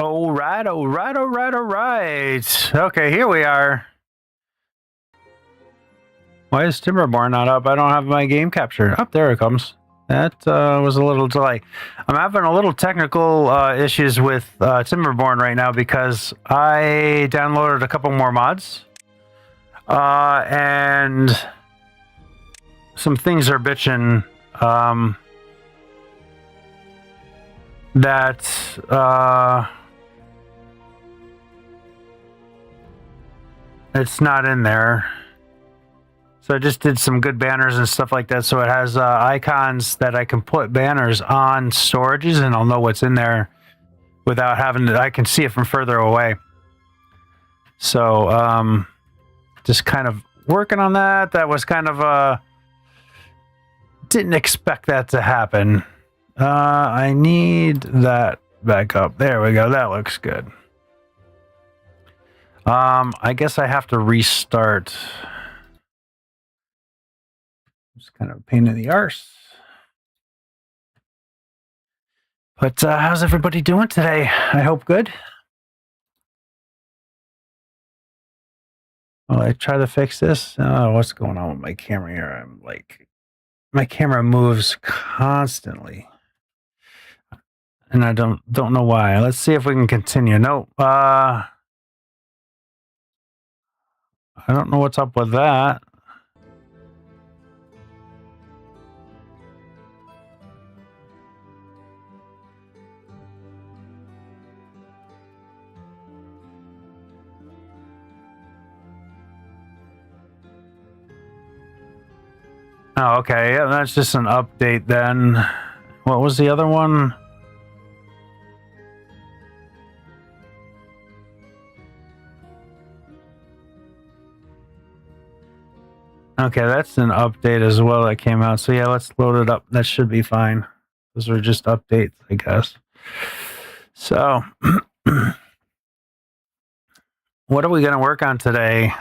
All right, all right, all right, all right. Okay, here we are. Why is Timberborn not up? I don't have my game captured. Up there it comes. That was a little delay. I'm having a little technical issues with Timberborn right now because I downloaded a couple more mods. And some things are bitching that it's not in there. So I just did some good banners and stuff like that. So it has icons that I can put banners on storages, and I'll know what's in there without having to. I can see it from further away. So just kind of working on that. That was kind of didn't expect that to happen. I need that back up. There we go. That looks good. I guess I have to restart. It's kind of a pain in the arse. But how's everybody doing today? I hope good. Well, I try to fix this. What's going on with my camera here? I'm like, my camera moves constantly, and I don't know why. Let's see if we can continue. No, I don't know what's up with that. Oh, okay. Yeah, that's just an update then. What was the other one? Okay, that's an update as well that came out. So yeah, let's load it up. That should be fine. Those are just updates, I guess. So, what are we going to work on today?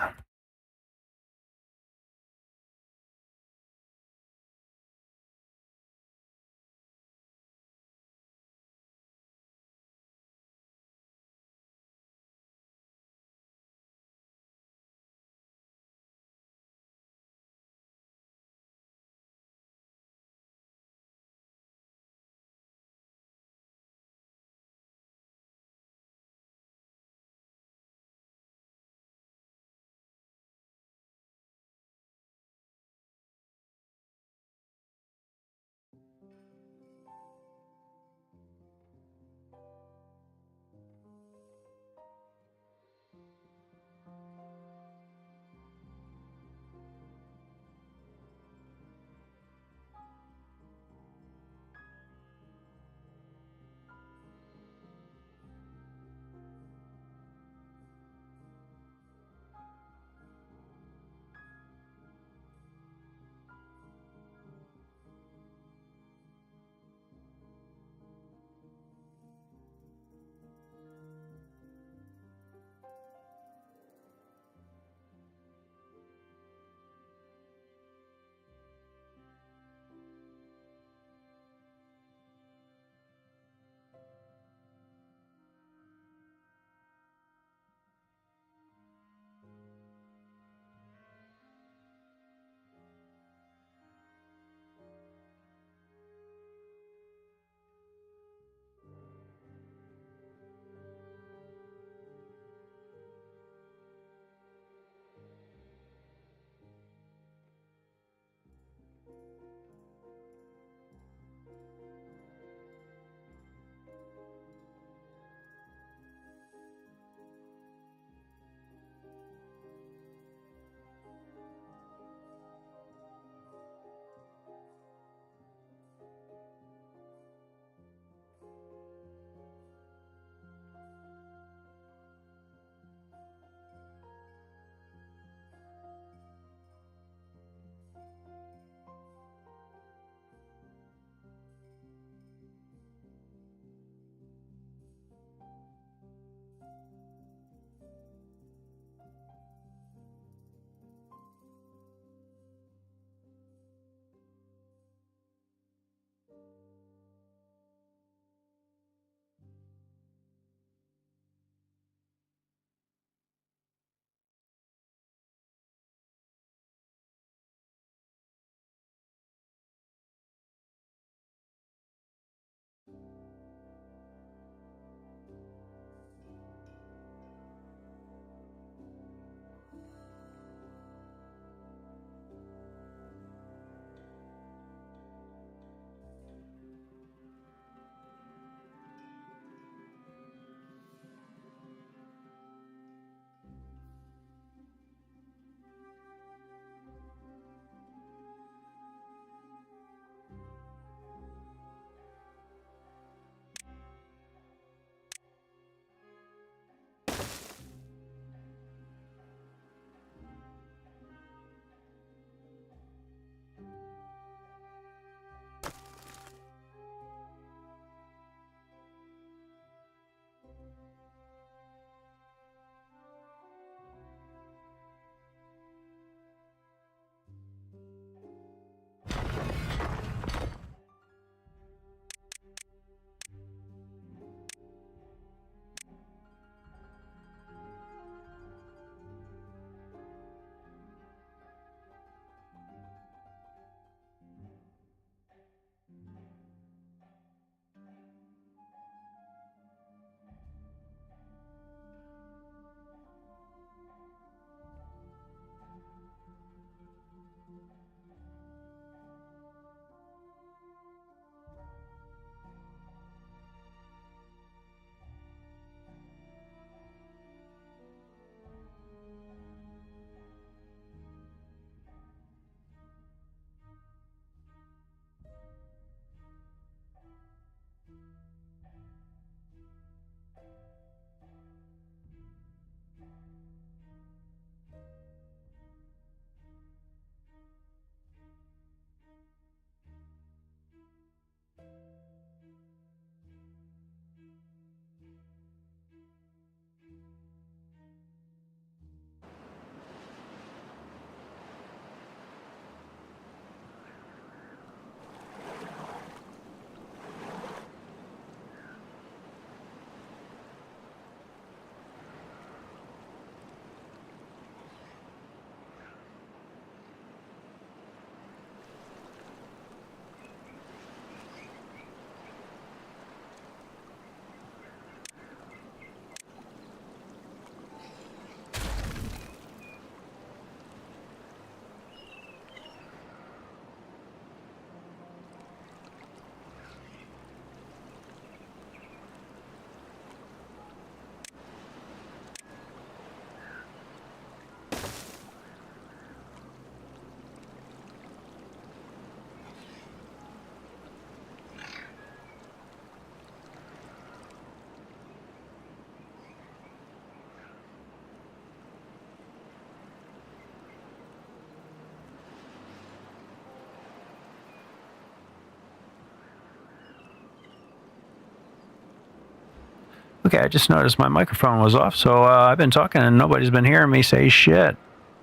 Okay, I just noticed my microphone was off, so I've been talking and nobody's been hearing me say shit.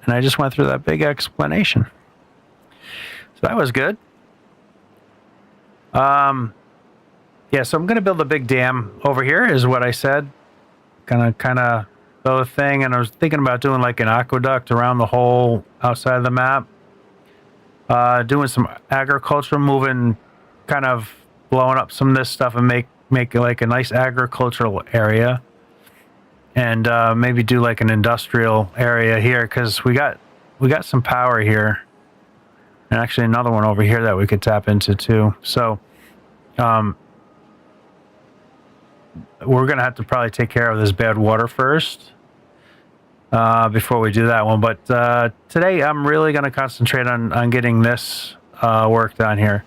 And I just went through that big explanation. So that was good. Yeah, so I'm going to build a big dam over here, is what I said. Kind of build a thing, and I was thinking about doing like an aqueduct around the whole outside of the map. Doing some agriculture, moving, kind of blowing up some of this stuff and make like a nice agricultural area. And maybe do like an industrial area here, because we got some power here. And actually another one over here that we could tap into too. So we're going to have to probably take care of this bad water first before we do that one. But today I'm really going to concentrate on getting this work done here.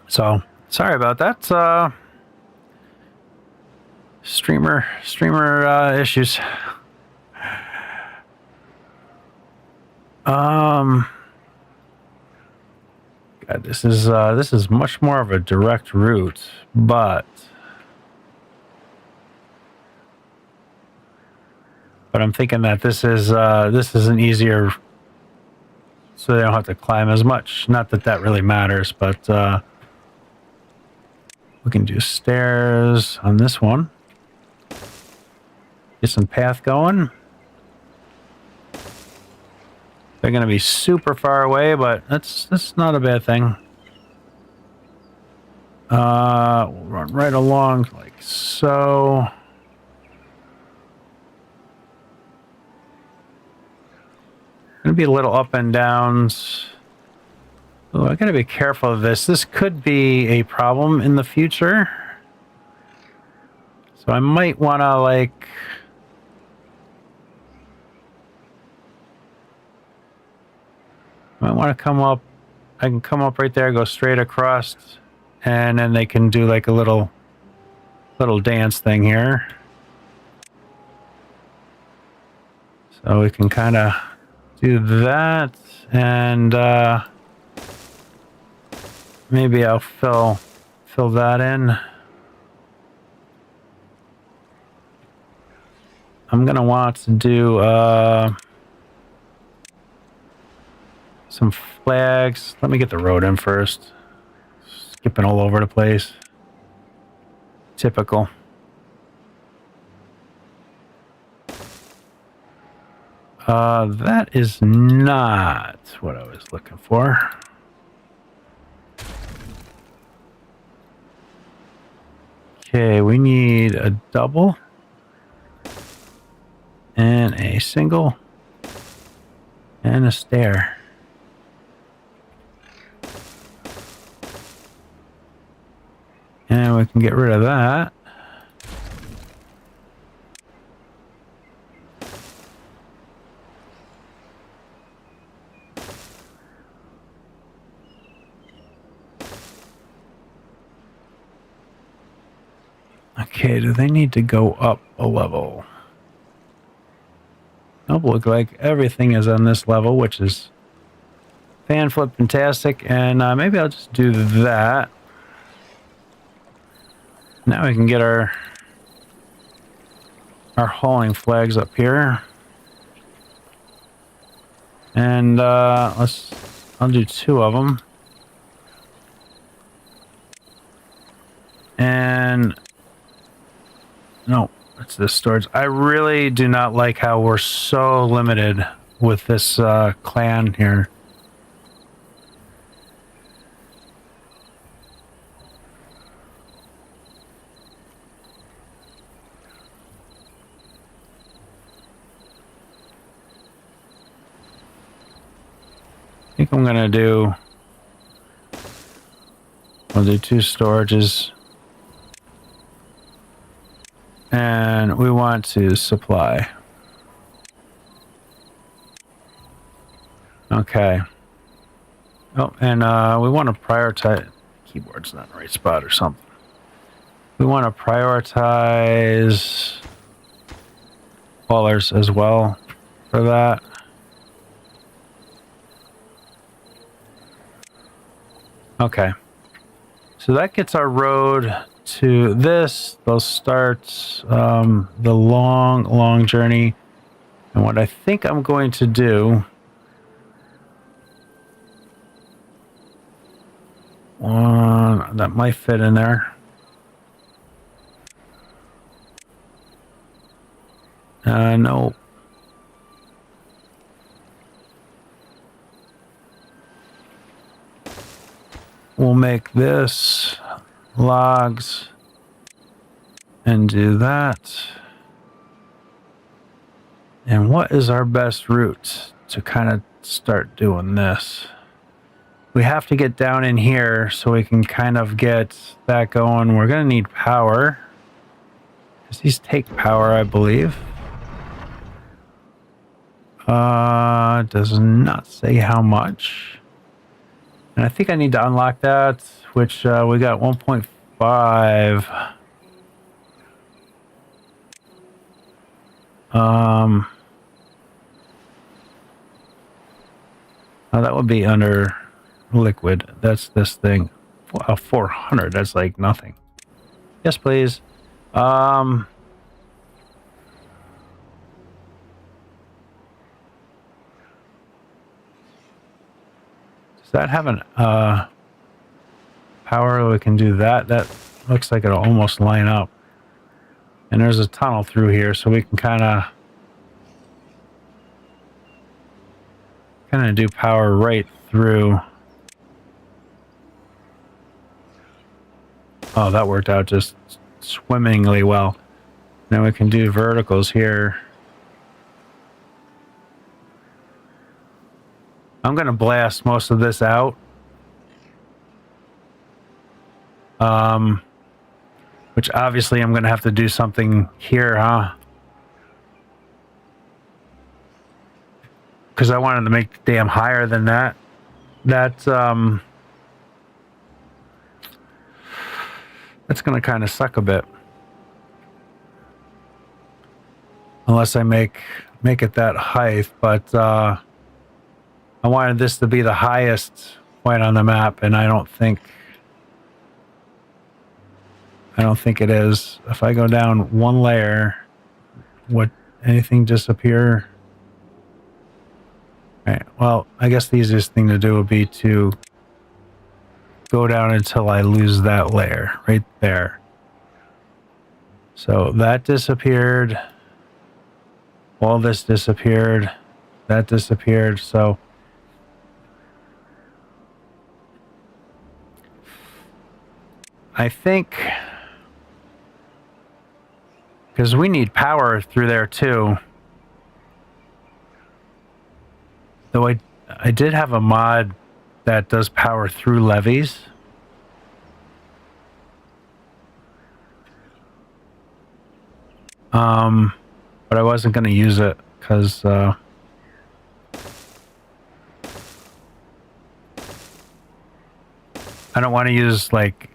So sorry about that. Streamer issues. God, this is much more of a direct route, but I'm thinking that this is an easier, so they don't have to climb as much. Not that that really matters, but we can do stairs on this one. Get some path going. They're going to be super far away, but that's not a bad thing. We'll run right along like so. Going to be a little up and downs. Oh, I got to be careful of this. This could be a problem in the future. So I might want to like... I want to come up. I can come up right there, go straight across, and then they can do like a little dance thing here. So we can kind of do that, and maybe I'll fill that in. I'm gonna want to do some flags. Let me get the road in first. Skipping all over the place. Typical. That is not what I was looking for. Okay, we need a double and a single and a stair. And we can get rid of that. Okay, do they need to go up a level? Nope, look like everything is on this level, which is fan-flip-fantastic. And maybe I'll just do that. Now we can get our hauling flags up here. And I'll do 2 of them. And no, it's this storage. I really do not like how we're so limited with this clan here. I think I'm gonna do... I'll do 2 storages. And we want to supply. Okay. Oh, and we want to prioritize... Keyboard's not in the right spot or something. We want to prioritize haulers as well for that. Okay. So that gets our road to this, they'll start the long journey. And what I think I'm going to do, that might fit in there. No. We'll make this logs and do that. And what is our best route to kind of start doing this? We have to get down in here so we can kind of get that going. We're going to need power, because these take power, I believe. Does not say how much. And I think I need to unlock that, which we got 1.5. Oh, that would be under liquid. That's this thing. 400. That's like nothing. Yes, please. Does that have an power? We can do that. That looks like it'll almost line up. And there's a tunnel through here, so we can kind of do power right through. Oh, that worked out just swimmingly well. Now we can do verticals here. I'm going to blast most of this out. Which obviously I'm going to have to do something here, huh? Because I wanted to make the dam higher than that. That's going to kind of suck a bit. Unless I make it that height, but I wanted this to be the highest point on the map, and I don't think it is. If I go down one layer, would anything disappear? Right. Well, I guess the easiest thing to do would be to go down until I lose that layer right there. So that disappeared. All this disappeared. That disappeared. So I think, because we need power through there too. Though I did have a mod that does power through levees. But I wasn't going to use it because I don't want to use like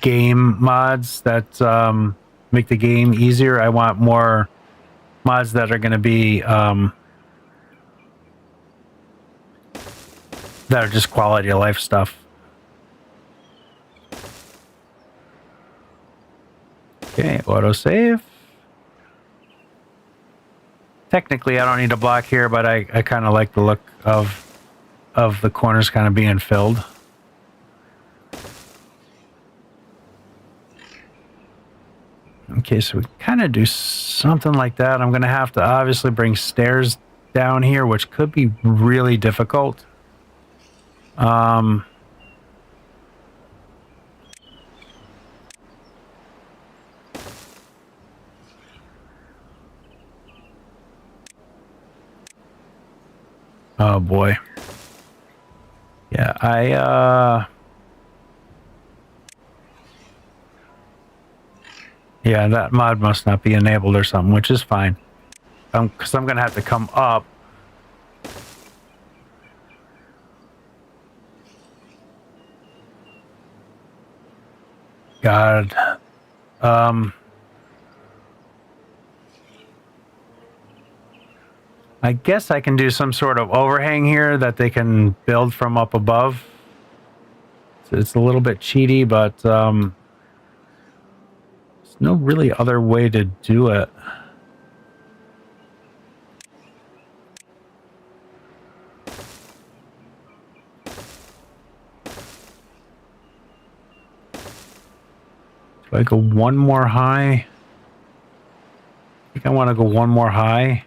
game mods that make the game easier. I want more mods that are going to be that are just quality of life stuff. Okay, autosave. Technically, I don't need a block here, but I kind of like the look of the corners kind of being filled. Okay, so we kind of do something like that. I'm going to have to obviously bring stairs down here, which could be really difficult. Oh boy. Yeah, yeah, that mod must not be enabled or something, which is fine. Because I'm going to have to come up. God. I guess I can do some sort of overhang here that they can build from up above. So it's a little bit cheaty, but There's no really other way to do it. Do I go one more high? I think I want to go one more high.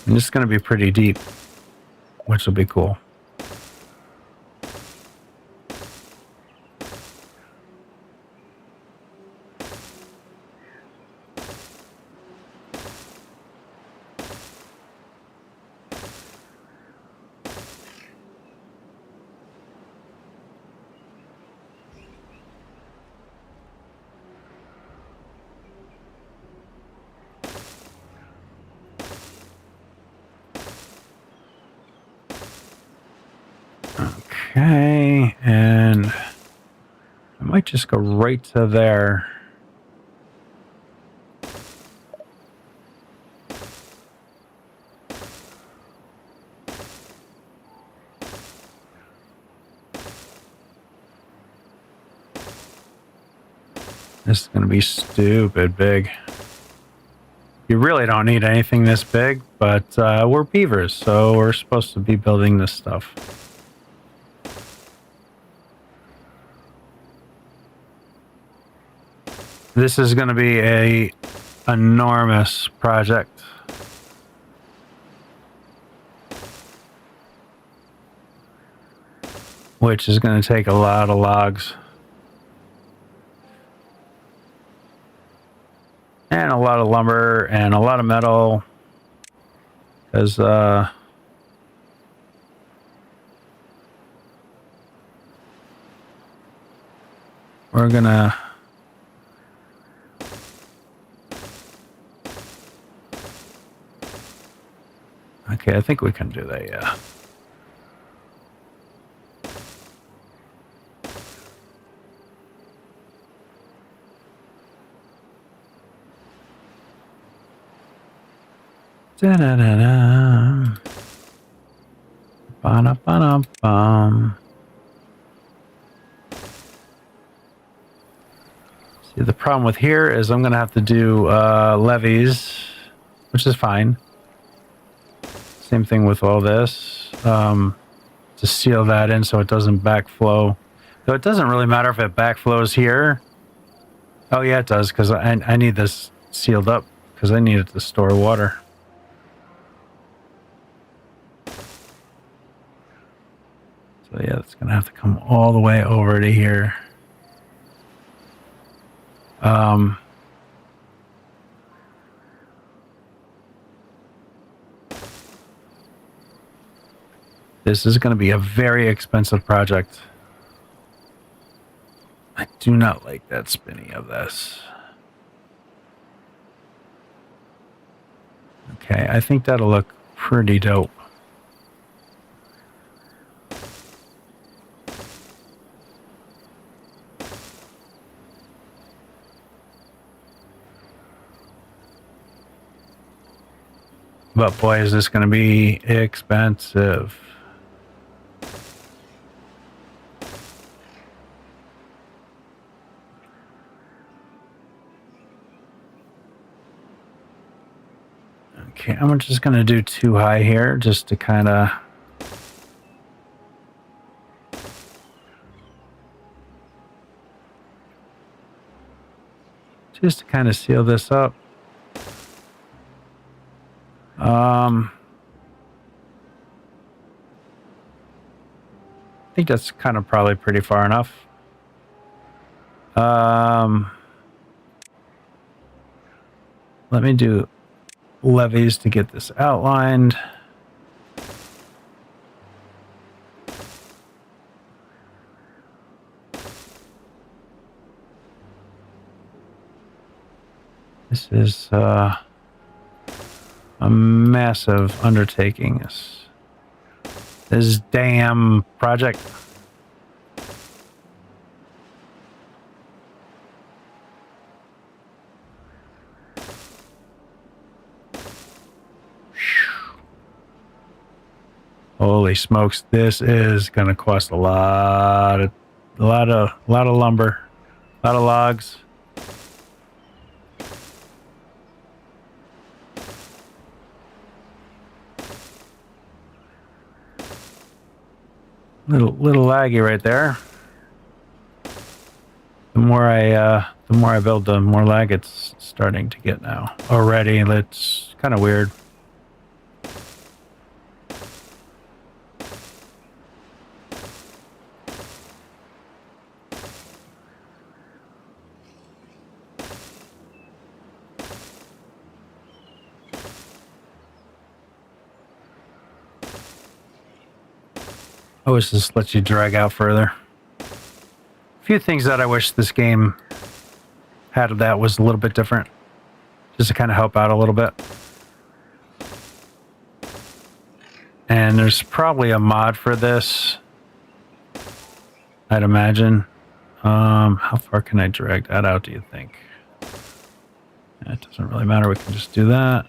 I'm just going to be pretty deep, which will be cool. Okay, and I might just go right to there. This is going to be stupid big. You really don't need anything this big, but we're beavers, so we're supposed to be building this stuff. This is going to be a enormous project. Which is going to take a lot of logs. And a lot of lumber and a lot of metal. Because we're going to... Okay, I think we can do that, yeah. Da-da-da-da. Ba-da-ba-da-bum. See, the problem with here is I'm going to have to do levees, which is fine. Same thing with all this. To seal that in so it doesn't backflow. Though it doesn't really matter if it backflows here. Oh yeah, it does, because I need this sealed up, because I need it to store water. So yeah, it's going to have to come all the way over to here. This is going to be a very expensive project. I do not like that spinning of this. Okay, I think that'll look pretty dope. But boy, is this going to be expensive. Okay, I'm just going to do 2 high here just to kind of... Just to kind of seal this up. I think that's kind of probably pretty far enough. Let me do levees to get this outlined. This is a massive undertaking. This damn project. Holy smokes! This is gonna cost a lot of lumber, a lot of logs. Little laggy right there. The more I build, the more lag it's starting to get now. Already, it's kind of weird. I wish this lets you drag out further. A few things that I wish this game had that was a little bit different, just to kind of help out a little bit. And there's probably a mod for this, I'd imagine. How far can I drag that out, do you think? It doesn't really matter, we can just do that.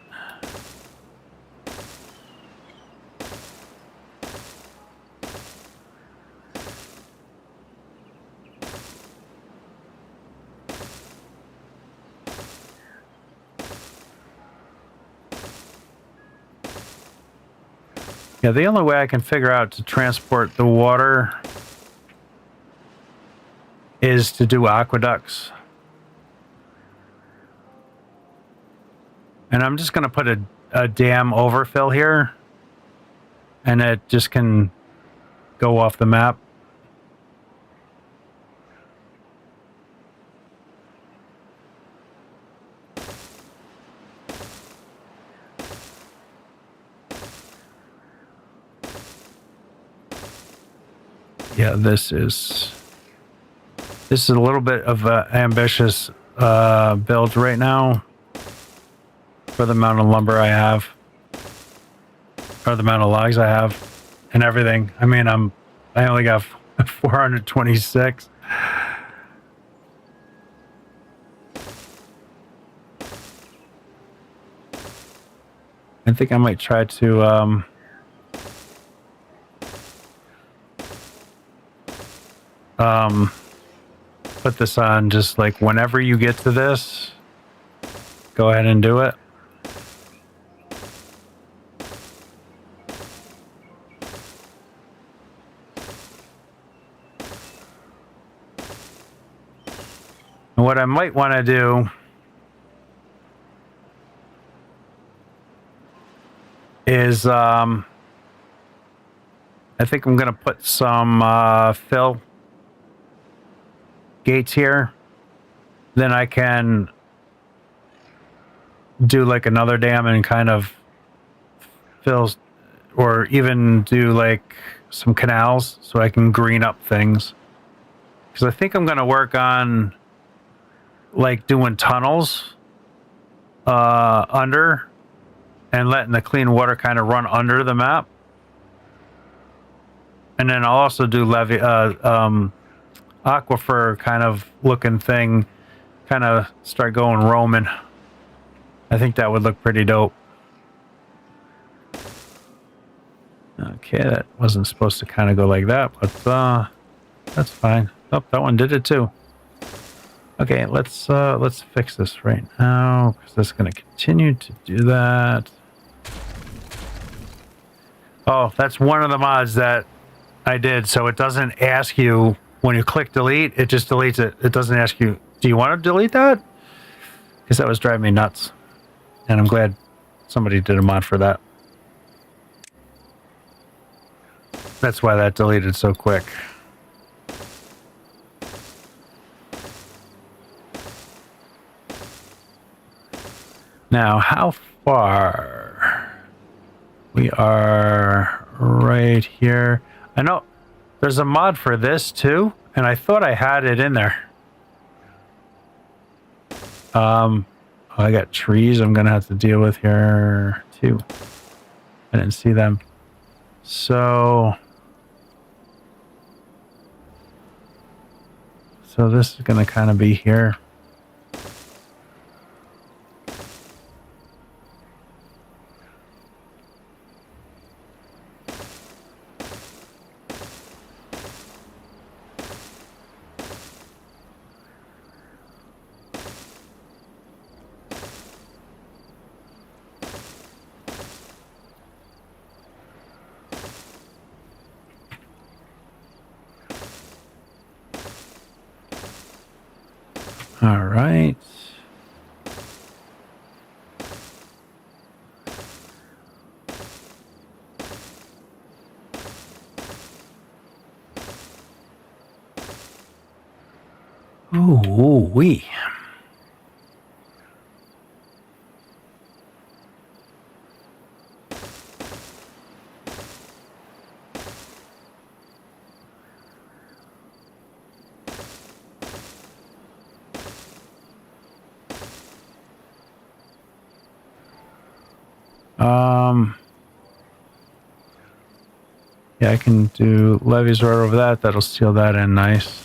Yeah, the only way I can figure out to transport the water is to do aqueducts. And I'm just going to put a dam overfill here, and it just can go off the map. Yeah, this is a little bit of an ambitious build right now for the amount of lumber I have, or the amount of logs I have, and everything. I mean, I only got 426. I think I might try to put this on just like whenever you get to this, go ahead and do it. And what I might want to do is I think I'm going to put some fill gates here. Then I can do like another dam and kind of fill, or even do like some canals so I can green up things. Because I think I'm going to work on like doing tunnels under and letting the clean water kind of run under the map. And then I'll also do aquifer kind of looking thing, kind of start going Roman. I think that would look pretty dope. Okay, that wasn't supposed to kind of go like that, but that's fine. Oh, that one did it too. Okay, let's fix this right now, because that's going to continue to do that. Oh, that's one of the mods that I did, so it doesn't ask you when you click delete, it just deletes it. It doesn't ask you, do you want to delete that? Because that was driving me nuts. And I'm glad somebody did a mod for that. That's why that deleted so quick. Now, how far? We are right here. I know there's a mod for this too, and I thought I had it in there. Oh, I got trees I'm gonna have to deal with here too. I didn't see them. So this is gonna kind of be here. All right. Ooh, wee. Yeah, I can do levees right over that. That'll seal that in nice.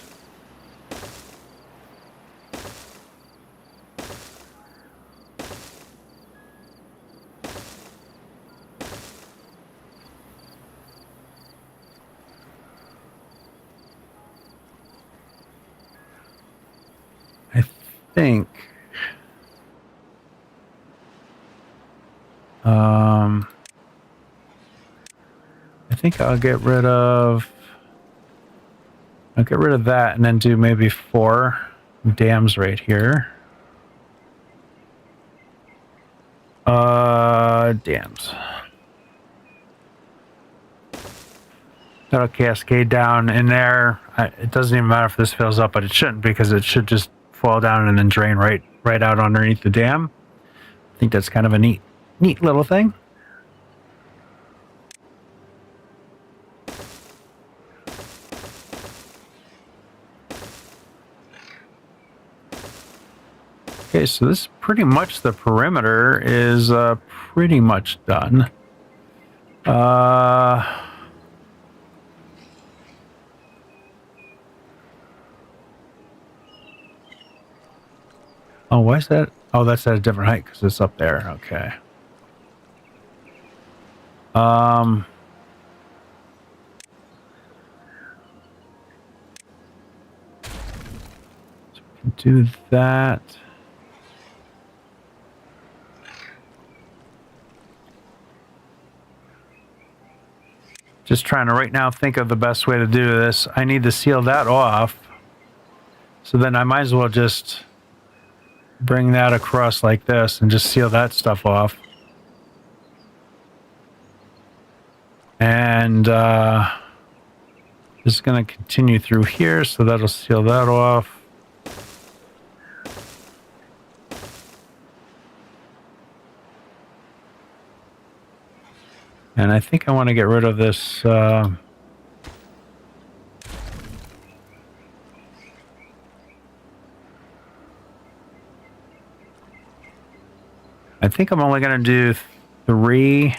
I think I'll get rid of that and then do maybe 4 dams right here. Dams. That'll cascade down in there. It doesn't even matter if this fills up, but it shouldn't, because it should just fall down and then drain right out underneath the dam. I think that's kind of a neat little thing. Okay, so this is pretty much, the perimeter is pretty much done. Oh, why is that? Oh, that's at a different height because it's up there. Okay. So we can do that. Just trying to right now think of the best way to do this. I need to seal that off. So then I might as well just bring that across like this and just seal that stuff off. And this is going to continue through here, so that'll seal that off. And I think I want to get rid of this. I think I'm only going to do 3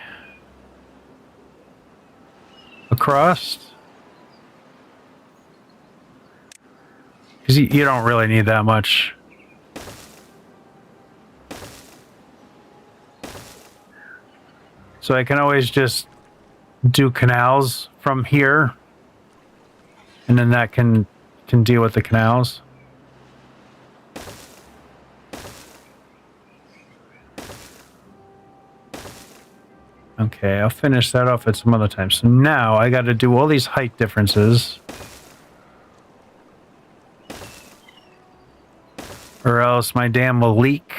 across. Because you don't really need that much. So I can always just do canals from here, and then that can deal with the canals. Okay, I'll finish that off at some other time. So now I got to do all these height differences, or else my dam will leak.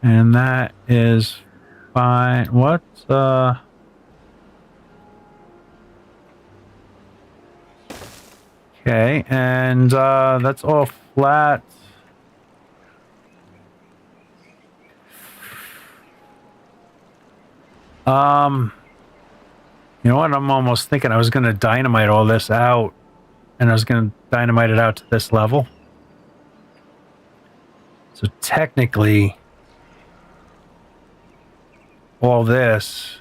And that is fine. What? Okay, and that's all flat. You know what? I'm almost thinking I was going to dynamite all this out, and I was going to dynamite it out to this level. So technically, all this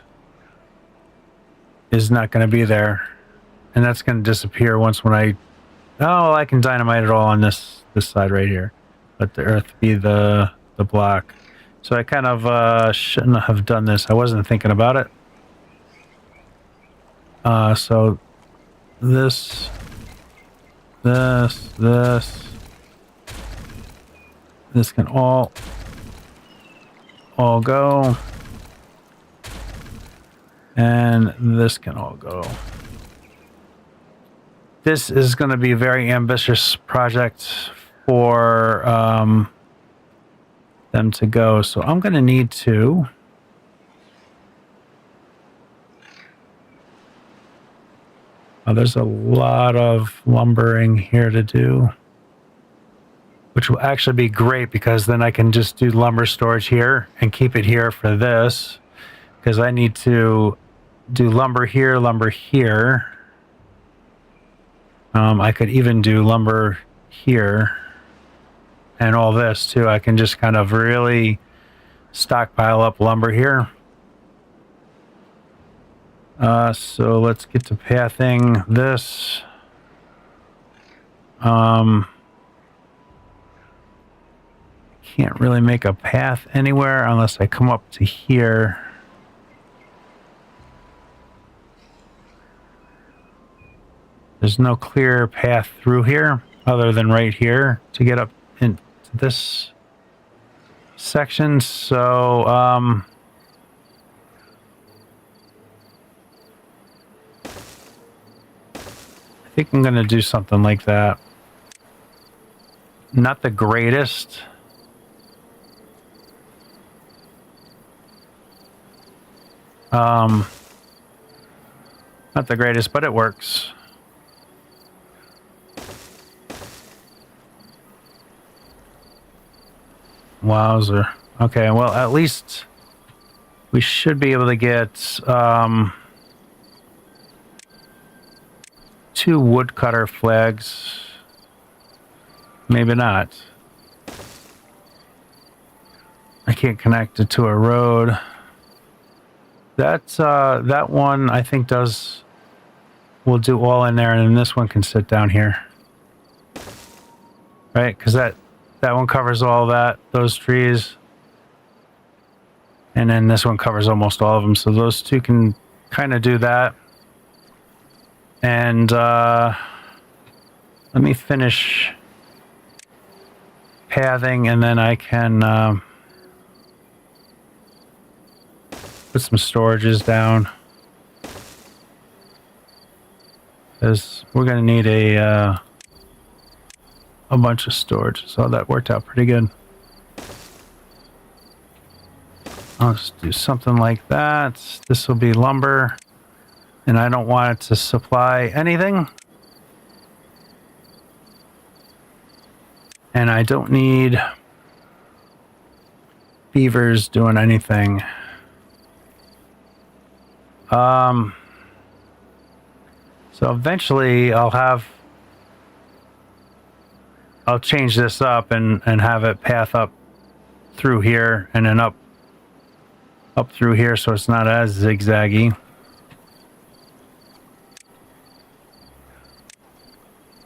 is not going to be there, and that's going to disappear once when I... Oh, I can dynamite it all on this side right here. Let the earth be the block. So I kind of shouldn't have done this. I wasn't thinking about it. So this can all go, and this can all go. This is going to be a very ambitious project for them to go, so I'm going to need to there's a lot of lumbering here to do, which will actually be great because then I can just do lumber storage here and keep it here for this, because I need to do lumber here, lumber here. I could even do lumber here and all this too. I can just kind of really stockpile up lumber here. So let's get to pathing this. Can't really make a path anywhere unless I come up to here. There's no clear path through here other than right here to get up into this section. So, I think I'm going to do something like that. Not the greatest. Not the greatest, but it works. Wowzer. Okay, well, at least we should be able to get 2 woodcutter flags. Maybe not. I can't connect it to a road. That one I think will do all in there, and then this one can sit down here. Right? Because that one covers all those trees. And then this one covers almost all of them. So those two can kind of do that. And let me finish pathing, and then I can put some storages down. Because we're going to need a bunch of storage. So that worked out pretty good. I'll just do something like that. This will be lumber. And I don't want it to supply anything. And I don't need beavers doing anything. So eventually I'll change this up and have it path up through here and then up through here so it's not as zigzaggy.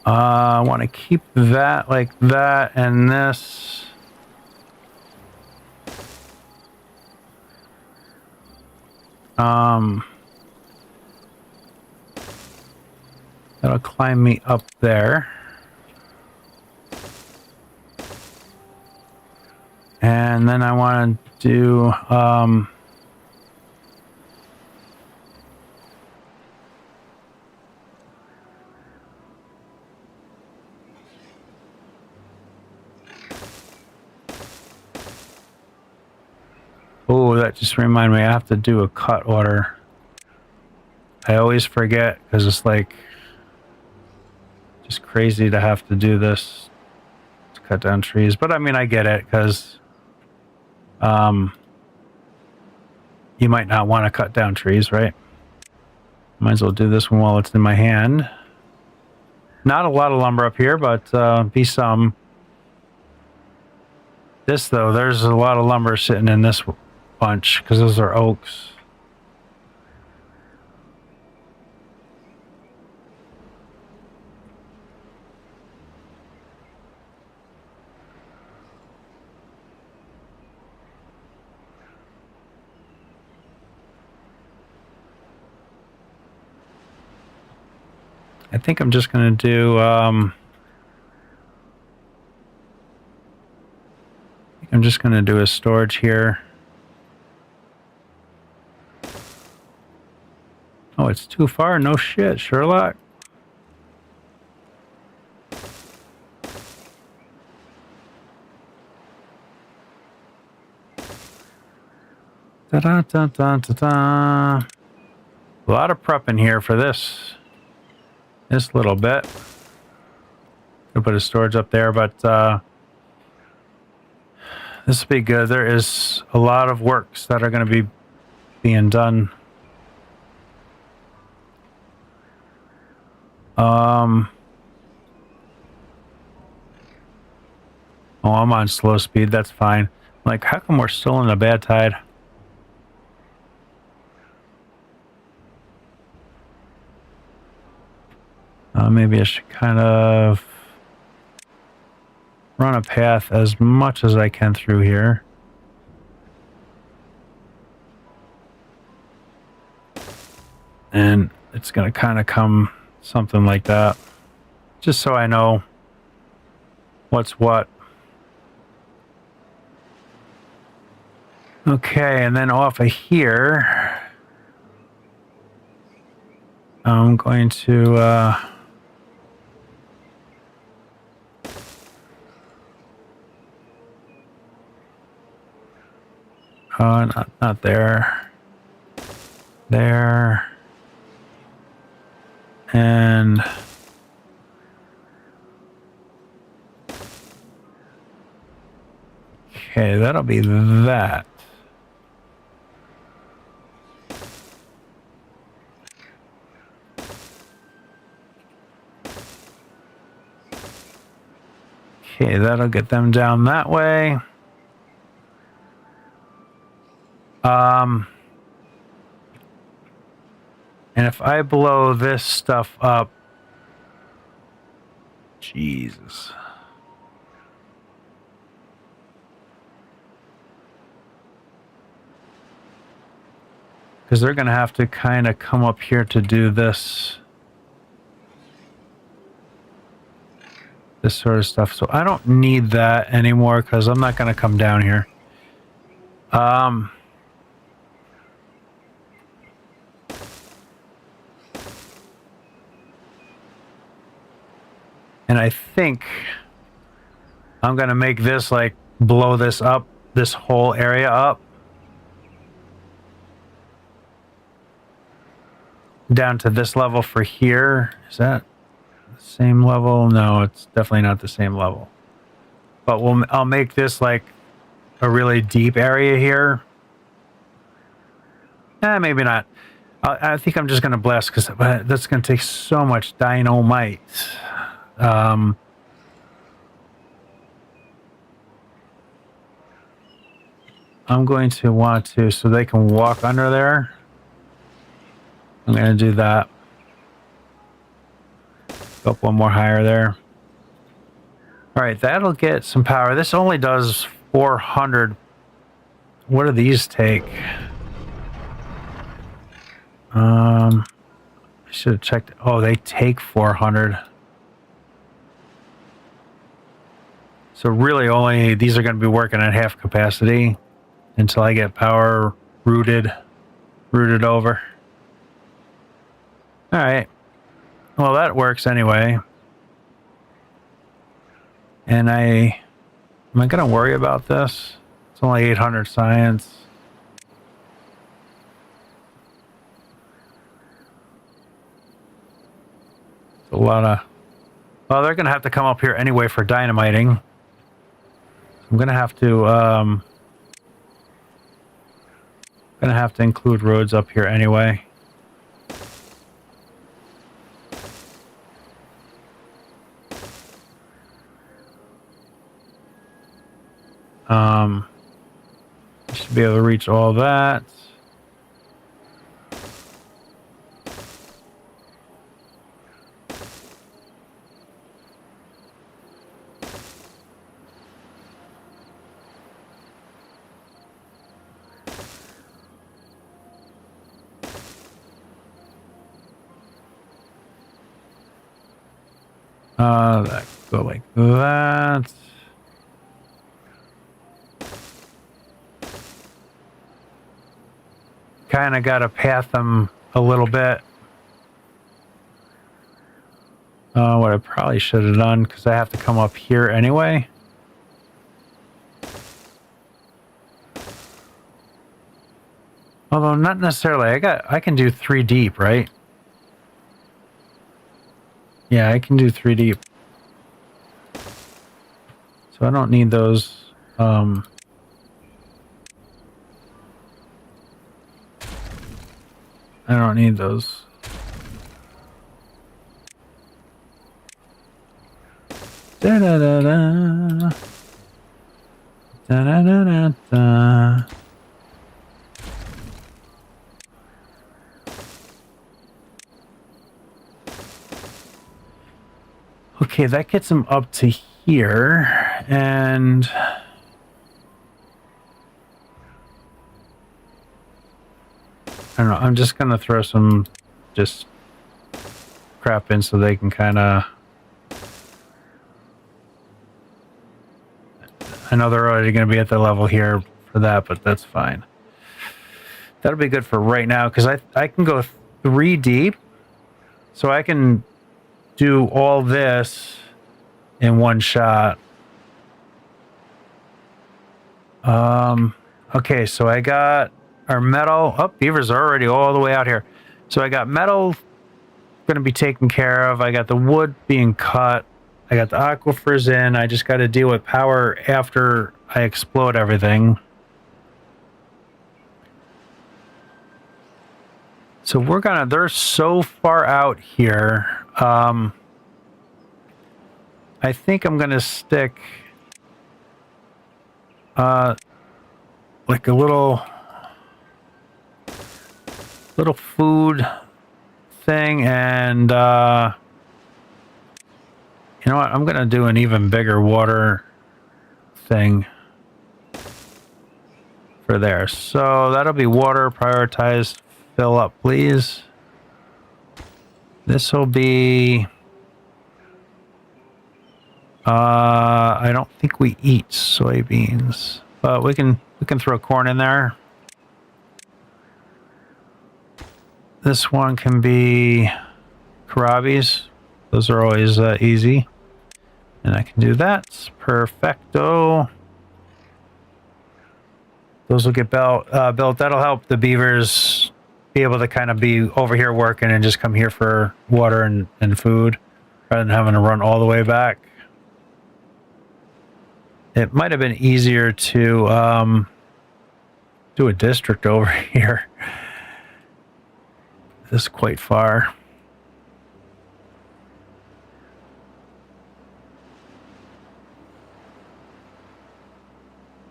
I want to keep that like that, and this. That'll climb me up there. And then I want to do, oh, that just reminded me, I have to do a cut order. I always forget because it's like just crazy to have to do this to cut down trees. But I mean, I get it because you might not want to cut down trees, right? Might as well do this one while it's in my hand. Not a lot of lumber up here, but be some. This, though, there's a lot of lumber sitting in this bunch because those are oaks. I think I'm just going to do... I'm just going to do a storage here. Oh, it's too far? No shit, Sherlock. Da-da-da-da-da-da. A lot of prep in here for this little bit. I'll put a storage up there, but this will be good. There is a lot of works that are going to be being done. Oh, I'm on slow speed. That's fine. Like, how come we're still in a bad tide? Maybe I should kind of run a path as much as I can through here. And it's going to kind of come something like that. Just so I know what's what. Okay, and then off of here, I'm going to... not there. There. And... okay, that'll be that. Okay, that'll get them down that way. And if I blow this stuff up, Jesus. Because they're going to have to kind of come up here to do this. This sort of stuff. So I don't need that anymore because I'm not going to come down here. And I think I'm going to make this, like, blow this up, this whole area up. Down to this level for here. Is that the same level? No, it's definitely not the same level. But I'll make this, like, a really deep area here. Maybe not. I think I'm just going to blast because that's going to take so much dynamite. I'm going to want to, so they can walk under there. I'm going to do that. Go up one more higher there. All right, that'll get some power. This only does 400. What do these take? I should have checked. Oh, they take 400. So really only these are going to be working at half capacity until I get power routed over. All right. Well, that works anyway. And am I going to worry about this? It's only 800 science. It's a lot of... well, they're going to have to come up here anyway for dynamiting. I'm going to have to include roads up here anyway. Should be able to reach all that. That go like that. Kind of got to path them a little bit. What I probably should have done, because I have to come up here anyway. Although not necessarily. I can do 3 deep, right? Yeah, I can do 3 deep. So I don't need those. I don't need those. Da da da da. Da da da da da. Okay, that gets them up to here, and I don't know. I'm just gonna throw some just crap in so they can kind of. I know they're already going to be at the level here for that, but that's fine. That'll be good for right now because I can go 3 deep, so I can do all this in one shot. Okay, so I got our metal. Oh, beavers are already all the way out here. So I got metal going to be taken care of. I got the wood being cut. I got the aquifers in. I just got to deal with power after I explode everything. So we're gonna, they're so far out here. I think I'm gonna stick like a little food thing, and you know what? I'm gonna do an even bigger water thing for there. So that'll be water prioritized. Fill up, please. This will be. I don't think we eat soybeans, but we can throw corn in there. This one can be kohlrabies. Those are always easy. And I can do that. Perfecto. Those will get built. That'll help the beavers be able to kind of be over here working and just come here for water and food rather than having to run all the way back. It might have been easier to do a district over here. This is quite far.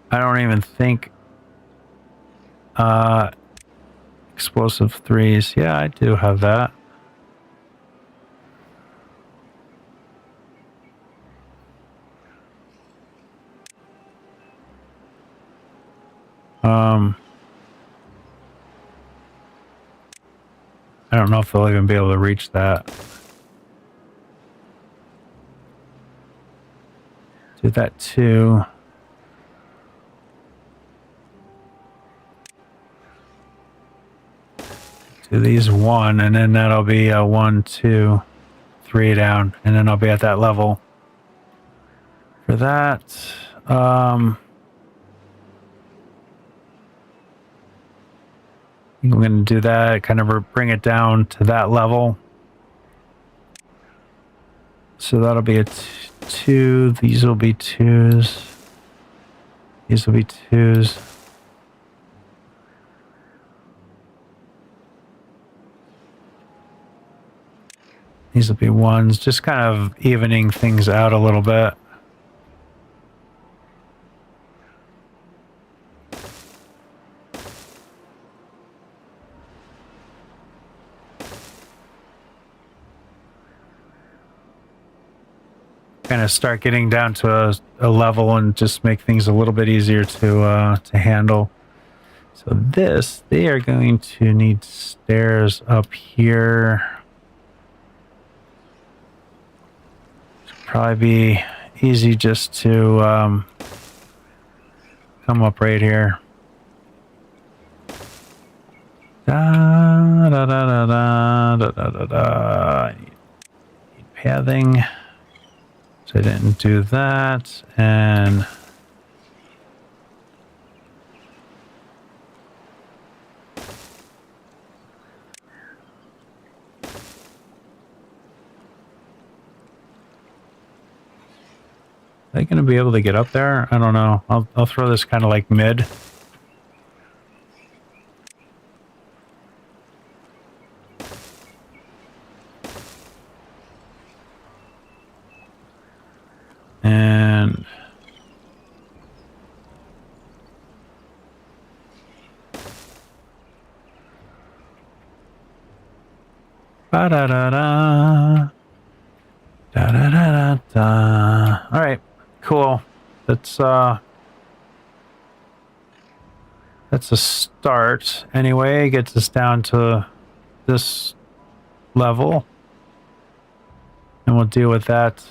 I don't even think explosive 3s. Yeah, I do have that. I don't know if they'll even be able to reach that. Do that too. Do these 1, and then that'll be 1, 2, 3 down, and then I'll be at that level. For that, I'm going to do that, kind of bring it down to that level. So that'll be a 2. These will be 2s. These will be 2s. These will be 1s, just kind of evening things out a little bit. kind of start getting down to a level and just make things a little bit easier to handle. So this, they are going to need stairs up here. Probably be easy just to come up right here. Da, da, da, da, da, da, da, da, da. Need pathing. So I didn't do that. And are they going to be able to get up there? I don't know. I'll throw this kind of like mid. And ba da da da da da da da. All right, cool. That's a start. Anyway, it gets us down to this level, and we'll deal with that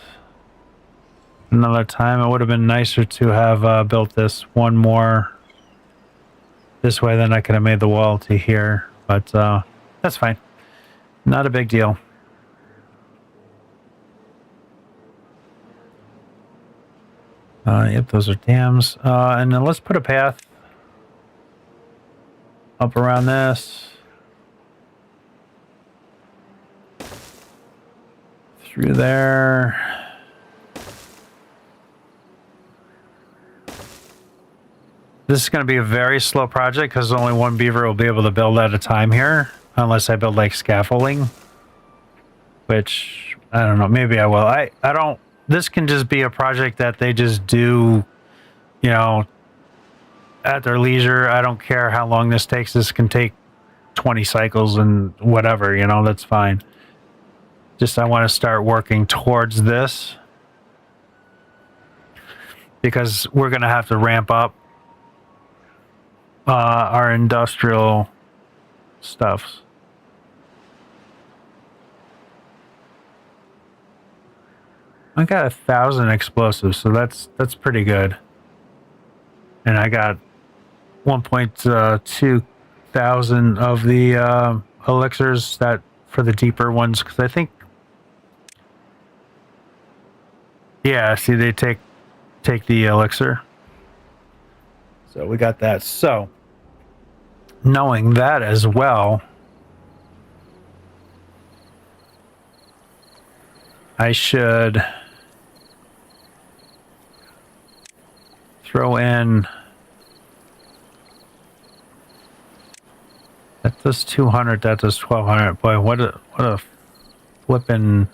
another time. It would have been nicer to have built this one more this way, then I could have made the wall to here, but that's fine. Not a big deal. Yep, those are dams. And then let's put a path up around this. Through there. This is going to be a very slow project because only one beaver will be able to build at a time here, unless I build like scaffolding, which I don't know. Maybe I will. I don't. This can just be a project that they just do, you know, at their leisure. I don't care how long this takes. This can take 20 cycles and whatever, you know, that's fine. Just I want to start working towards this because we're going to have to ramp up our industrial stuffs. I got 1,000 explosives, so that's pretty good. And I got 1.2 thousand of the elixirs that for the deeper ones, because I think, yeah, see, they take the elixir. So we got that. So knowing that as well, I should throw in, that does 200, that does 1,200. Boy, what a flippin'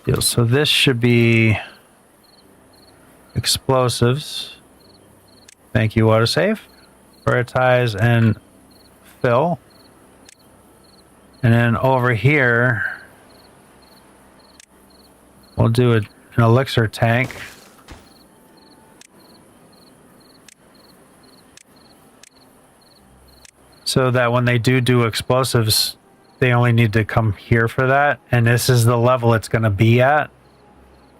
deal. So this should be explosives. Thank you, autosave. Prioritize and fill. And then over here, we'll do an elixir tank. So that when they do explosives, they only need to come here for that. And this is the level it's going to be at.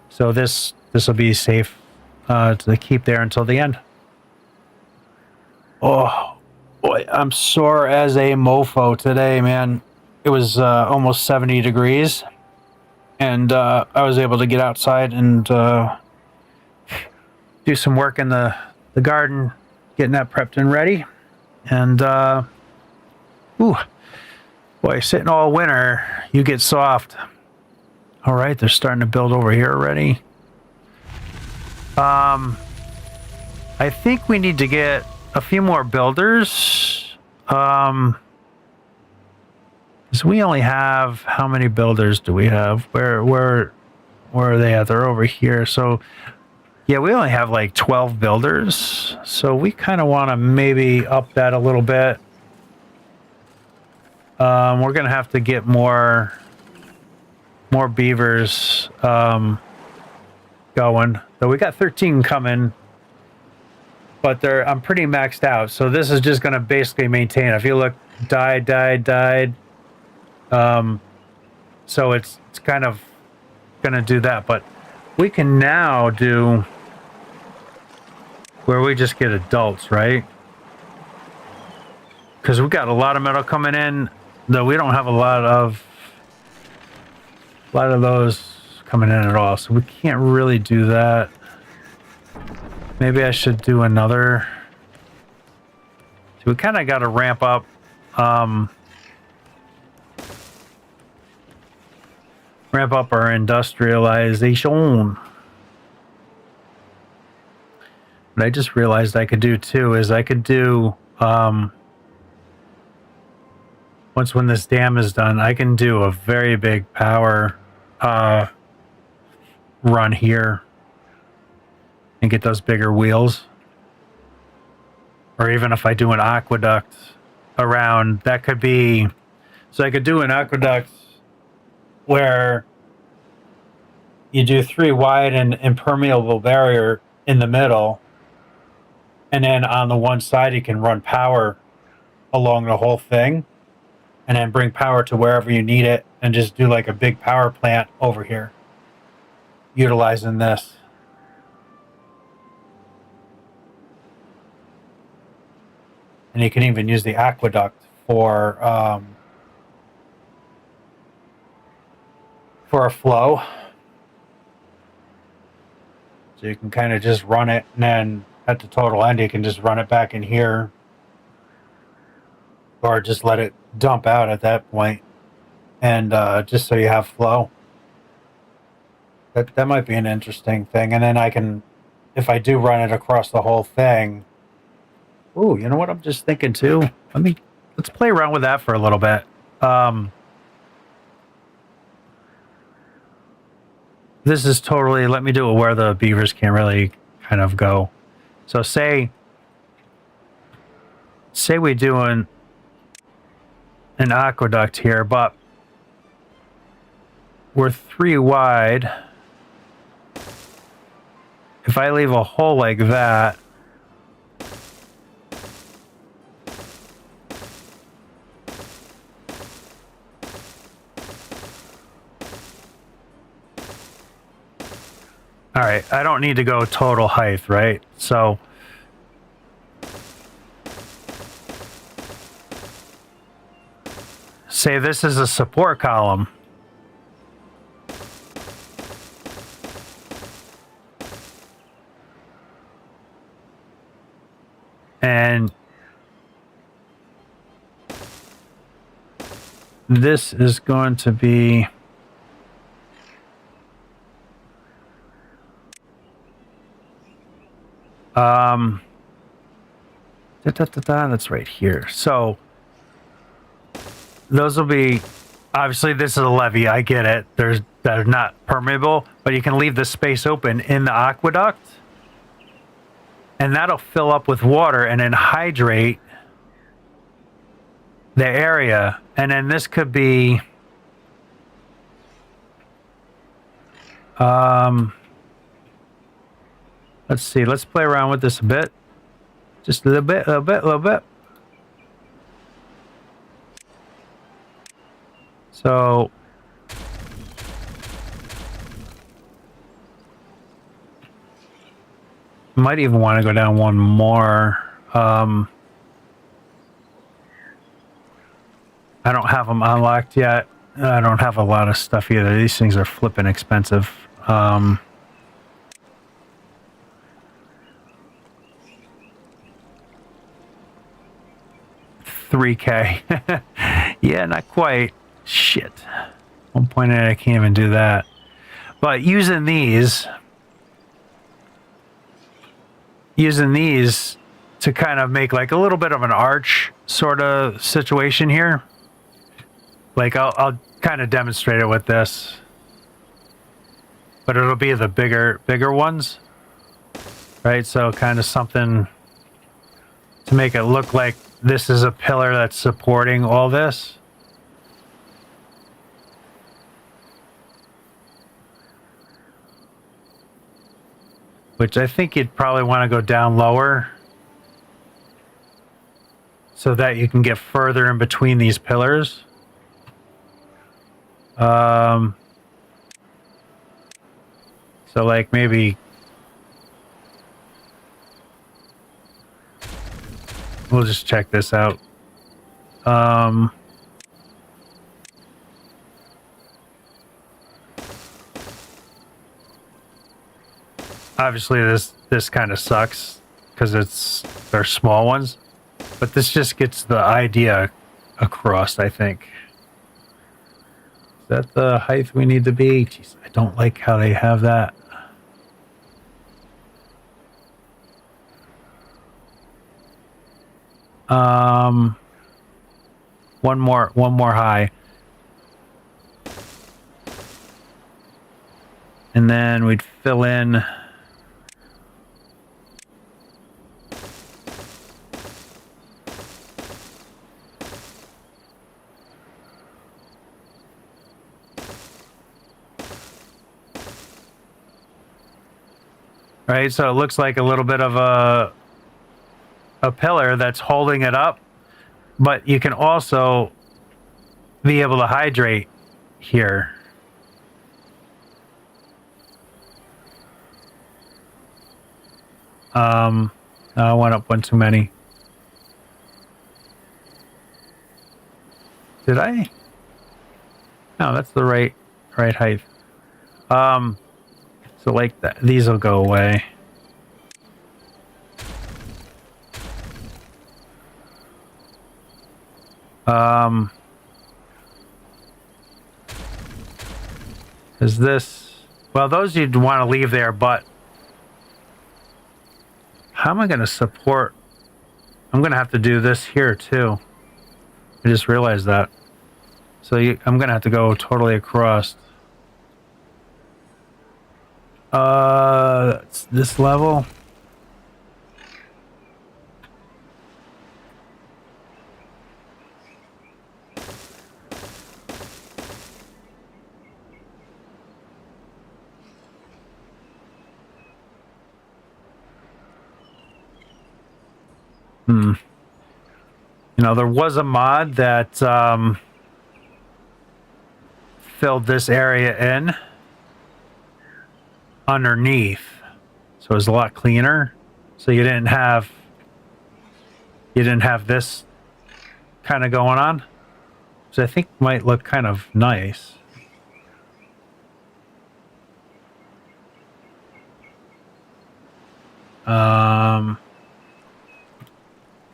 So this will be safe to keep there until the end. Oh, boy, I'm sore as a mofo today, man. It was almost 70 degrees. And I was able to get outside and do some work in the garden, getting that prepped and ready. And, ooh, boy, sitting all winter, you get soft. All right, they're starting to build over here already. I think we need to get a few more builders. Because we only have, how many builders do we have? Where are they at? They're over here. So yeah, we only have like 12 builders. So we kind of want to maybe up that a little bit. We're going to have to get more more beavers going. So we got 13 coming, but I'm pretty maxed out. So this is just going to basically maintain. If you look, died. So it's kind of going to do that. But we can now do where we just get adults, right? Because we got a lot of metal coming in, though we don't have a lot of those coming in at all, so we can't really do that. Maybe I should do another. So we kind of got to ramp up. Ramp up our industrialization. What I just realized I could do too is I could do once when this dam is done, I can do a very big power run here and get those bigger wheels. Or even if I do an aqueduct around, that could be, so I could do an aqueduct where you do 3 wide and impermeable barrier in the middle, and then on the one side you can run power along the whole thing, and then bring power to wherever you need it, and just do like a big power plant over here utilizing this. And you can even use the aqueduct for a flow. So you can kind of just run it, and then at the total end you can just run it back in here, or just let it dump out at that point, and just so you have flow. That might be an interesting thing. And then I can, if I do run it across the whole thing, ooh, you know what I'm just thinking too? Let's play around with that for a little bit. This is totally, let me do it where the beavers can really kind of go. So say we do an aqueduct here, but we're 3 wide. If I leave a hole like that, all right, I don't need to go total height, right? So say this is a support column. And this is going to be that's right here. So those will be, obviously this is a levee, I get it. They're not permeable, but you can leave the space open in the aqueduct, and that'll fill up with water and then hydrate the area. And then this could be let's see, let's play around with this a bit. Just a little bit. So might even want to go down one more. I don't have them unlocked yet. I don't have a lot of stuff either. These things are flipping expensive. 3K. Yeah, not quite. Shit. 1.8, I can't even do that. But using these to kind of make like a little bit of an arch sort of situation here. Like I'll kind of demonstrate it with this, but it'll be the bigger ones, right? So kind of something to make it look like this is a pillar that's supporting all this. which I think you'd probably want to go down lower so that you can get further in between these pillars. So like maybe we'll just check this out. Obviously this kind of sucks because they're small ones, but this just gets the idea across, I think. Is that the height we need to be? Jeez, I don't like how they have that. One more high. And then we'd fill in right, so it looks like a little bit of a pillar that's holding it up, but you can also be able to hydrate here. I went up one too many. Did I? No, that's the right height. So like that, these will go away. Is this? Well, those you'd want to leave there, but how am I going to support? I'm going to have to do this here too. I just realized that. So I'm going to have to go totally across. It's this level. You know, there was a mod that filled this area in underneath, so it was a lot cleaner. So you didn't have this kind of going on, which I think might look kind of nice.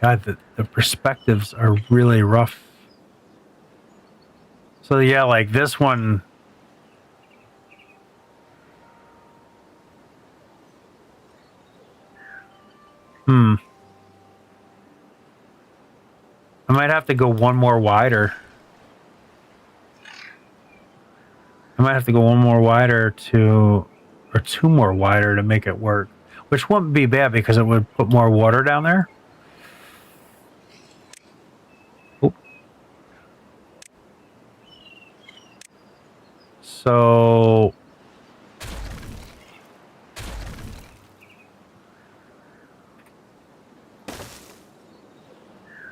God, the perspectives are really rough. So yeah, like this one. I might have to go one more wider. I might have to go one more wider or two more wider to make it work. Which wouldn't be bad because it would put more water down there. Oop. So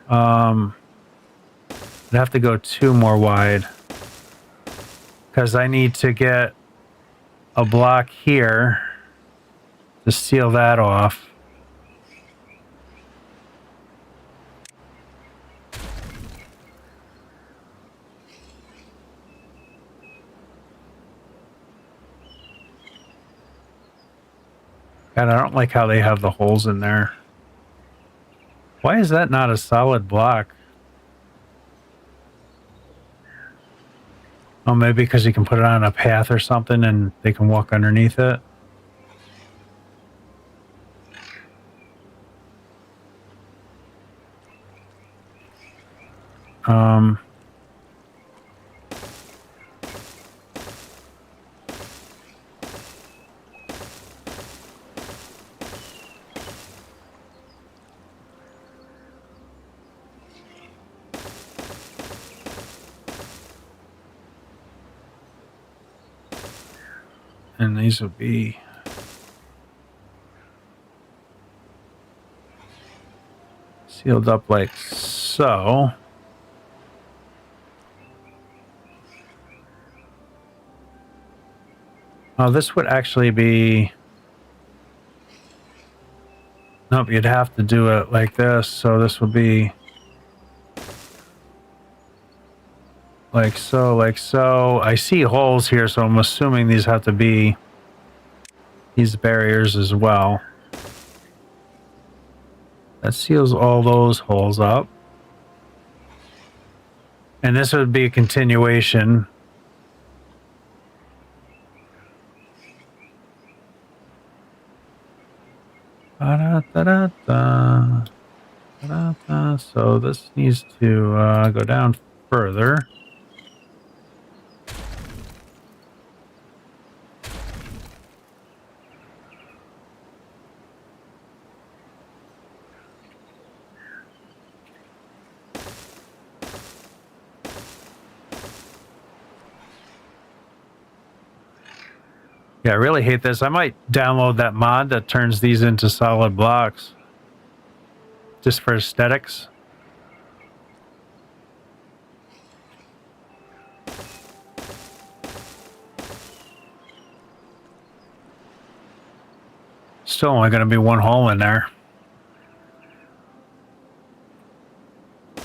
I'd have to go two more wide because I need to get a block here to seal that off. God, I don't like how they have the holes in there. Why is that not a solid block? Oh, maybe because you can put it on a path or something and they can walk underneath it. And these will be sealed up like so. Oh, this would actually be... Nope, you'd have to do it like this. So this would be like so, like so. I see holes here, so I'm assuming these have to be these barriers as well. That seals all those holes up. And this would be a continuation. So this needs to go down further. Yeah, I really hate this. I might download that mod that turns these into solid blocks. Just for aesthetics. Still only going to be one hole in there. So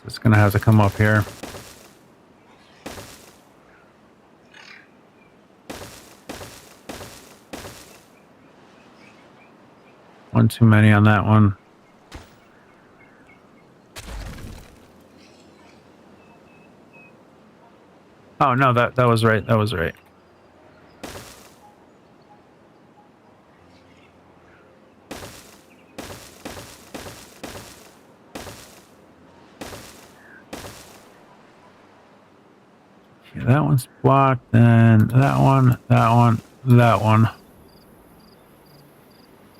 it's going to have to come up here. One too many on that one. Oh no, that was right. That was right. Okay, that one's blocked, then that one, that one, that one.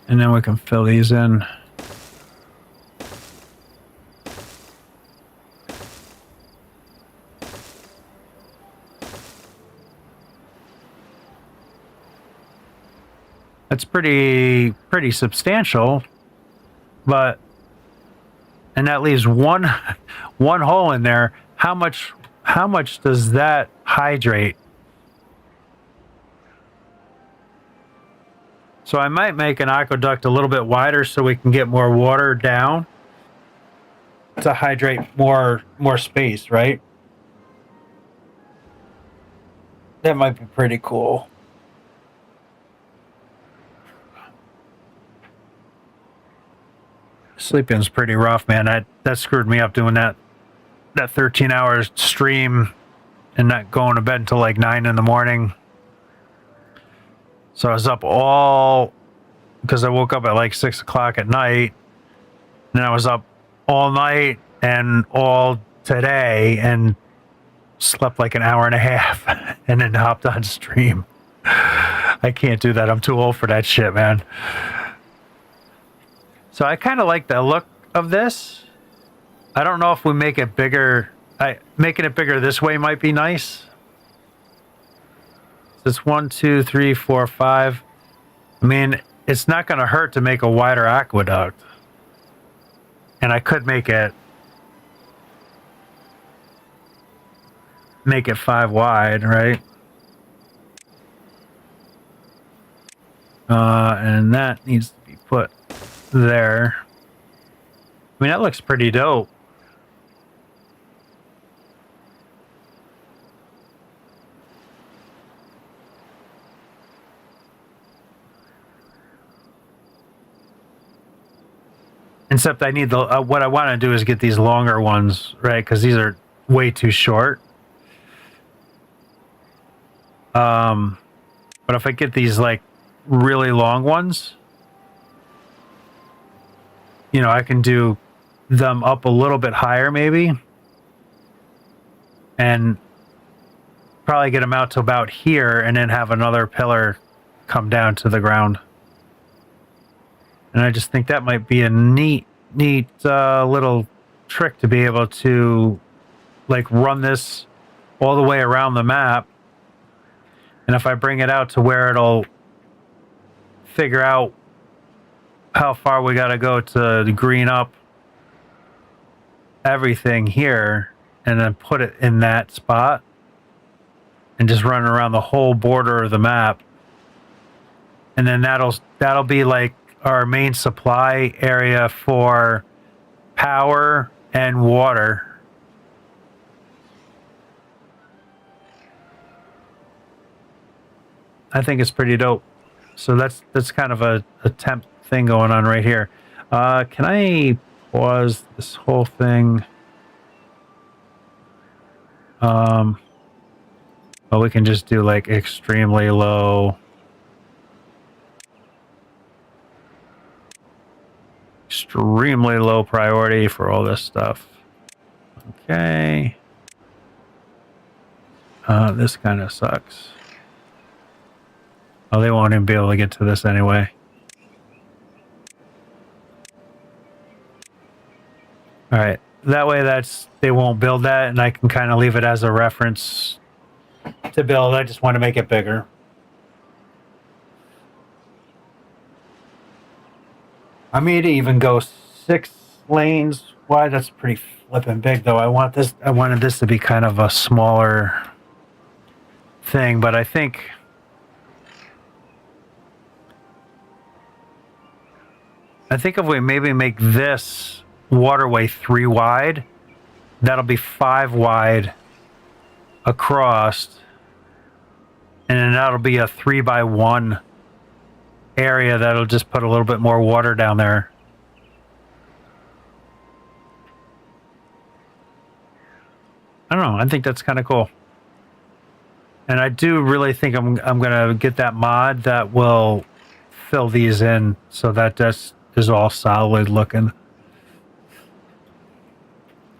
And then we can fill these in. That's pretty substantial, but and that leaves one hole in there. How much does that hydrate? So I might make an aqueduct a little bit wider so we can get more water down to hydrate more space, right? That might be pretty cool. Sleeping's pretty rough, man. That screwed me up doing that 13-hour stream and not going to bed until like 9 in the morning. So I was up all because I woke up at like 6 o'clock at night, and I was up all night and all today and slept like an hour and a half and then hopped on stream. I can't do that. I'm too old for that shit, man. So I kind of like the look of this. I don't know if we make it bigger. Making it bigger this way might be nice. It's 1, 2, 3, 4, 5. I mean, it's not going to hurt to make a wider aqueduct. And I could make it 5 wide, right? And that needs to be put there. I mean, that looks pretty dope. Except I need the what I want to do is get these longer ones, right? Because these are way too short. But if I get these like really long ones, you know, I can do them up a little bit higher maybe, and probably get them out to about here, and then have another pillar come down to the ground. And I just think that might be a neat little trick to be able to like run this all the way around the map. And if I bring it out to where it'll figure out how far we got to go to green up everything here and then put it in that spot and just run around the whole border of the map. And then that'll be like our main supply area for power and water. I think it's pretty dope. So that's kind of a temp thing going on right here. Can I pause this whole thing? Well, we can just do like extremely low. Extremely low priority for all this stuff. Okay. This kind of sucks. Oh, they won't even be able to get to this anyway. All right. That way they won't build that, and I can kind of leave it as a reference to build. I just want to make it bigger. I may even go 6 lanes wide. That's pretty flipping big, though. I wanted this to be kind of a smaller thing, but I think if we maybe make this waterway 3 wide, that'll be 5 wide across, and then that'll be a 3x1 area that'll just put a little bit more water down there. I don't know. I think that's kind of cool. And I do really think I'm gonna get that mod that will fill these in so that this is all solid looking.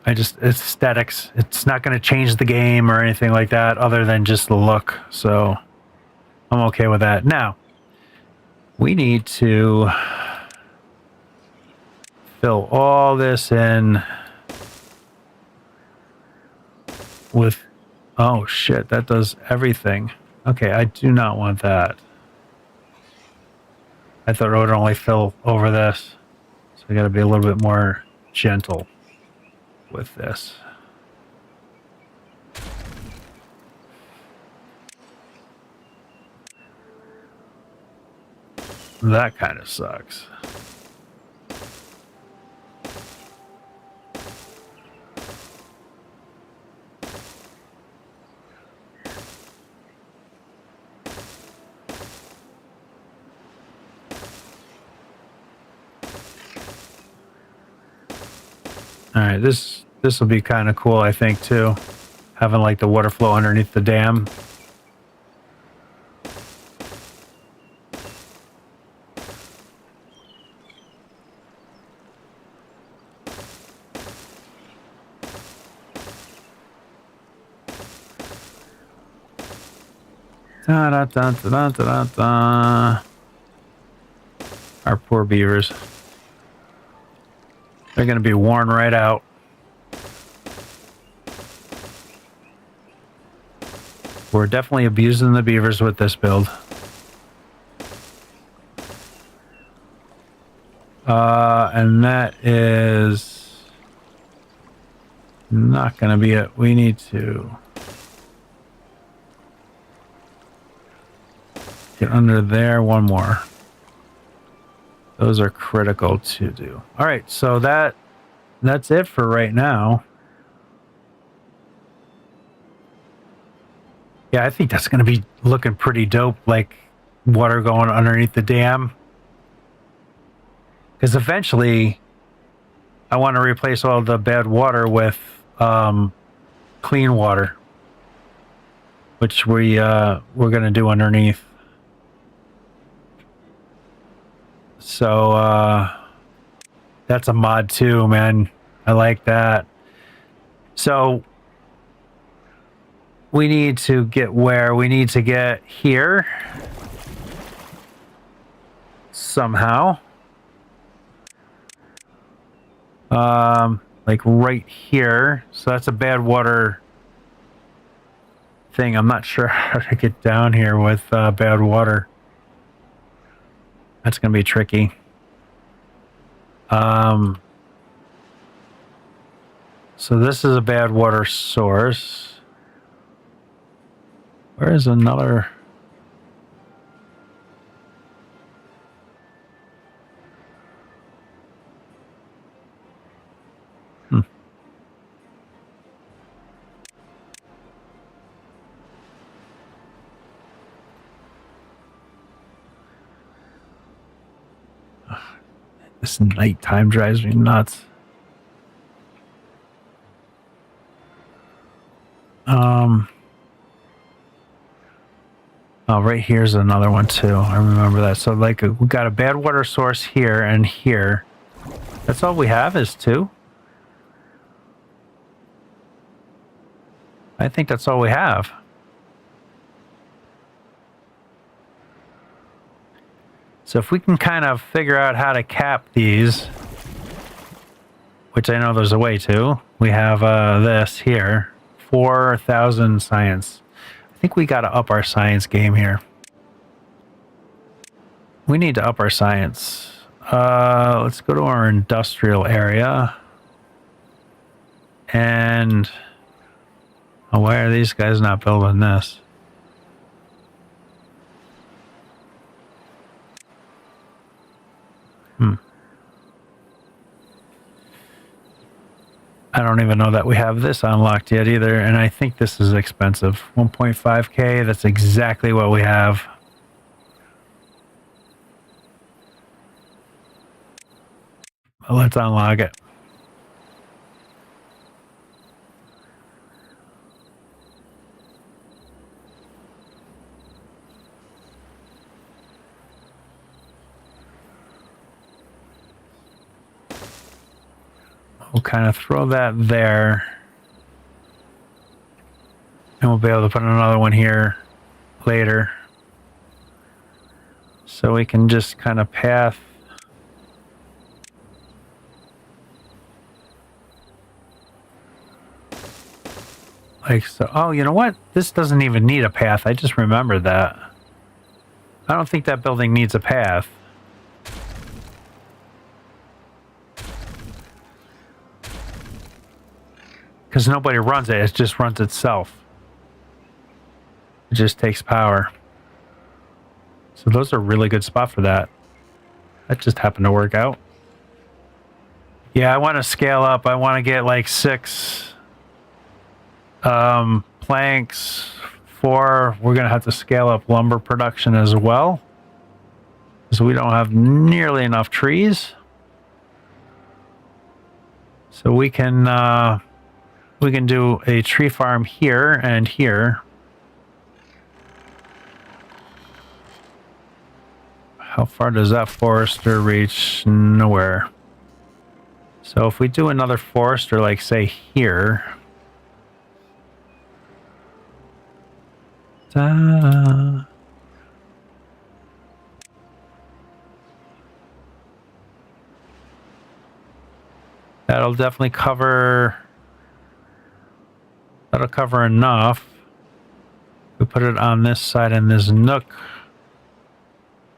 It's aesthetics. It's not going to change the game or anything like that other than just the look. So I'm okay with that. Now, we need to fill all this in with... Oh, shit. That does everything. Okay, I do not want that. I thought it would only fill over this. So I got to be a little bit more gentle with this. That kind of sucks. All right, this will be kind of cool, I think, too. Having like the water flow underneath the dam. Da, da, da, da, da, da, da. Our poor beavers. They're going to be worn right out. We're definitely abusing the beavers with this build. And that is not going to be it. We need to get under there. One more. Those are critical to do. All right, so that's it for right now. Yeah, I think that's going to be looking pretty dope, like water going underneath the dam. Because eventually, I want to replace all the bad water with clean water, which we're going to do underneath. So that's a mod too, man. I like that. So we need to get where? We need to get here somehow. Like right here. So that's a bad water thing. I'm not sure how to get down here with bad water. That's going to be tricky. So this is a bad water source. Where is another? This nighttime drives me nuts. Oh, right here's another one too. I remember that. So like we got a bad water source here and here. That's all we have is two. I think that's all we have. So if we can kind of figure out how to cap these, which I know there's a way to, we have this here, 4,000 science. I think we got to up our science game here. We need to up our science. Let's go to our industrial area. And why are these guys not building this? I don't even know that we have this unlocked yet either, and I think this is expensive. 1.5k, that's exactly what we have. Well, let's unlock it. We'll kind of throw that there. And we'll be able to put another one here later. So we can just kind of path. Like so. Oh, you know what? This doesn't even need a path. I just remembered that. I don't think that building needs a path. Because nobody runs it, it just runs itself. It just takes power. So those are a really good spot for that. That just happened to work out. Yeah, I want to scale up. I want to get like 6 planks. 4. We're going to have to scale up lumber production as well. Because we don't have nearly enough trees. So we can do a tree farm here and here. How far does that forester reach? Nowhere. So if we do another forester, like say here. Ta-da. That'll definitely cover. That'll cover enough. We put it on this side and this nook.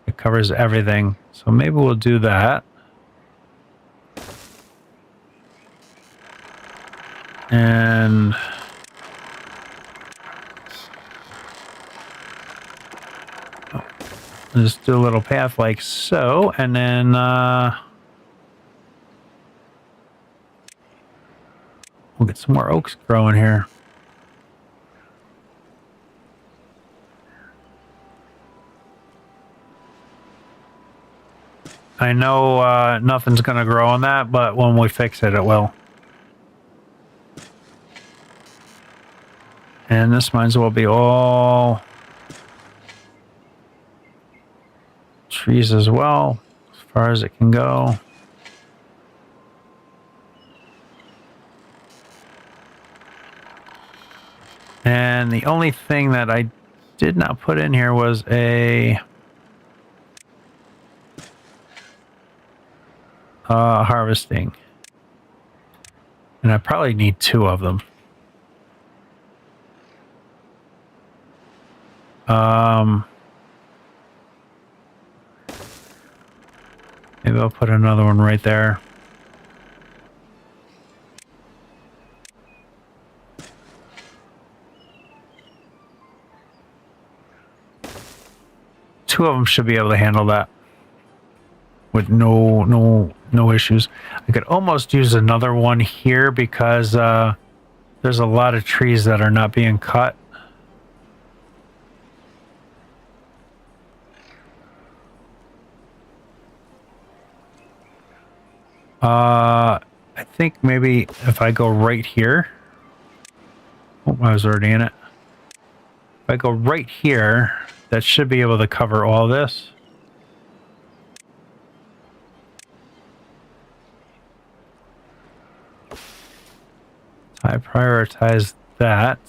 It covers everything. So maybe we'll do that. And just do a little path like so, and then we'll get some more oaks growing here. I know nothing's going to grow on that, but when we fix it, it will. And this might as well be all trees as well, as far as it can go. And the only thing that I did not put in here was a harvesting. And I probably need 2 of them. Maybe I'll put another one right there. Two of them should be able to handle that with no issues. I could almost use another one here because there's a lot of trees that are not being cut. I think maybe if I go right here. Oh, I was already in it. If I go right here, that should be able to cover all this. I prioritize that.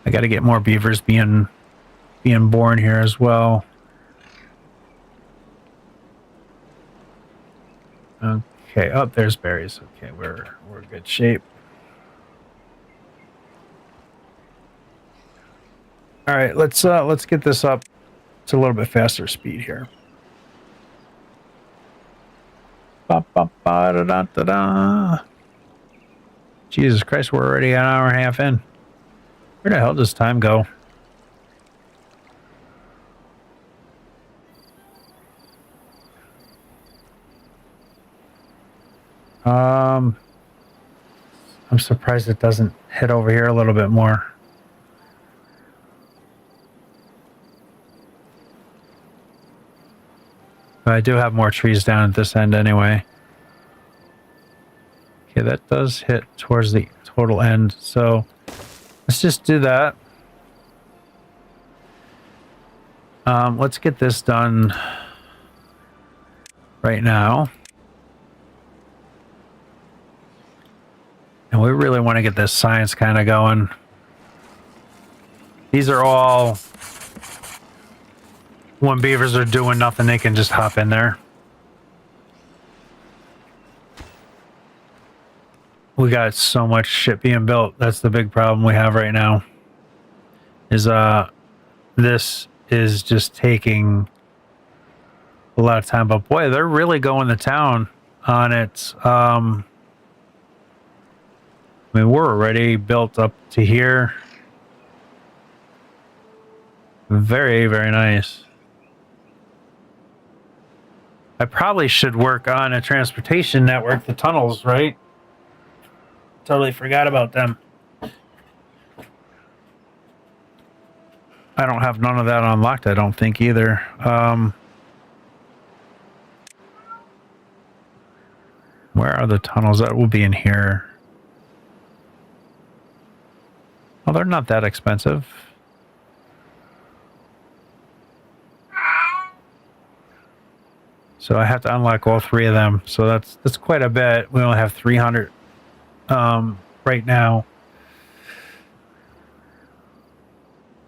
I got to get more beavers being born here as well. Okay, oh, there's berries. Okay, we're in good shape. All right, let's get this up to a little bit faster speed here. Ba, ba, ba, da, da, da, da. Jesus Christ, we're already an hour and a half in. Where the hell does time go? I'm surprised it doesn't hit over here a little bit more. But I do have more trees down at this end anyway. Okay, that does hit towards the total end. So let's just do that. Let's get this done right now. And we really want to get this science kind of going. These are all, when beavers are doing nothing, they can just hop in there. We got so much shit being built. That's the big problem we have right now. Is this is just taking a lot of time. But boy, they're really going to town on it. I mean, we're already built up to here. Very, very nice. I probably should work on a transportation network, the tunnels, right? Totally forgot about them. I don't have none of that unlocked, I don't think, either. Where are the tunnels? That will be in here. Well, they're not that expensive. So I have to unlock all three of them. So that's quite a bit. We only have 300 right now.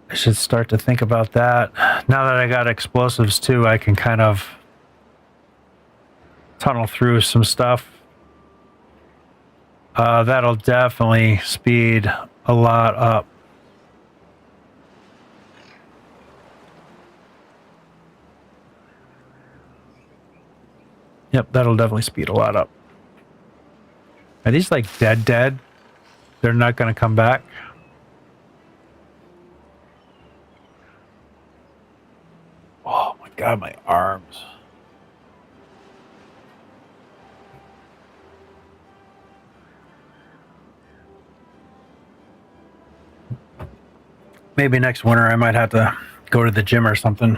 I should start to think about that. Now that I got explosives too, I can kind of tunnel through some stuff. That'll definitely speed a lot up. Yep, that'll definitely speed a lot up. Are these like dead? They're not going to come back? Oh my god, my arms. Maybe next winter I might have to go to the gym or something.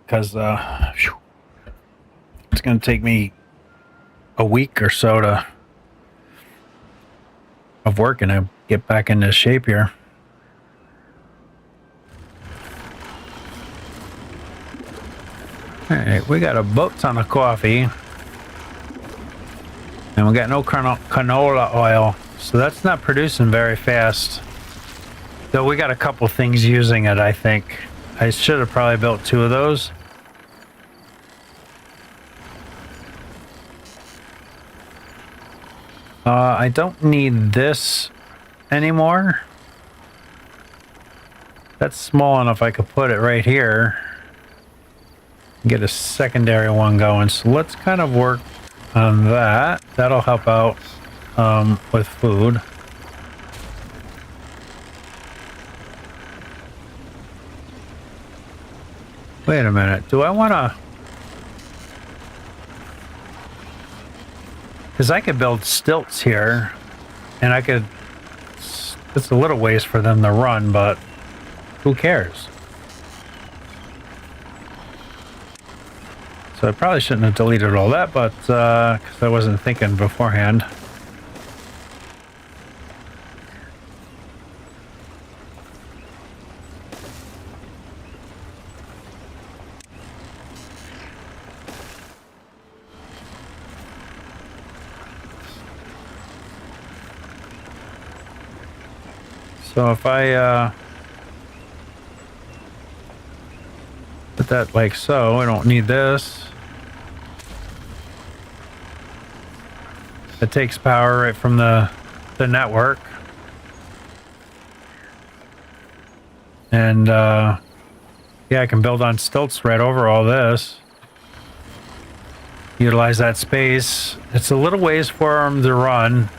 Because it's going to take me a week or so of work and to get back into shape here. All right, we got a boat ton of coffee. And we got no canola oil. So that's not producing very fast. Though we got a couple things using it, I think. I should have probably built 2 of those. I don't need this anymore. That's small enough I could put it right here. Get a secondary one going. So let's kind of work on that. That'll help out with food. Wait a minute. Do I want to... Because I could build stilts here, and I could... It's a little ways for them to run, but who cares? So I probably shouldn't have deleted all that, but because I wasn't thinking beforehand. So if I put that like so, I don't need this. It takes power right from the network. And yeah, I can build on stilts right over all this. Utilize that space. It's a little ways for them to run.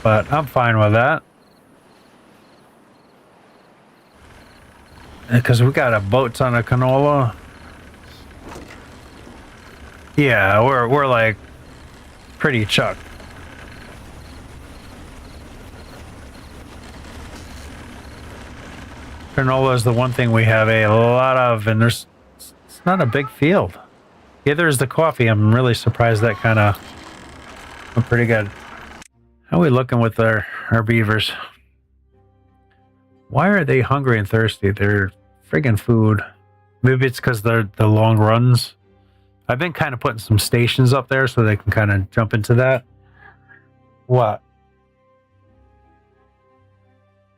But I'm fine with that. Because we got a boat ton of canola. Yeah, we're like pretty chucked. Canola is the one thing we have a lot of, and it's not a big field. Either is the coffee. I'm really surprised that kind of went pretty good. How are we looking with our beavers? Why are they hungry and thirsty? They're friggin' food. Maybe it's because they're the long runs. I've been kind of putting some stations up there so they can kind of jump into that. What?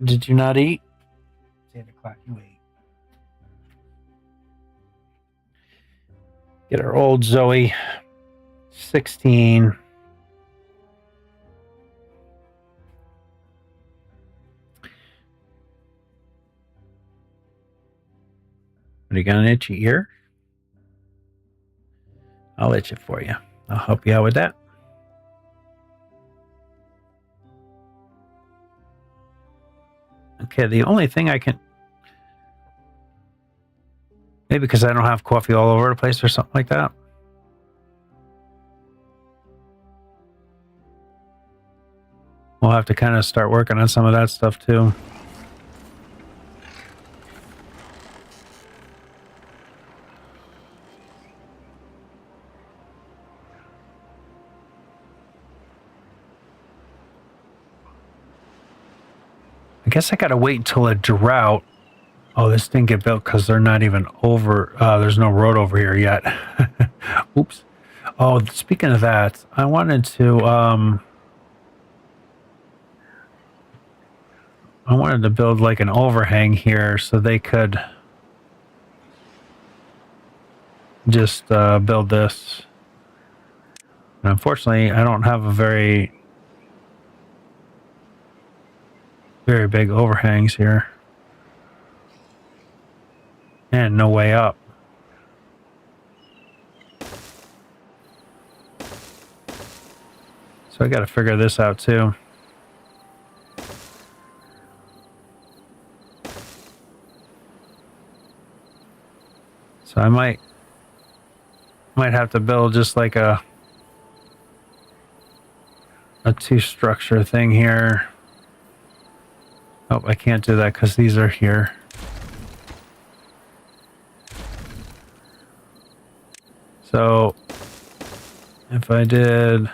Did you not eat? It's 8 o'clock, you ate. Get our old Zoe. 16. What, you got an itchy ear? I'll itch it for you. I'll help you out with that. Okay, the only thing I can... Maybe because I don't have coffee all over the place or something like that. We'll have to kind of start working on some of that stuff too. I guess I gotta wait until a drought. Oh, this didn't get built because they're not even over. There's no road over here yet. Oops. Oh, speaking of that, I wanted to build like an overhang here so they could just build this. And unfortunately, I don't have a very big overhangs here. And no way up. So I got to figure this out too. So I might have to build just like a two structure thing here. Oh, I can't do that because these are here. So if I did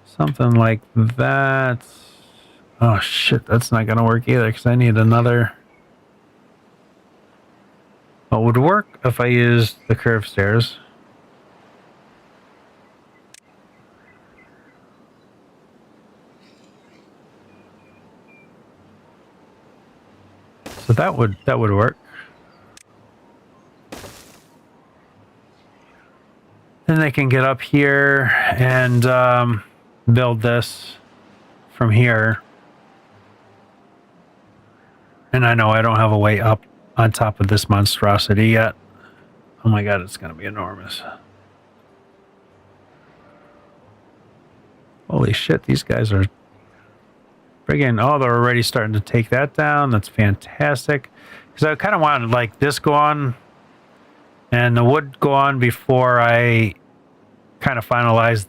something like that, oh shit, that's not gonna work either because I need another. What would work if I used the curved stairs? So that would work. Then they can get up here and build this from here. And I know I don't have a way up on top of this monstrosity yet. Oh my god, it's going to be enormous. Holy shit, these guys are friggin'... Oh, they're already starting to take that down. That's fantastic. Because I kind of wanted like this go on and the wood go on before I kind of finalize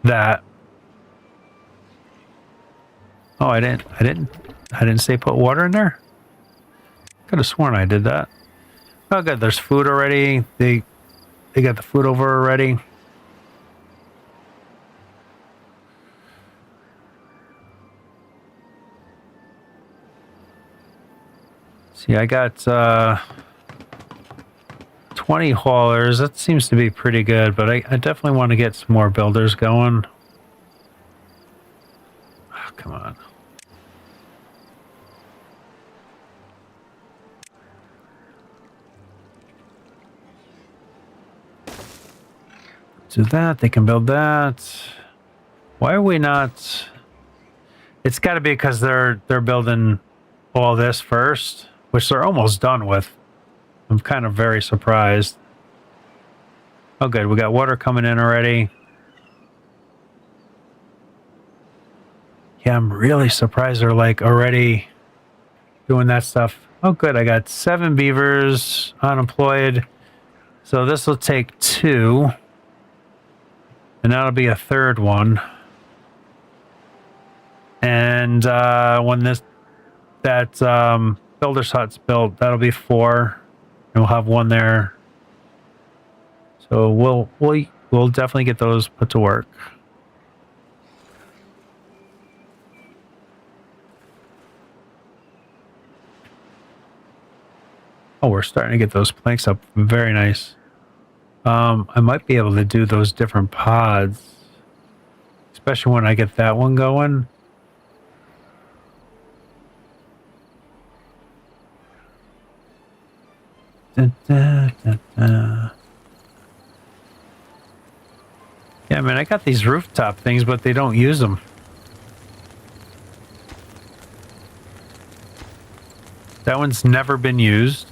that. Oh, I didn't say put water in there? Could have sworn I did that. Oh good, there's food already. They got the food over already. See, I got 20 haulers. That seems to be pretty good, but I definitely want to get some more builders going. Oh, come on. Do that, they can build that. Why are we not... It's got to be because they're building all this first, which they're almost done with. I'm kind of very surprised. Oh good, we got water coming in already. Yeah, I'm really surprised they're like already doing that stuff. Oh good, I got 7 beavers unemployed. So this will take 2. And that'll be a 3rd one. And when that builder's hut's built, that'll be 4. And we'll have 1 there. So we'll definitely get those put to work. Oh, we're starting to get those planks up. Very nice. I might be able to do those different pods, especially when I get that one going. Da, da, da, da. Yeah, man, I got these rooftop things, but they don't use them. That one's never been used.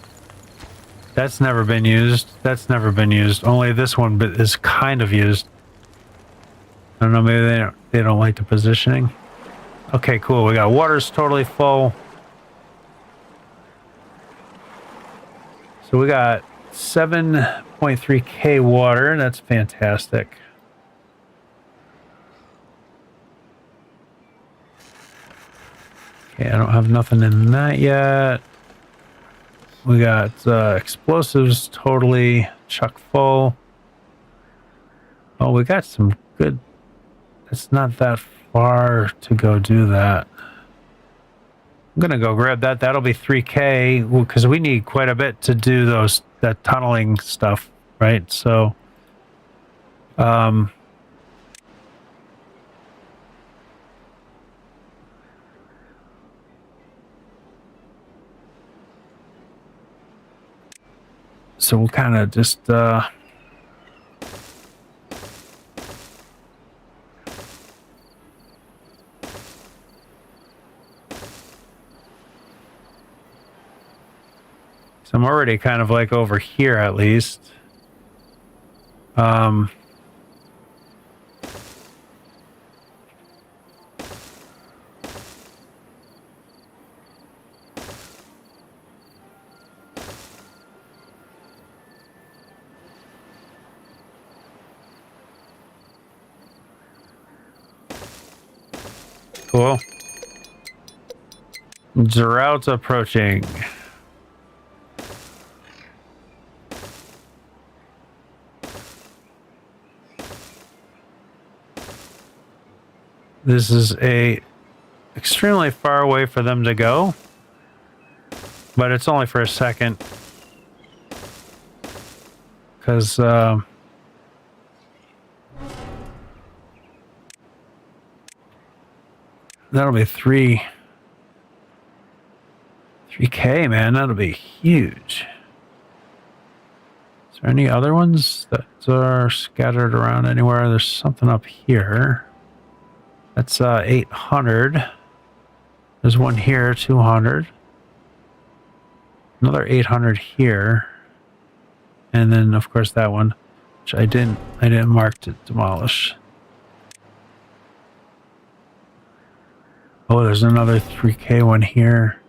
That's never been used. That's never been used. Only this one is kind of used. I don't know, maybe they don't like the positioning. Okay, cool. We got water's totally full. So we got 7.3k water. That's fantastic. Okay, I don't have nothing in that yet. We got explosives totally chock full. Oh, we got some good... It's not that far to go do that. I'm going to go grab that. That'll be 3k because we need quite a bit to do that tunneling stuff, right? So, so we'll kind of just so I'm already kind of like over here at least. Cool. Droughts approaching. This is extremely far away for them to go, but it's only for a second because that'll be 3k, man. That'll be huge. Is there any other ones that are scattered around anywhere? There's something up here. That's 800. There's one here, 200. Another 800 here. And then of course that one, which I didn't mark to demolish. Oh, there's another 3K one here.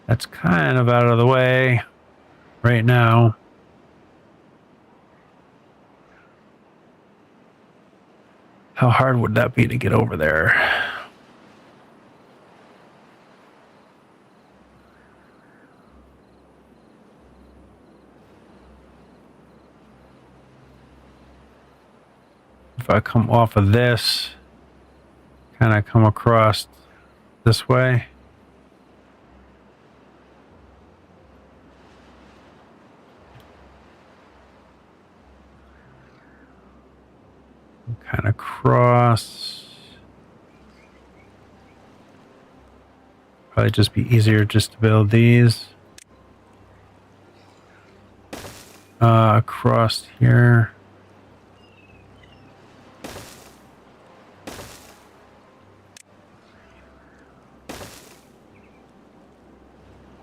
That's kind of out of the way right now. How hard would that be to get over there? If I come off of this, kind of come across this way. Kind of cross. Probably just be easier just to build these. Across here.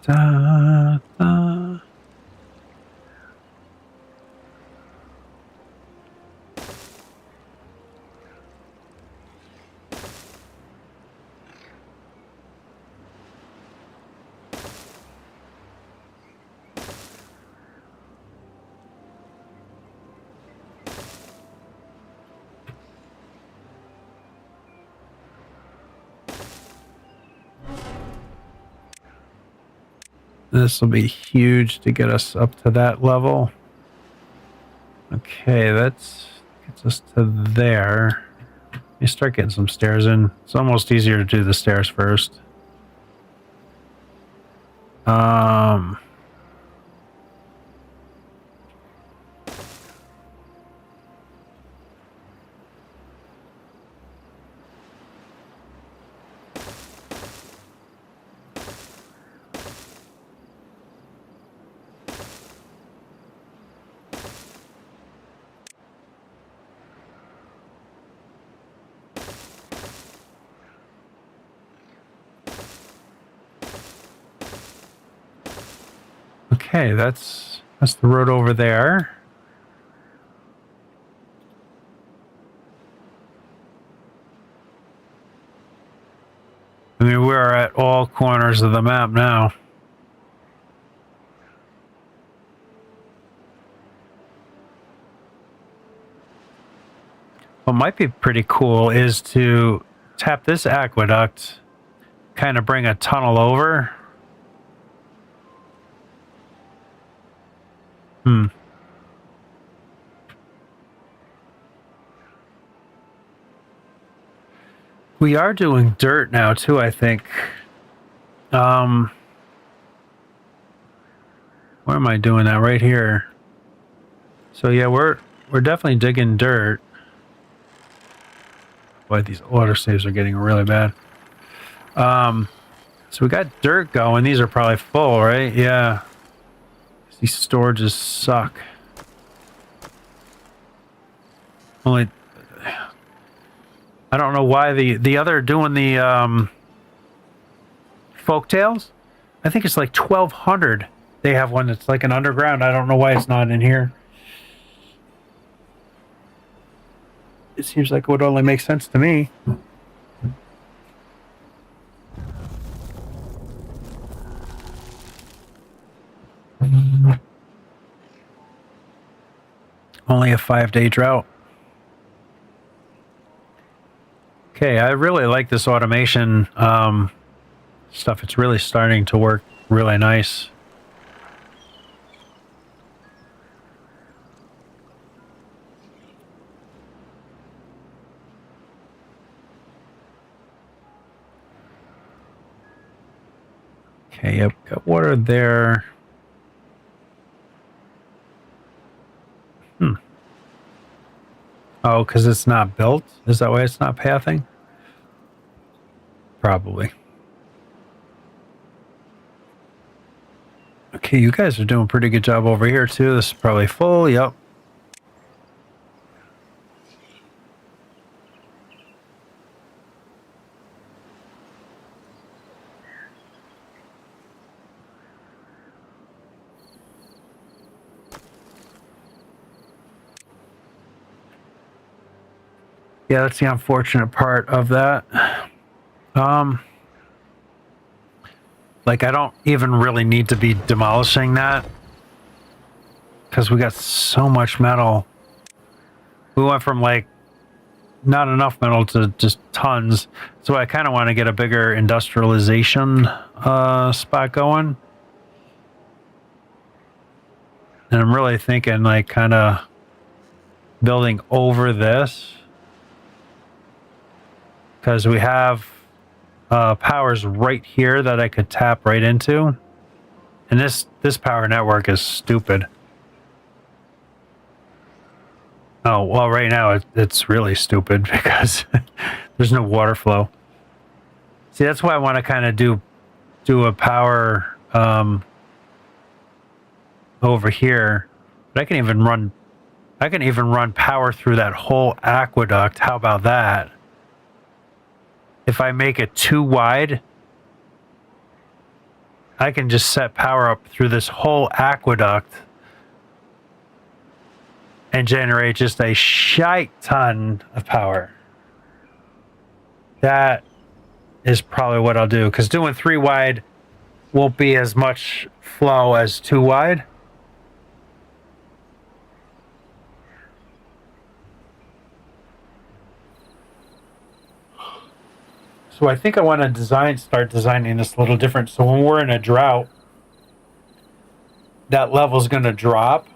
Da, da. This will be huge to get us up to that level. Okay, that gets us to there. You start getting some stairs in. It's almost easier to do the stairs first. Okay, that's the road over there. I mean, we're at all corners of the map now. What might be pretty cool is to tap this aqueduct, kind of bring a tunnel over. We are doing dirt now too, I think. Where am I doing that? Right here. So yeah, we're definitely digging dirt. Boy, these water saves are getting really bad. So we got dirt going. These are probably full, right? Yeah. These storages suck. Only I don't know why the other doing the folk tales. I think it's like 1,200. They have one that's like an underground. I don't know why it's not in here. It seems like it would only make sense to me. Only a 5-day drought. Okay, I really like this automation stuff. It's really starting to work really nice. Okay, yep, got water there. Oh, because it's not built? Is that why it's not pathing? Probably. Okay, you guys are doing a pretty good job over here, too. This is probably full. Yep. Yeah, that's the unfortunate part of that. Like, I don't even really need to be demolishing that because we got so much metal. We went from like not enough metal to just tons. So I kind of want to get a bigger industrialization spot going. And I'm really thinking like kind of building over this because we have powers right here that I could tap right into. And this power network is stupid. Oh, well, right now it's really stupid because there's no water flow. See, that's why I want to kind of do a power over here. But I can even run power through that whole aqueduct. How about that? If I make it too wide, I can just set power up through this whole aqueduct and generate just a shite ton of power. That is probably what I'll do, because doing 3 wide won't be as much flow as 2 wide. So I think I want to start designing this a little different. So when we're in a drought, that level is going to drop.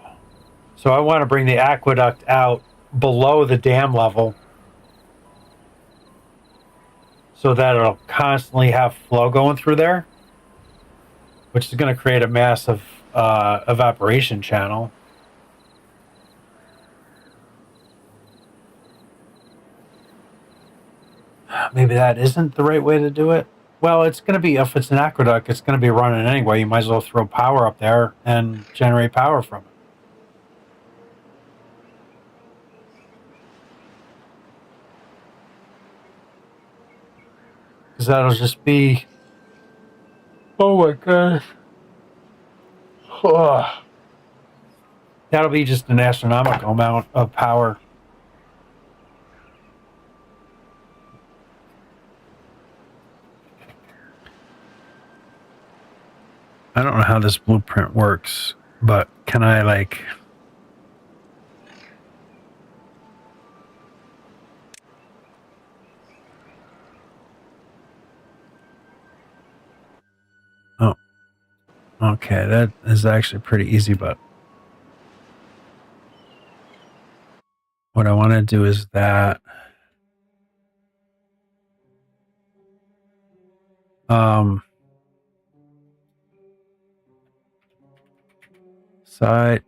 So I want to bring the aqueduct out below the dam level so that it'll constantly have flow going through there, which is going to create a massive evaporation channel. Maybe that isn't the right way to do it. Well, it's going to be, if it's an aqueduct, it's going to be running anyway. You might as well throw power up there and generate power from it. Because that'll just be, oh my gosh. Oh. That'll be just an astronomical amount of power. I don't know how this blueprint works, but can I like... Oh, okay, that is actually pretty easy, but what I want to do is that side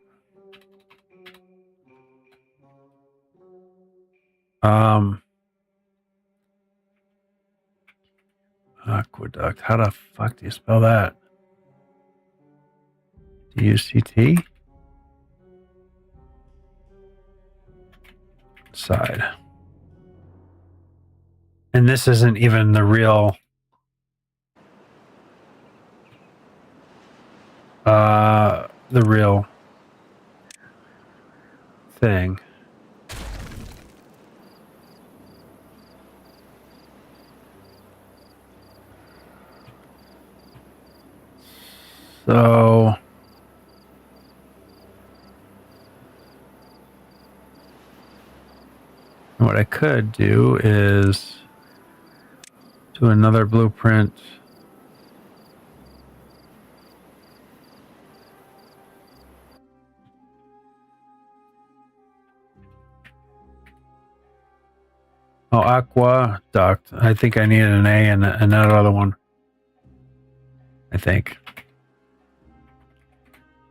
aqueduct. How the fuck do you spell that? D-U-C-T? Side. And this isn't even the real thing. So what I could do is do another blueprint. Oh, aqueduct. I think I needed an A and another other one. I think.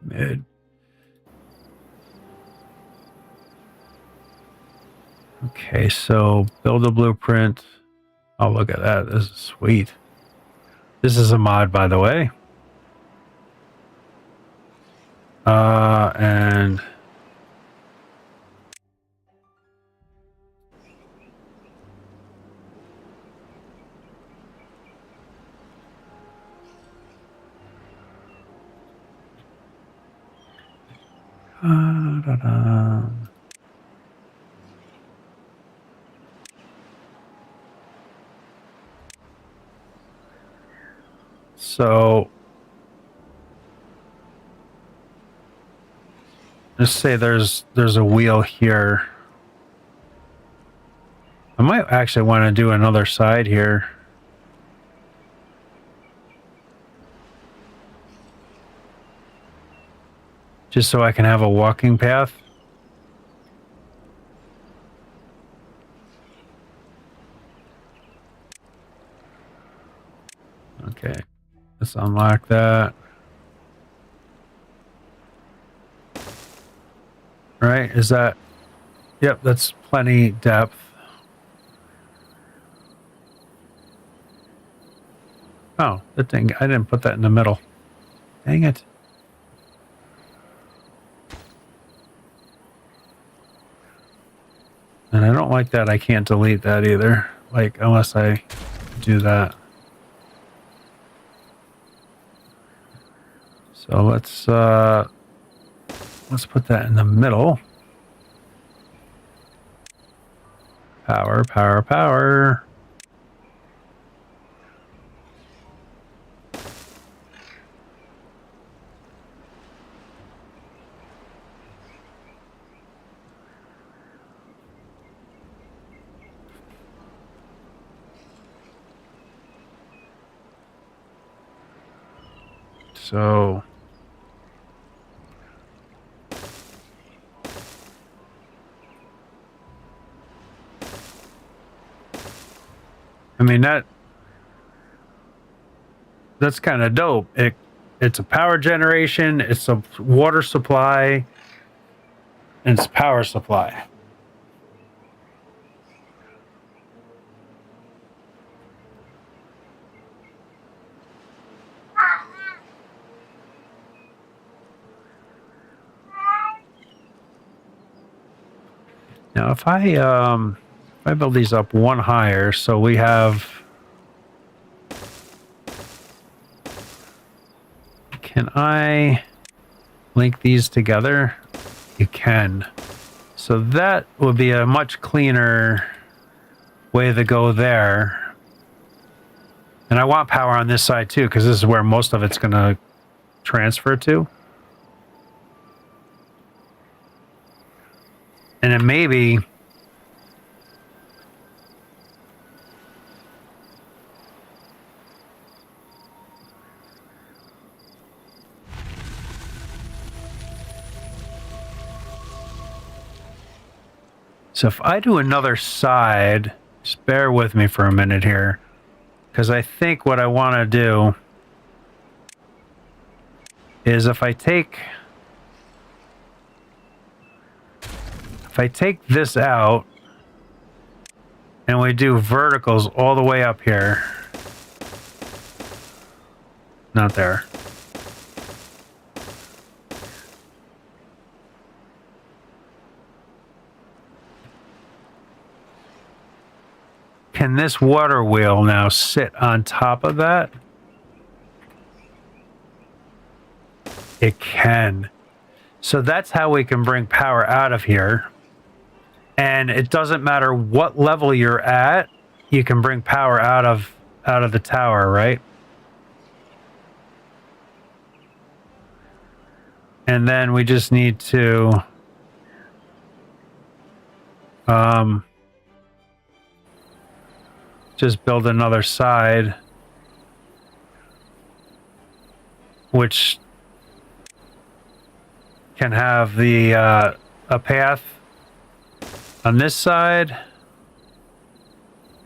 Mid. Okay, so build a blueprint. Oh, look at that. This is sweet. This is a mod, by the way. And So let's say there's a wheel here. I might actually want to do another side here. Just so I can have a walking path. Okay, let's unlock that. Right, is that... Yep, that's plenty depth. Oh, that thing, I didn't put that in the middle. Dang it. And I don't like that I can't delete that either. Like, unless I do that. So let's put that in the middle. Power, power, power. So I mean that's kind of dope. It's a power generation, it's a water supply, and it's power supply. Now if I build these up one higher, so we have... Can I link these together? You can. So that would be a much cleaner way to go there. And I want power on this side too, because this is where most of it's going to transfer to. And then maybe... So if I do another side, just bear with me for a minute here, because I think what I want to do is if I take this out and we do verticals all the way up here, not there. Can this water wheel now sit on top of that? It can. So that's how we can bring power out of here. And it doesn't matter what level you're at, you can bring power out of the tower, right? And then we just need to just build another side, which can have the a path on this side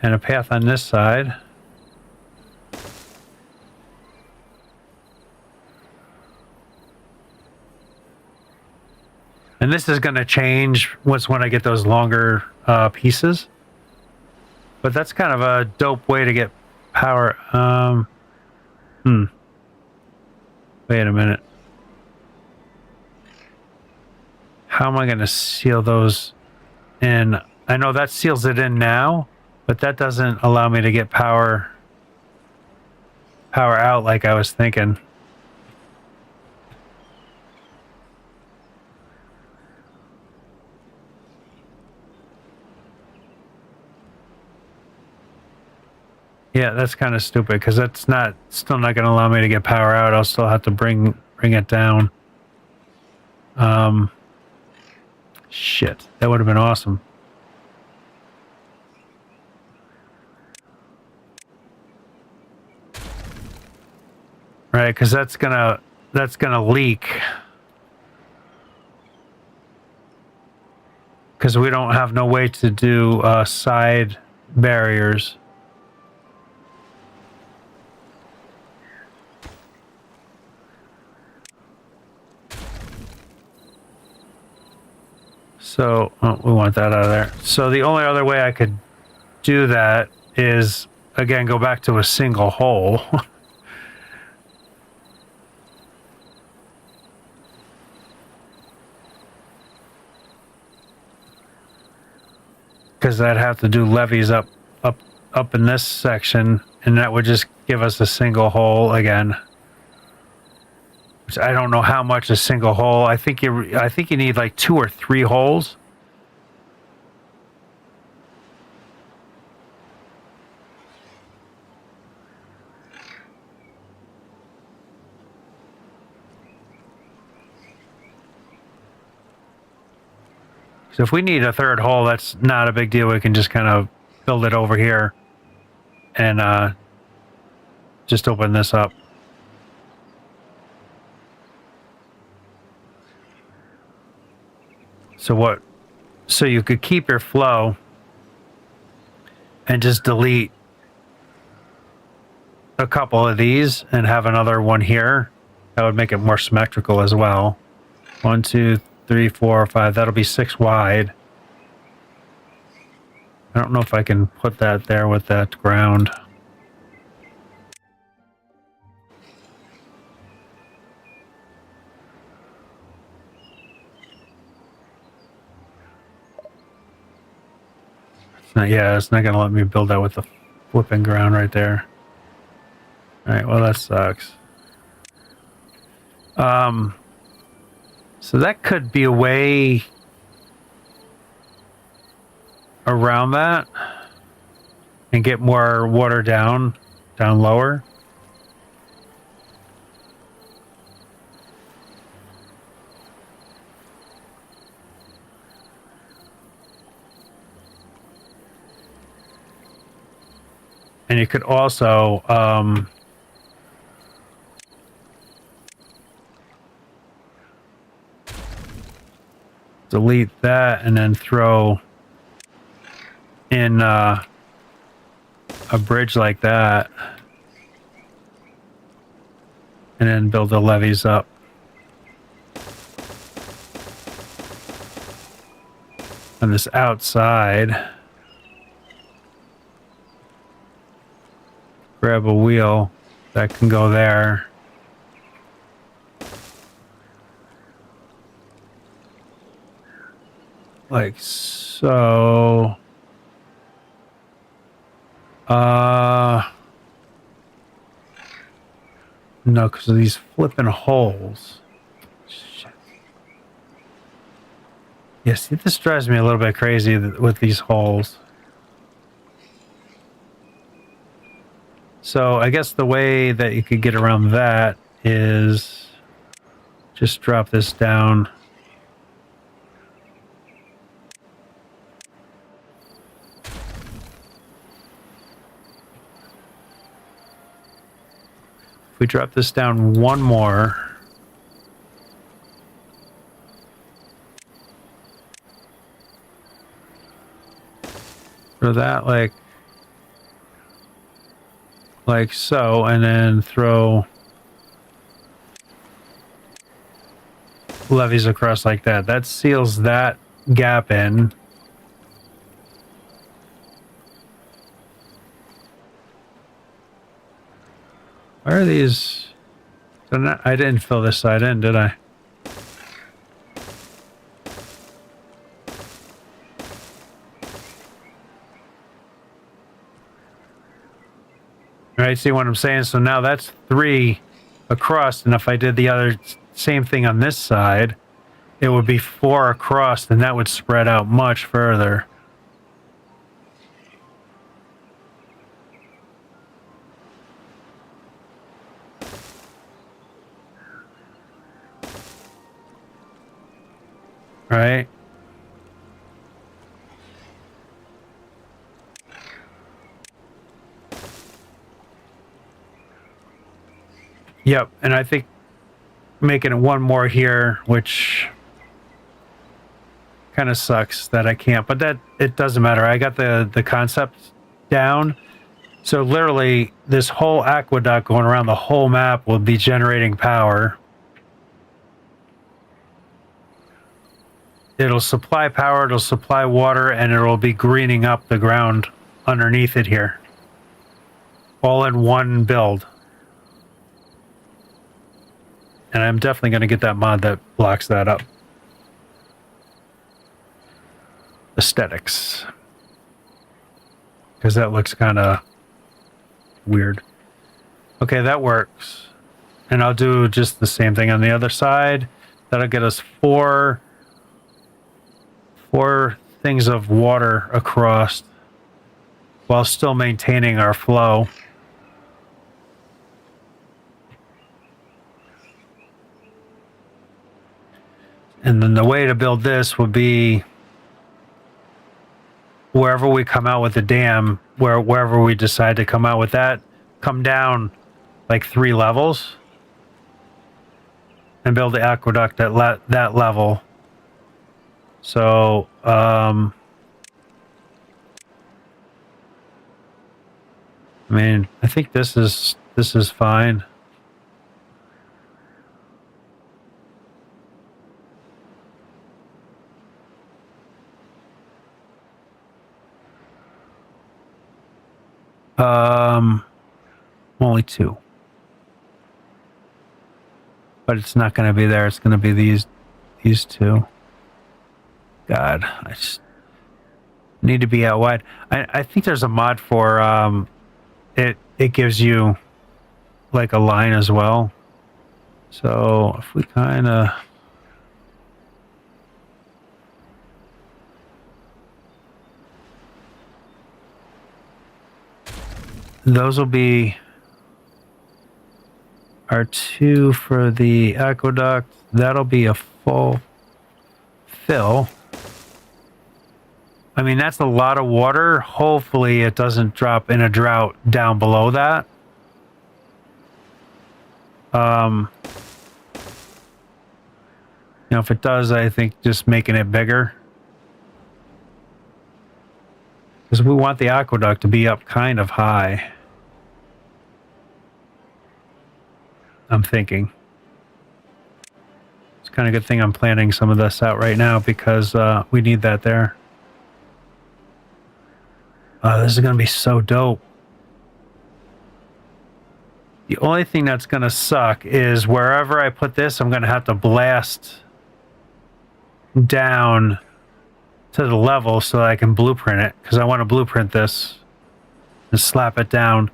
and a path on this side. And this is going to change when I get those longer pieces. But that's kind of a dope way to get power. Wait a minute. How am I going to seal those in? I know that seals it in now, but that doesn't allow me to get power out like I was thinking. Yeah, that's kind of stupid because that's still not going to allow me to get power out. I'll still have to bring it down. Shit, that would have been awesome. Right, because that's gonna leak. Because we don't have no way to do side barriers. So, we want that out of there. So the only other way I could do that is, again, go back to a single hole. Because I'd have to do levees up in this section, and that would just give us a single hole again. Which I don't know how much a single hole. I think you need like 2 or 3 holes. So if we need a 3rd hole, that's not a big deal. We can just kind of build it over here and just open this up. So you could keep your flow and just delete a couple of these and have another one here. That would make it more symmetrical as well. 1, 2, 3, 4, 5. That'll be 6 wide. I don't know if I can put that there with that ground. It's not going to let me build that with the flipping ground right there. Alright, well that sucks. So that could be a way around that and get more water down lower. And you could also delete that and then throw in a bridge like that and then build the levees up. On this outside, grab a wheel that can go there. Like so. No, because of these flipping holes. Shit. Yeah, see, this drives me a little bit crazy with these holes. So I guess the way that you could get around that is just drop this down. If we drop this down one more, throw that like so, and then throw levees across like that. That seals that gap in. Why are these? I didn't fill this side in, did I? Right, see what I'm saying? So now that's 3 across, and if I did the other same thing on this side, it would be 4 across, and that would spread out much further. right? Yep, and I think making it one more here, which kind of sucks that I can't, but that it doesn't matter. I got the concept down. So literally this whole aqueduct going around the whole map will be generating power. It'll supply power, it'll supply water, and it'll be greening up the ground underneath it here. All in one build. And I'm definitely going to get that mod that blocks that up. Aesthetics. Because that looks kind of weird. Okay, that works. And I'll do just the same thing on the other side. That'll get us four things of water across while still maintaining our flow. And then the way to build this would be wherever we come out with the dam, wherever we decide to come out with that, come down like 3 levels and build the aqueduct at that level. So, I mean, I think this is fine. Only 2. But it's not going to be there. It's going to be these 2. God, I just need to be out wide. I think there's a mod for it gives you like a line as well. So if we kind of those will be our 2 for the aqueduct. That'll be a full fill. I mean, that's a lot of water. Hopefully it doesn't drop in a drought down below that. You know, if it does, I think just making it bigger. Because we want the aqueduct to be up kind of high. I'm thinking. It's kind of a good thing I'm planning some of this out right now because we need that there. This is going to be so dope. The only thing that's going to suck is wherever I put this, I'm going to have to blast down to the level so that I can blueprint it, because I want to blueprint this and slap it down.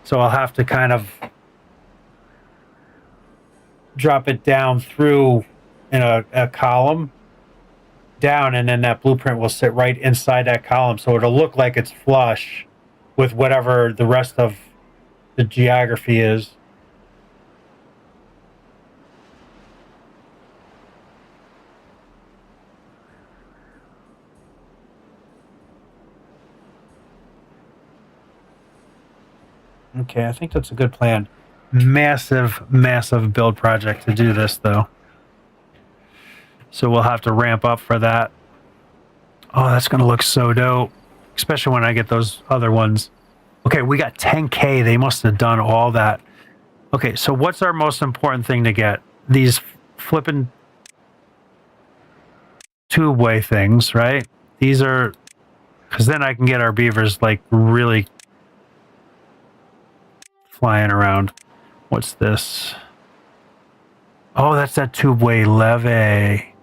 So I'll have to kind of drop it down through in a column down, and then that blueprint will sit right inside that column, so it'll look like it's flush with whatever the rest of the geography is. Okay, I think that's a good plan. Massive build project to do this, though. So we'll have to ramp up for that. Oh, that's going to look so dope. Especially when I get those other ones. Okay, we got 10K. They must have done all that. Okay, so what's our most important thing to get? These flipping tube-way things, right? These are... Because then I can get our beavers, like, really flying around. What's this? Oh, that's that tube-way levee.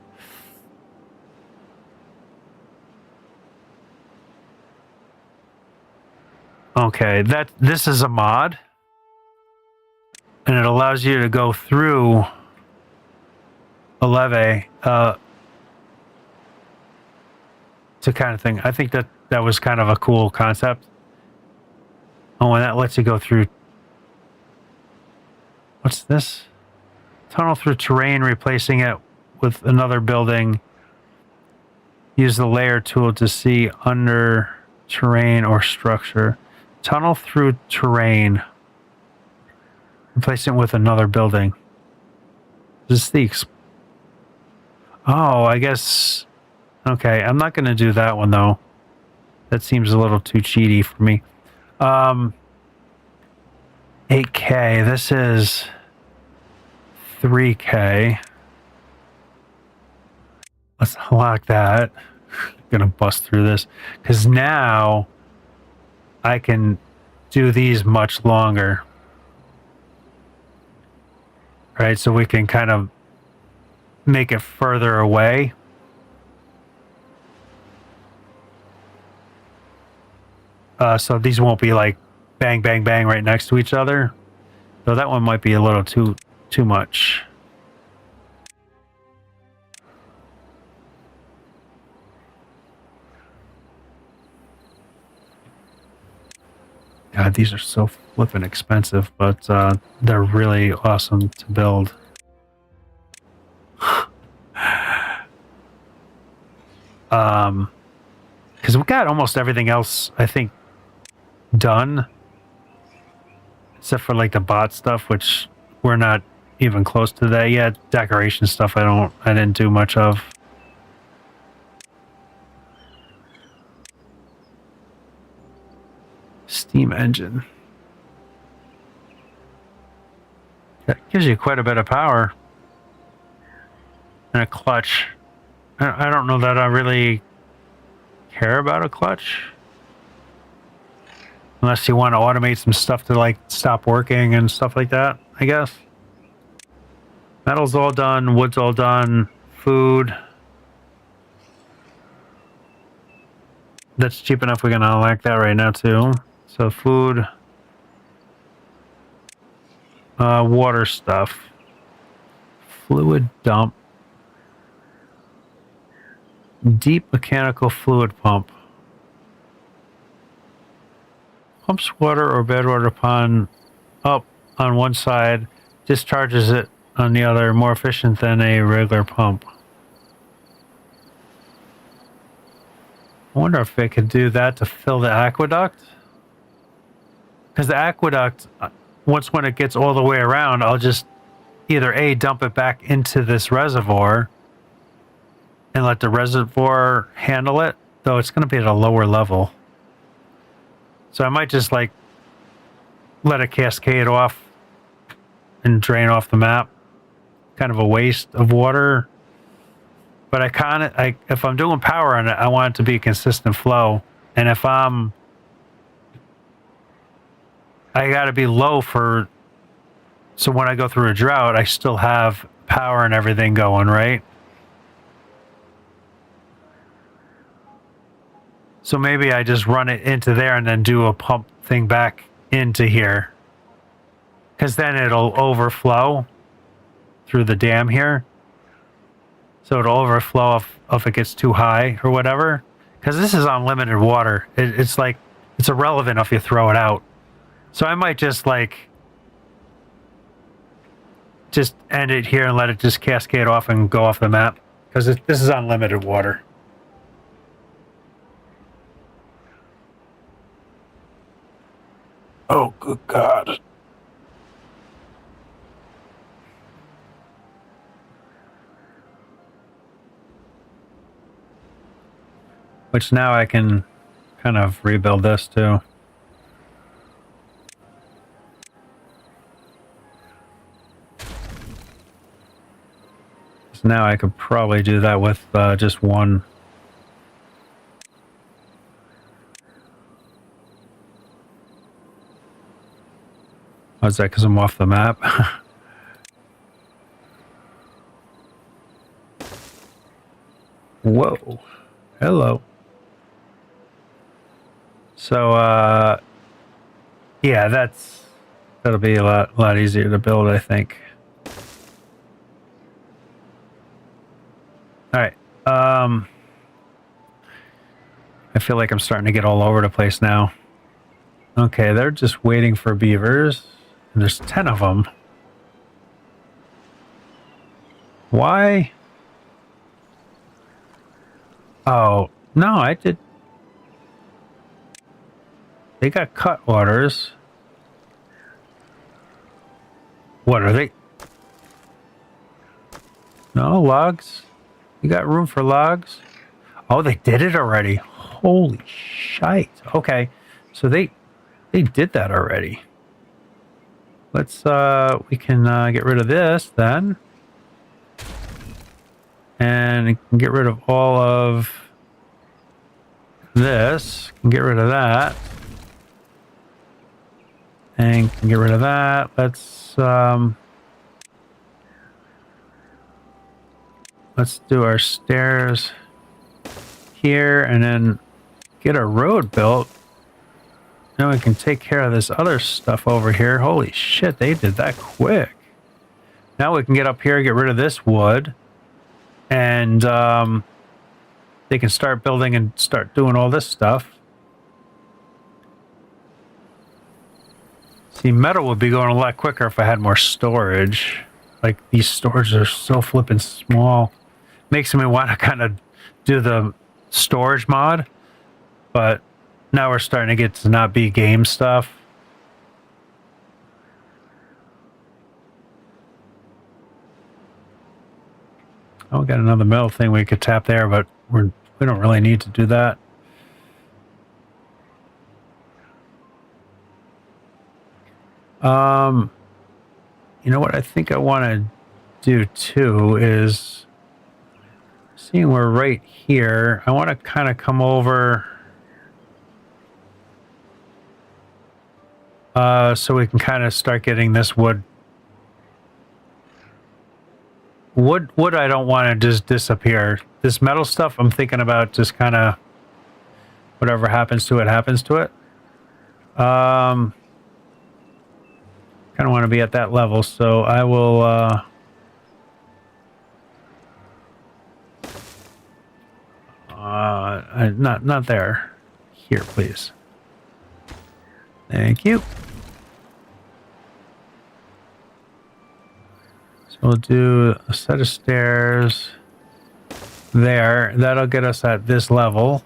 Okay, this is a mod, and it allows you to go through a levee to kind of thing. I think that was kind of a cool concept. Oh, and that lets you go through. What's this? Tunnel through terrain, replacing it with another building. Use the layer tool to see under terrain or structure. Tunnel through terrain. Replace it with another building. This is the... Oh, I guess... Okay, I'm not going to do that one, though. That seems a little too cheaty for me. 8K. This is 3K. Let's unlock that. Gonna bust through this. Because now I can do these much longer. Right, so we can kind of make it further away. So these won't be like bang, bang, bang right next to each other. So that one might be a little too much. God, these are so flippin' expensive, but they're really awesome to build. Because we got almost everything else, I think, done. Except for like the bot stuff, which we're not even close to that yet. Decoration stuff I didn't do much of. Steam engine. That gives you quite a bit of power. And a clutch. I don't know that I really care about a clutch. Unless you want to automate some stuff to like stop working and stuff like that, I guess. Metal's all done, wood's all done, food. That's cheap enough we can unlock that right now too. So food. Water stuff. Fluid dump. Deep mechanical fluid pump. Pumps water or bed water upon up on one side, discharges it on the other, more efficient than a regular pump. I wonder if they could do that to fill the aqueduct. Because the aqueduct, when it gets all the way around, I'll just either A, dump it back into this reservoir and let the reservoir handle it, though it's going to be at a lower level. So I might just like let it cascade off and drain off the map. Kind of a waste of water. But if I'm doing power on it, I want it to be a consistent flow. And if I got to be low so when I go through a drought, I still have power and everything going, right? So maybe I just run it into there and then do a pump thing back into here. Because then it'll overflow through the dam here. So it'll overflow if it gets too high or whatever. Because this is unlimited water. It's like, it's irrelevant if you throw it out. So I might just end it here and let it just cascade off and go off the map. Because this is unlimited water. Oh, good God. Which now I can kind of rebuild this too. So now I could probably do that with just one. What's that? Because I'm off the map? Whoa. Hello. So, yeah, that'll be a lot easier to build, I think. All right. I feel like I'm starting to get all over the place now. Okay, they're just waiting for beavers. And there's 10 of them. Why? Oh, no, I did. They got cut orders. What are they? No, logs. You got room for logs? Oh, they did it already. Holy shite. Okay. So they did that already. Let's we can get rid of this then. And get rid of all of this. Can get rid of that. And can get rid of that. Let's do our stairs here and then get a road built. Now we can take care of this other stuff over here. Holy shit, they did that quick. Now we can get up here, get rid of this wood, and they can start building and start doing all this stuff. See, metal would be going a lot quicker if I had more storage. Like, these storages are so flippin' small. Makes me want to kind of do the storage mod, but now we're starting to get to not be game stuff. Oh, we got another metal thing we could tap there, but we don't really need to do that. You know what I think I want to do too is, seeing we're right here, I want to kind of come over so we can kind of start getting this wood. Wood I don't want to just disappear. This metal stuff, I'm thinking about just kind of whatever happens to it, happens to it. Kind of want to be at that level, so I will not there. Here, please. Thank you. So we'll do a set of stairs there. That'll get us at this level.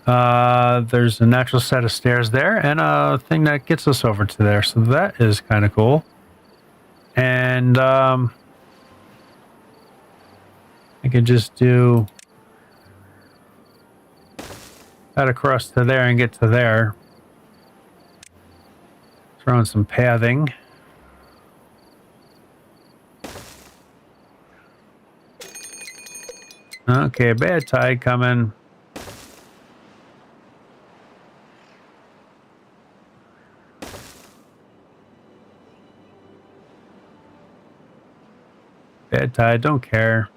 There's a natural set of stairs there and a thing that gets us over to there. So that is kind of cool. And I could just do that across to there and get to there. Throw in some pathing. Okay, bad tide coming. Bad tide, don't care.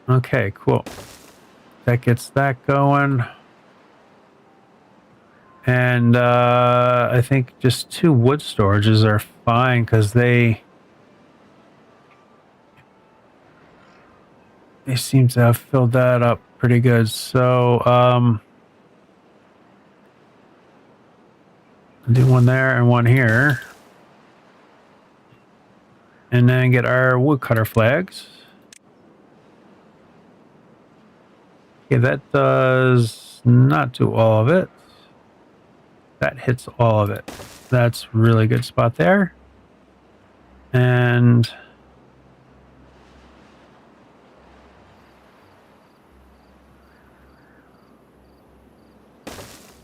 Okay, cool. That gets that going. And I think just 2 wood storages are fine because they seem to have filled that up pretty good. So do one there and one here. And then get our woodcutter flags. Okay, that does not do all of it. That hits all of it. That's really good spot there. And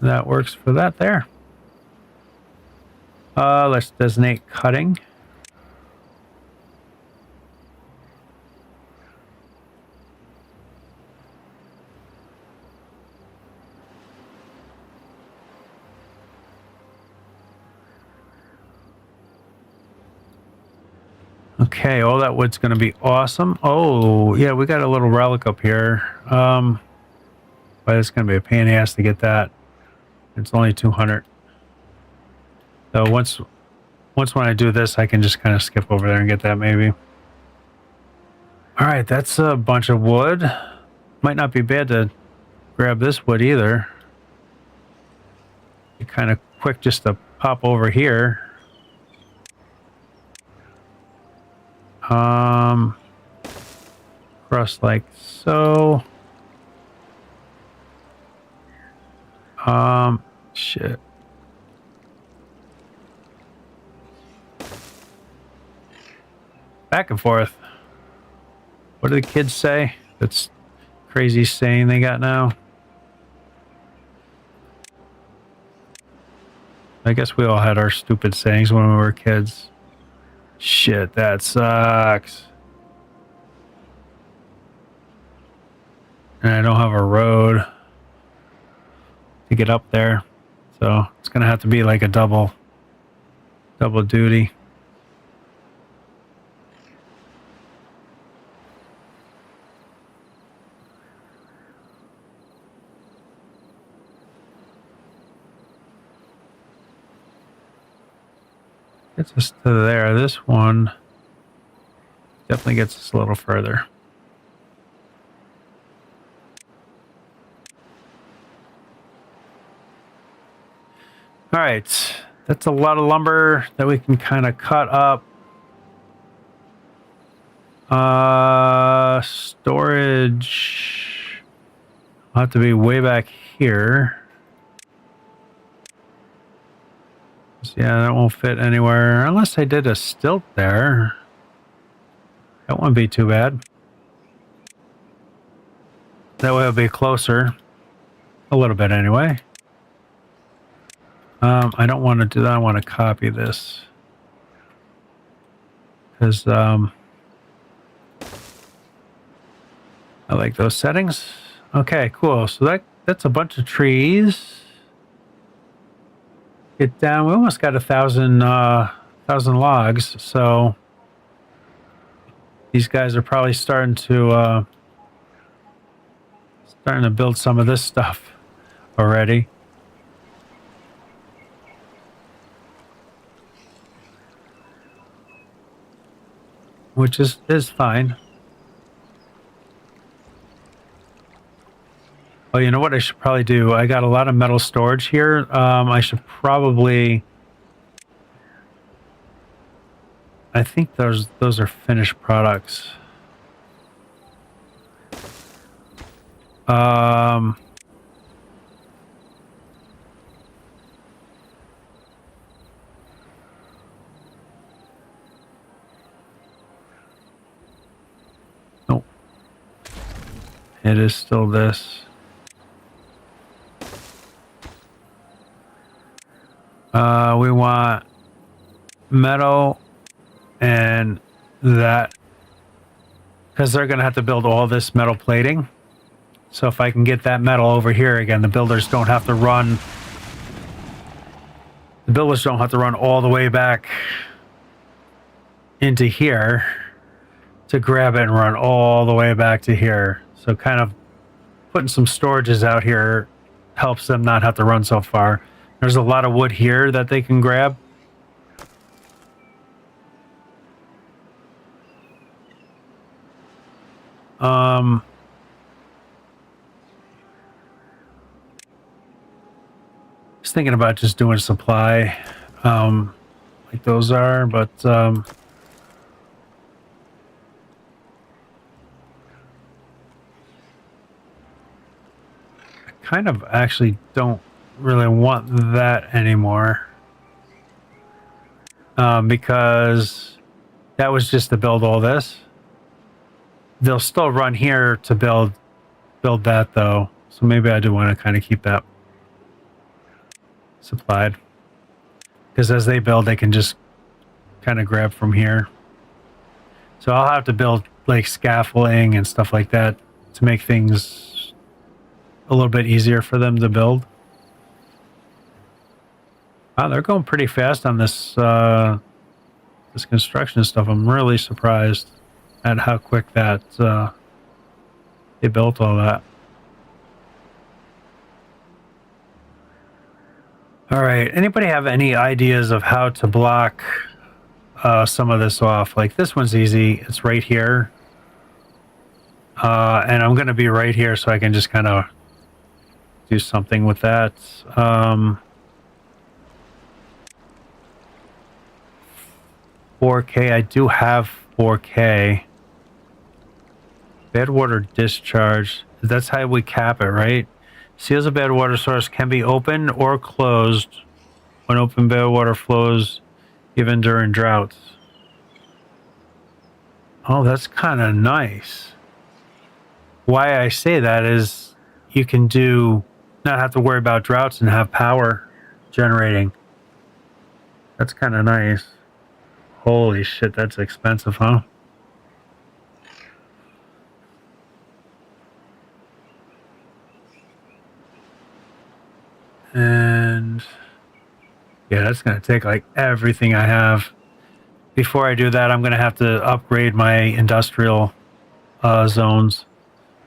that works for that there. Let's designate cutting. Okay, all that wood's going to be awesome. Oh, yeah, we got a little relic up here. But it's going to be a pain in the ass to get that. It's only 200. So once when I do this, I can just kind of skip over there and get that maybe. All right, that's a bunch of wood. Might not be bad to grab this wood either. Be kind of quick just to pop over here. Cross like so. Shit. Back and forth. What do the kids say? That's crazy saying they got now. I guess we all had our stupid sayings when we were kids. Shit, that sucks. And I don't have a road to get up there. So it's gonna have to be like a double duty. Gets us to there. This one definitely gets us a little further. All right, that's a lot of lumber that we can kind of cut up. Storage. I'll have to be way back here. Yeah, that won't fit anywhere unless I did a stilt there. That wouldn't be too bad. That way it'll be closer. A little bit anyway. I don't want to do that. I want to copy this. Because I like those settings. Okay, cool. So that's a bunch of trees. Get down. We almost got 1,000 logs. So these guys are probably starting to build some of this stuff already. Which is fine. Oh, you know what I should probably do? I got a lot of metal storage here. I should probably... I think those are finished products. Nope. It is still this. We want metal and that, because they're going to have to build all this metal plating. So if I can get that metal over here again, the builders don't have to run all the way back into here to grab it and run all the way back to here. So kind of putting some storages out here helps them not have to run so far. There's a lot of wood here that they can grab. I was thinking about just doing supply, like those are, but I kind of actually don't really want that anymore, because that was just to build all this. They'll still run here to build that though, so maybe I do want to kind of keep that supplied, because as they build they can just kind of grab from here. So I'll have to build like scaffolding and stuff like that to make things a little bit easier for them to build. Wow, they're going pretty fast on this this construction stuff. I'm really surprised at how quick that they built all that. All right, anybody have any ideas of how to block some of this off? Like this one's easy. It's right here. And I'm going to be right here so I can just kind of do something with that. 4K, I do have 4K. Bad water discharge. That's how we cap it, right? Seals of bad water source can be opened or closed when open bad water flows, even during droughts. Oh, that's kind of nice. Why I say that is you can not have to worry about droughts and have power generating. That's kind of nice. Holy shit, that's expensive, huh? And yeah, that's going to take like everything I have. Before I do that, I'm going to have to upgrade my industrial zones.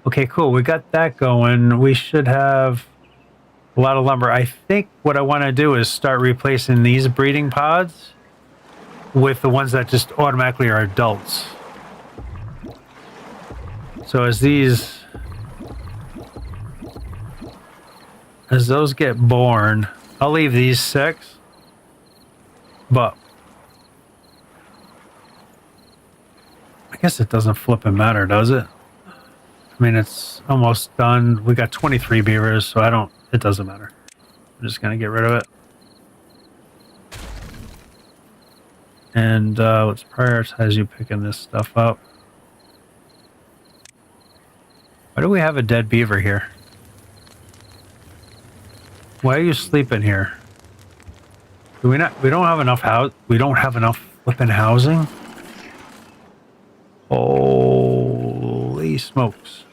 Okay, cool. We got that going. We should have a lot of lumber. I think what I want to do is start replacing these breeding pods with the ones that just automatically are adults. So as those get born, I'll leave these 6, but I guess it doesn't flipping matter, does it? I mean, it's almost done. We got 23 beavers, so it doesn't matter. I'm just gonna get rid of it. And let's prioritize you picking this stuff up. Why do we have a dead beaver here? Why are you sleeping here? Do we not? We don't have enough we don't have enough flipping housing. Holy smokes!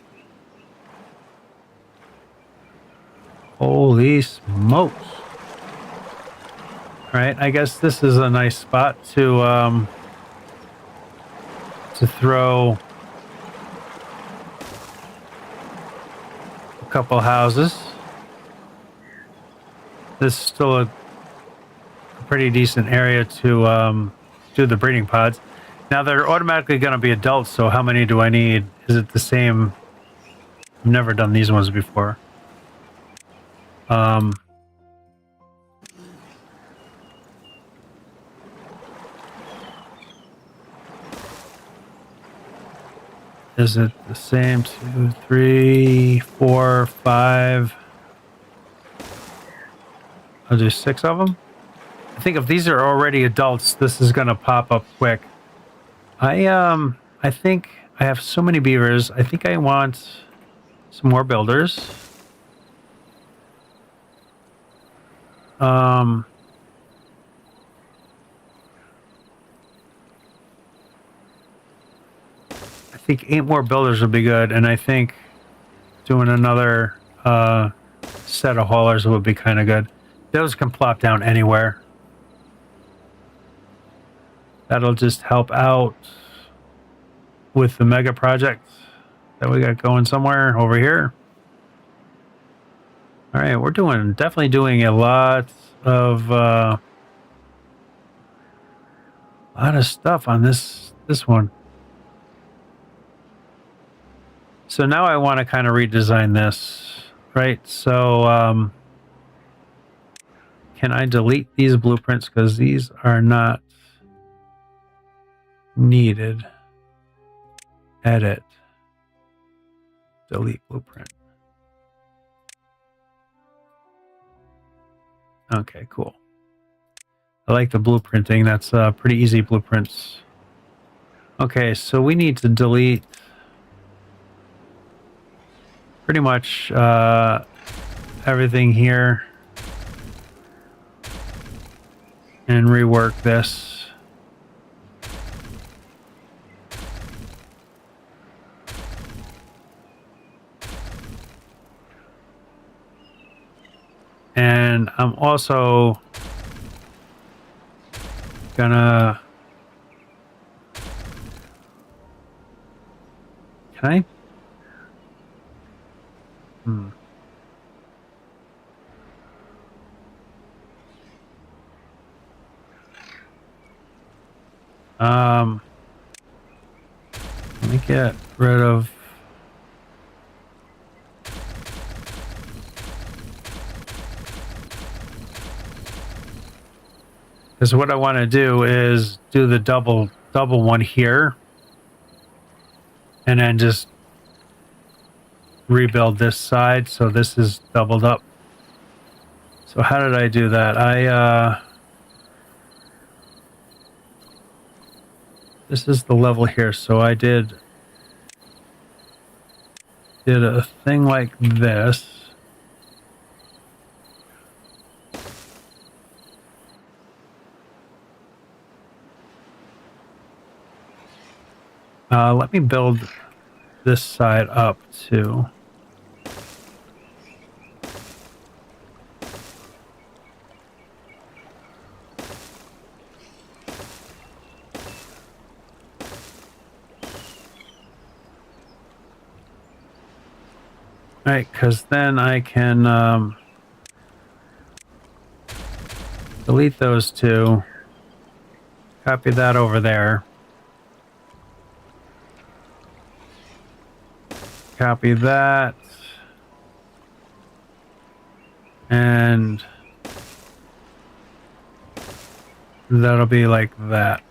Holy smokes! All right, I guess this is a nice spot to throw a couple houses. This is still a pretty decent area to do the breeding pods. Now they're automatically going to be adults, so how many do I need? Is it the same? I've never done these ones before. Is it the same? 2, 3, 4, 5. I'll do 6 of them. I think if these are already adults, this is going to pop up quick. I think I have so many beavers. I think I want some more builders. I think 8 more builders would be good, and I think doing another set of haulers would be kind of good. Those can plop down anywhere. That'll just help out with the mega project that we got going somewhere over here. All right, we're definitely doing a lot of stuff on this one. So now I want to kind of redesign this, right? So can I delete these blueprints because these are not needed? Edit. Delete blueprint. Okay, cool. I like the blueprinting. That's pretty easy blueprints. Okay, so we need to delete pretty much everything here and rework this. And I'm also gonna... Can I? Let me get rid of... Because what I want to do is do the double one here. and then just rebuild this side so this is doubled up. So how did I do that? This is the level here, so I did a thing like this. Let me build this side up too. Right, because then I can delete those two, copy that over there, copy that, and that'll be like that.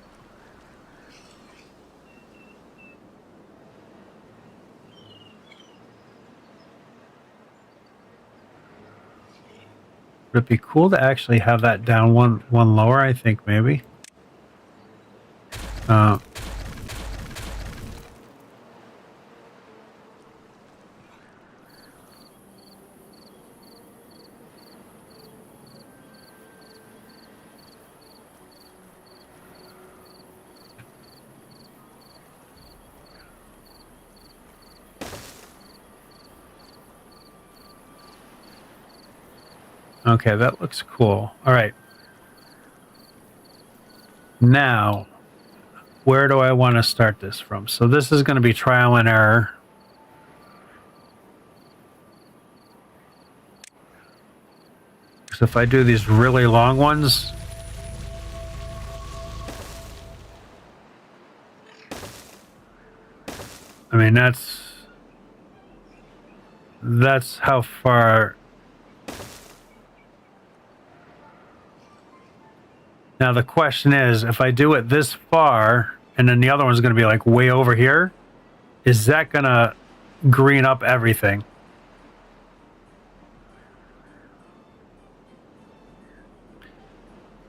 Would it be cool to actually have that down one lower? I think maybe. Okay, that looks cool. All right. Now, where do I want to start this from? So this is going to be trial and error. So if I do these really long ones, I mean, that's how far. Now the question is, if I do it this far, and then the other one's going to be like way over here, is that going to green up everything?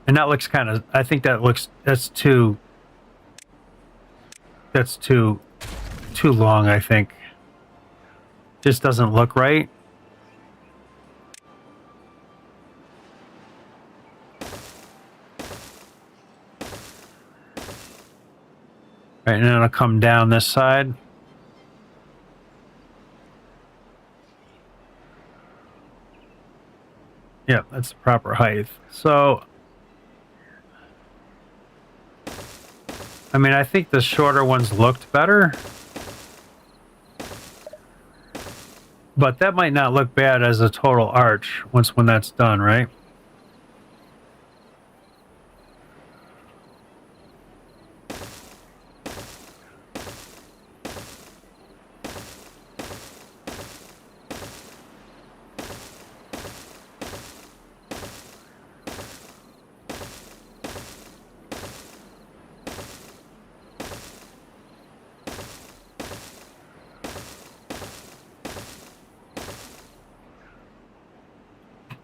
And that looks kind of, I think that's too long, I think. Just doesn't look right. Right, and then it'll come down this side. Yeah, that's the proper height. So, I mean, I think the shorter ones looked better. But that might not look bad as a total arch when that's done, right?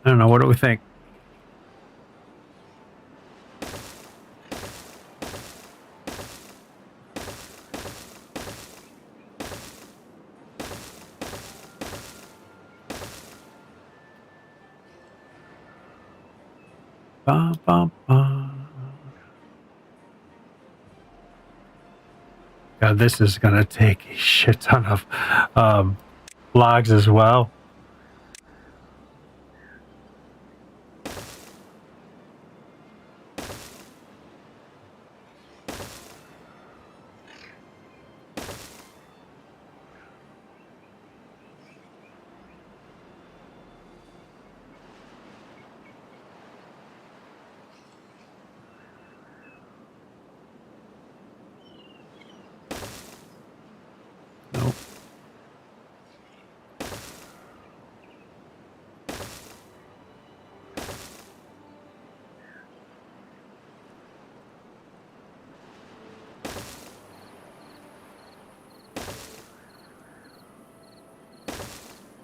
I don't know. What do we think? Bum, bum, bum. God, this is going to take a shit ton of logs as well.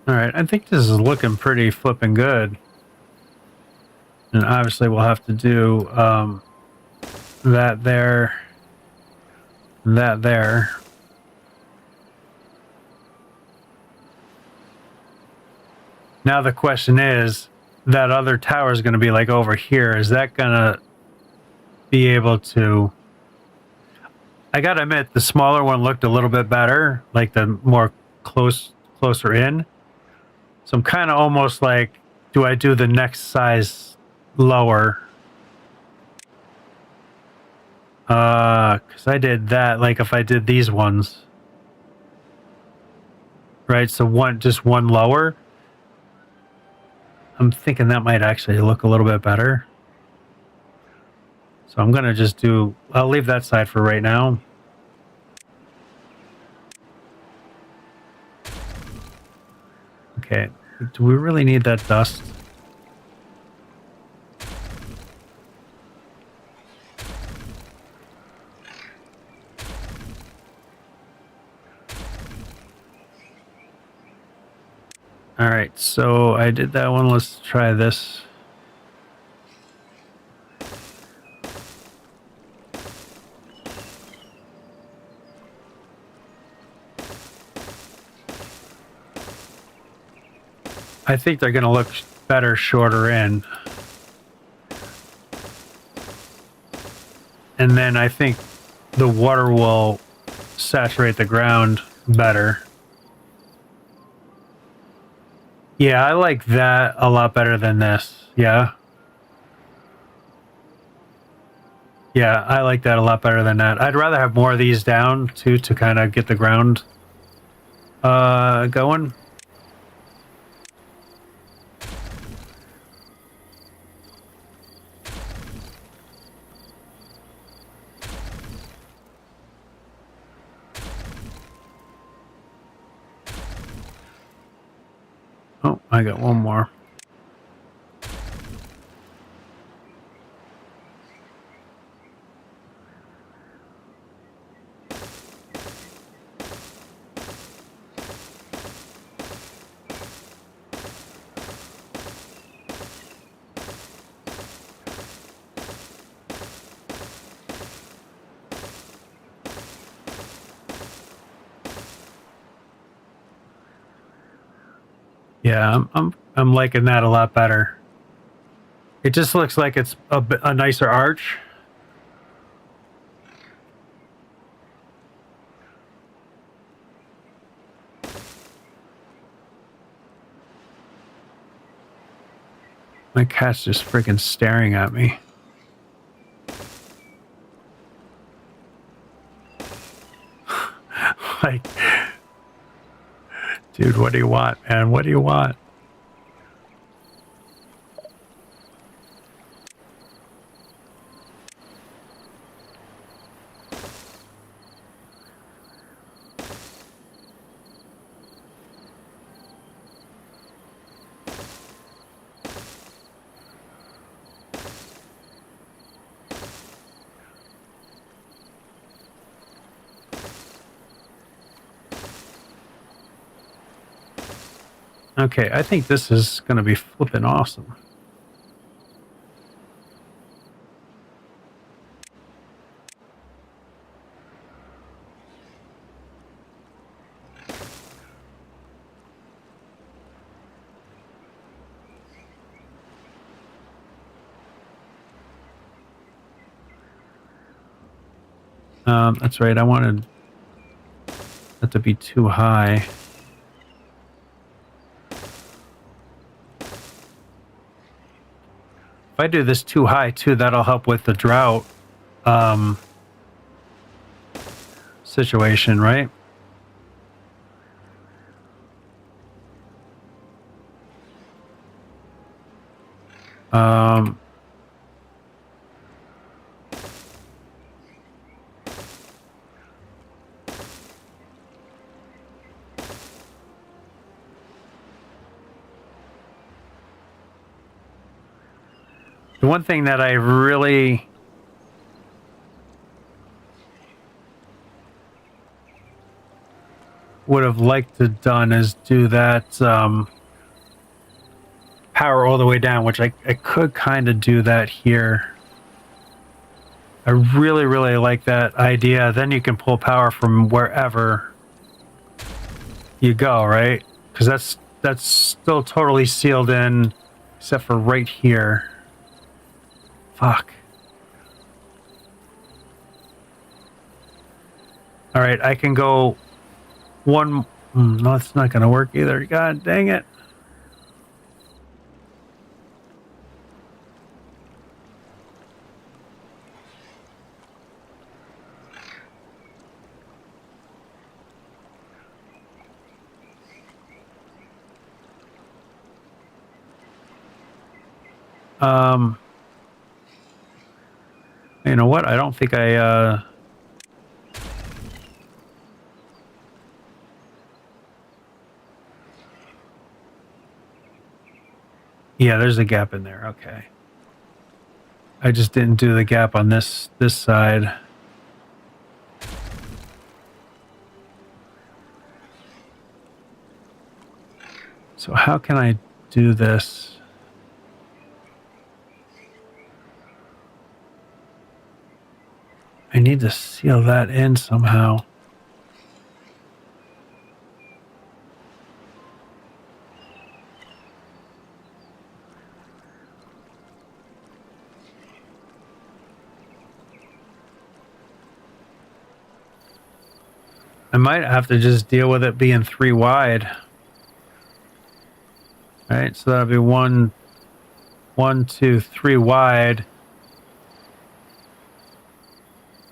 All right, I think this is looking pretty flipping good. And obviously we'll have to do that there, that there. Now the question is, that other tower is going to be like over here. Is that going to be able to... I got to admit, the smaller one looked a little bit better, like the more closer in. So I'm kind of almost like, do I do the next size lower? Because I did that, like if I did these ones. Right, so just one lower. I'm thinking that might actually look a little bit better. So I'm going to just do... I'll leave that side for right now. Okay, do we really need that dust? All right, so I did that one. Let's try this. I think they're going to look better shorter in. And then I think the water will saturate the ground better. Yeah, I like that a lot better than this. Yeah. Yeah, I like that a lot better than that. I'd rather have more of these down, too, to kind of get the ground going. Oh, I got one more. Yeah, I'm liking that a lot better. It just looks like it's a nicer arch. My cat's just freaking staring at me. Like, dude, what do you want, man? What do you want? Okay, I think this is going to be flipping awesome. That's right, I wanted that to be too high. If I do this too high, too, that'll help with the drought situation, right? Um, the one thing that I really would have liked to done is do that power all the way down, which I could kind of do that here. I really, really like that idea. Then you can pull power from wherever you go, right? Because that's still totally sealed in, except for right here. Fuck. All right, I can go one. No, it's not going to work either. God dang it. You know what? I don't think I, yeah, there's a gap in there. Okay. I just didn't do the gap on this side. So how can I do this? I need to seal that in somehow. I might have to just deal with it being 3 wide. All right, so that'll be 1, 2, 3 wide.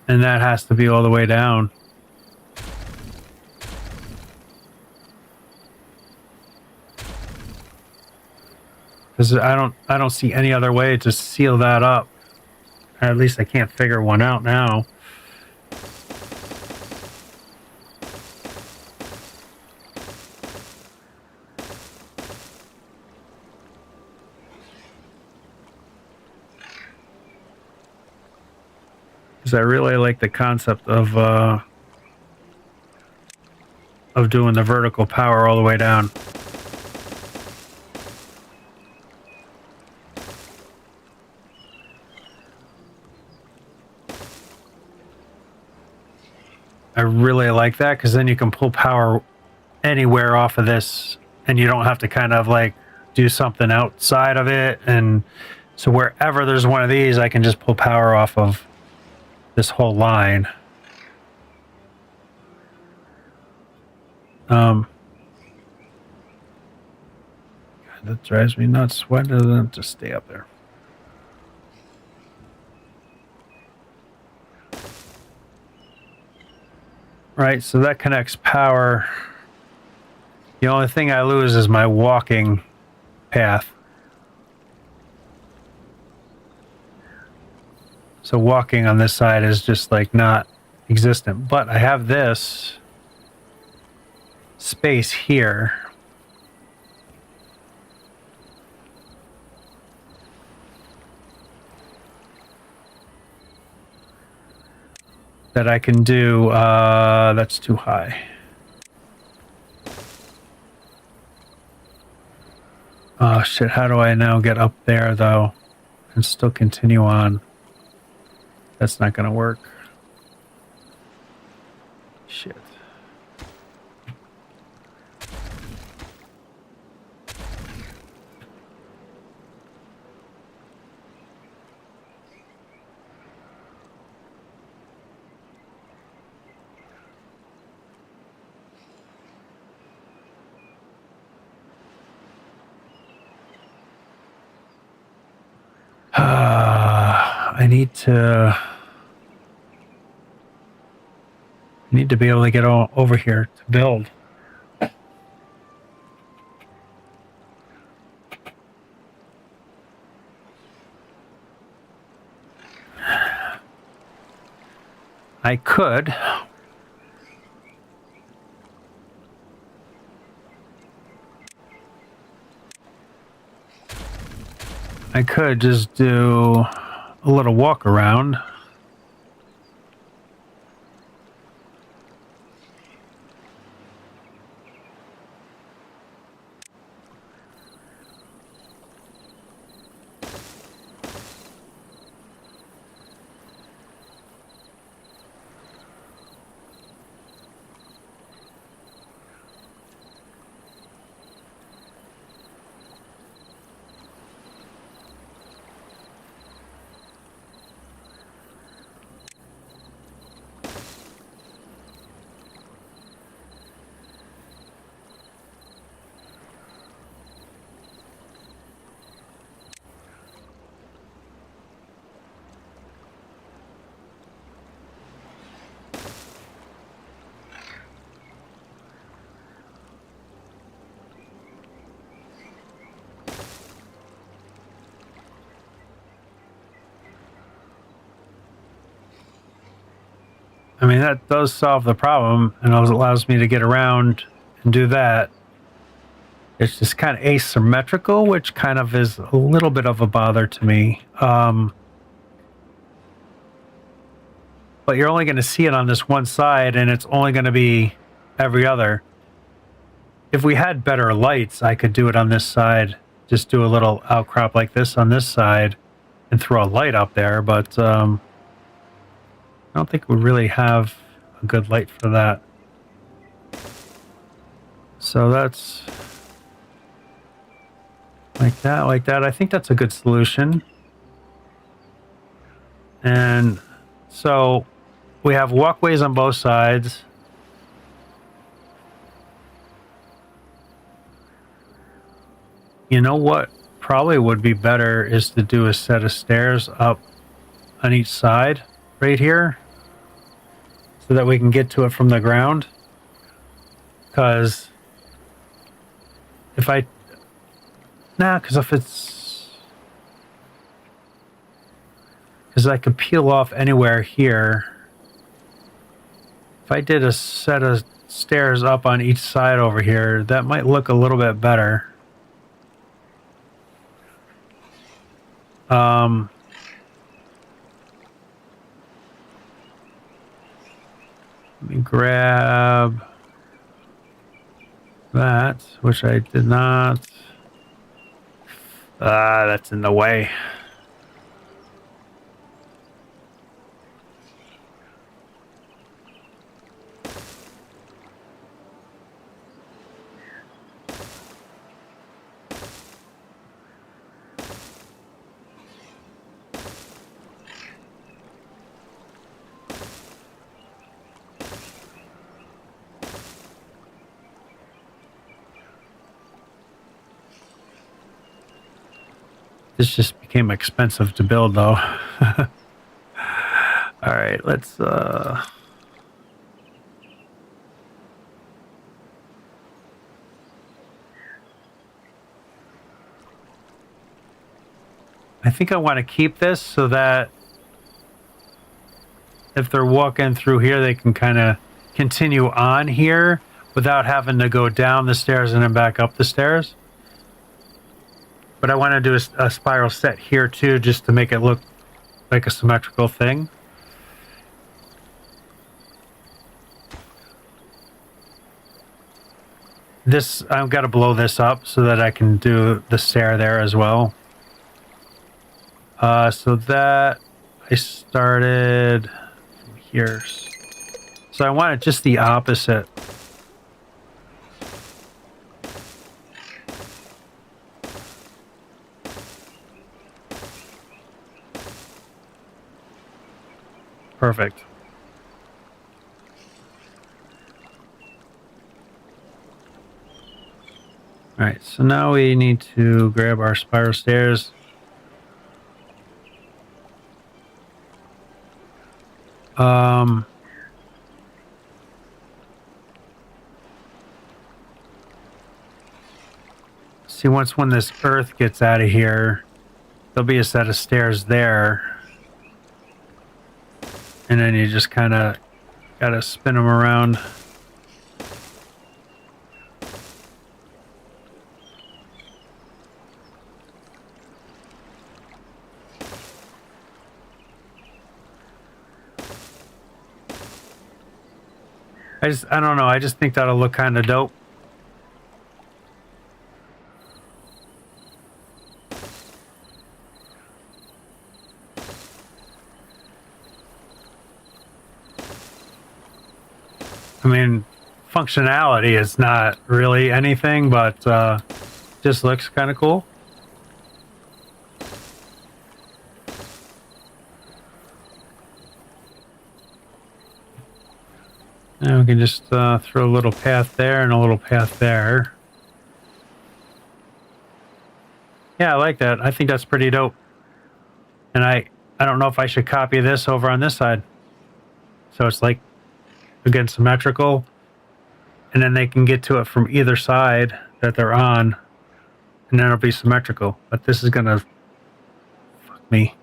And that has to be all the way down. Because I don't see any other way to seal that up. Or at least I can't figure one out now. Because I really like the concept of doing the vertical power all the way down. I really like that because then you can pull power anywhere off of this and you don't have to kind of like do something outside of it. And so wherever there's one of these, I can just pull power off of this whole line. God, that drives me nuts. Why doesn't it just stay up there? Right, so that connects power. The only thing I lose is my walking path. So walking on this side is just like not existent. But I have this space here. That I can do, that's too high. Oh shit, how do I now get up there though and still continue on? That's not gonna work. Shit. I need to be able to get over here to build. I could. I could just do a little walk around. I mean, that does solve the problem and allows me to get around and do that. It's just kind of asymmetrical, which kind of is a little bit of a bother to me. But you're only going to see it on this one side, and it's only going to be every other. If we had better lights, I could do it on this side, just do a little outcrop like this on this side and throw a light up there, but I don't think we really have a good light for that. So that's like that, like that. I think that's a good solution. And so we have walkways on both sides. You know what probably would be better is to do a set of stairs up on each side right here so that we can get to it from the ground. Because if I... Nah, because if it's... Because I could peel off anywhere here. If I did a set of stairs up on each side over here, that might look a little bit better. Let me grab that, which I did not. That's in the way. This just became expensive to build, though. All right, let's... I think I want to keep this so that if they're walking through here, they can kind of continue on here without having to go down the stairs and then back up the stairs. But I want to do a spiral set here too, just to make it look like a symmetrical thing. This, I've got to blow this up so that I can do the stair there as well. So that I started from here. So I want it just the opposite. Perfect. All right, so now we need to grab our spiral stairs. See, when this earth gets out of here, there'll be a set of stairs there. And then you just kind of got to spin them around. I don't know. I just think that'll look kind of dope. I mean, functionality is not really anything, but just looks kind of cool. And we can just throw a little path there and a little path there. Yeah, I like that. I think that's pretty dope. And I don't know if I should copy this over on this side. So it's like, again, symmetrical. And then they can get to it from either side that they're on. And then it'll be symmetrical. But this is going to fuck me.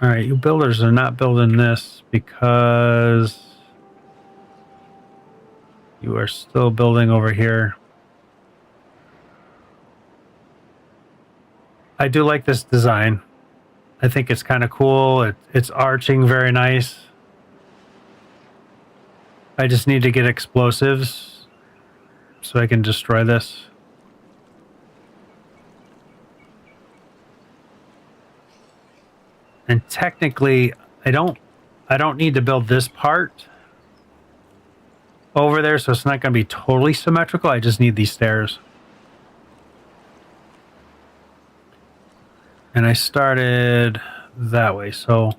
All right, you builders are not building this because you are still building over here. I do like this design. I think it's kind of cool. It's arching very nice. I just need to get explosives so I can destroy this. And technically, I don't need to build this part over there, so it's not going to be totally symmetrical. I just need these stairs. And I started that way, so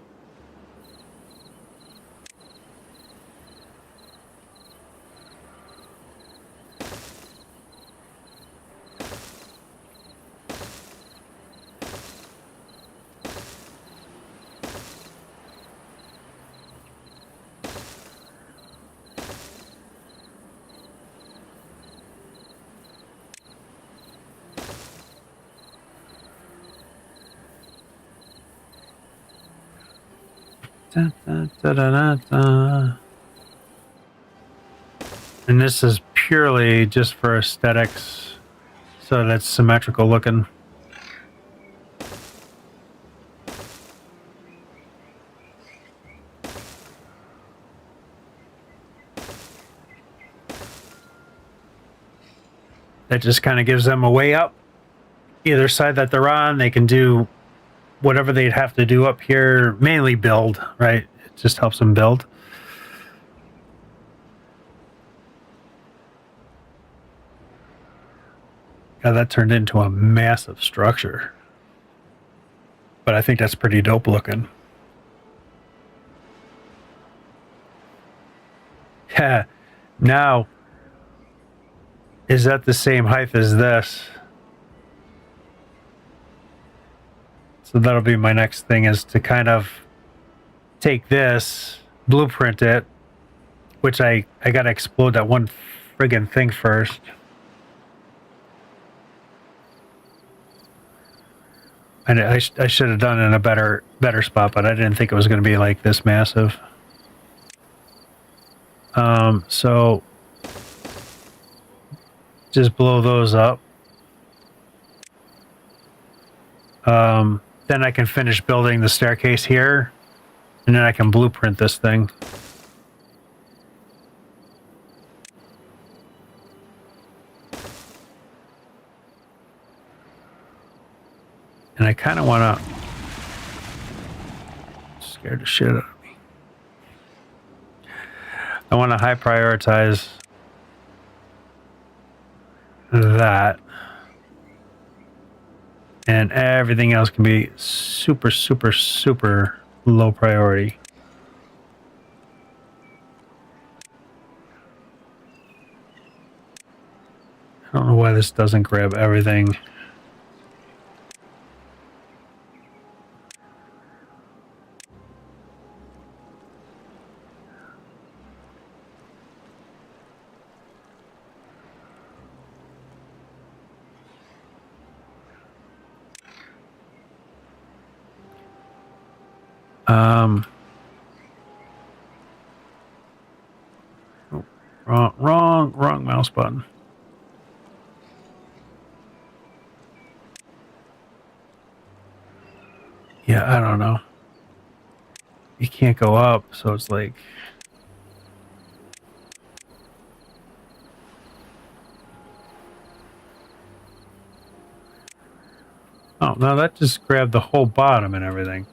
da, da, da, da, da. And this is purely just for aesthetics, so that it's symmetrical looking. That just kind of gives them a way up. Either side that they're on, they can do whatever they'd have to do up here, mainly build, right? It just helps them build. Yeah, that turned into a massive structure. But I think that's pretty dope looking. Yeah. Now, is that the same height as this? So that'll be my next thing, is to kind of take this, blueprint it, which I got to explode that one friggin' thing first. And I should have done it in a better spot, but I didn't think it was going to be like this massive. So just blow those up. Then I can finish building the staircase here, and then I can blueprint this thing. And I kind of want to... Scared the shit out of me. I want to high prioritize that. And everything else can be super, super, super low priority. I don't know why this doesn't grab everything. Wrong mouse button. Yeah, I don't know. You can't go up, so it's like... Oh, no, that just grabbed the whole bottom and everything.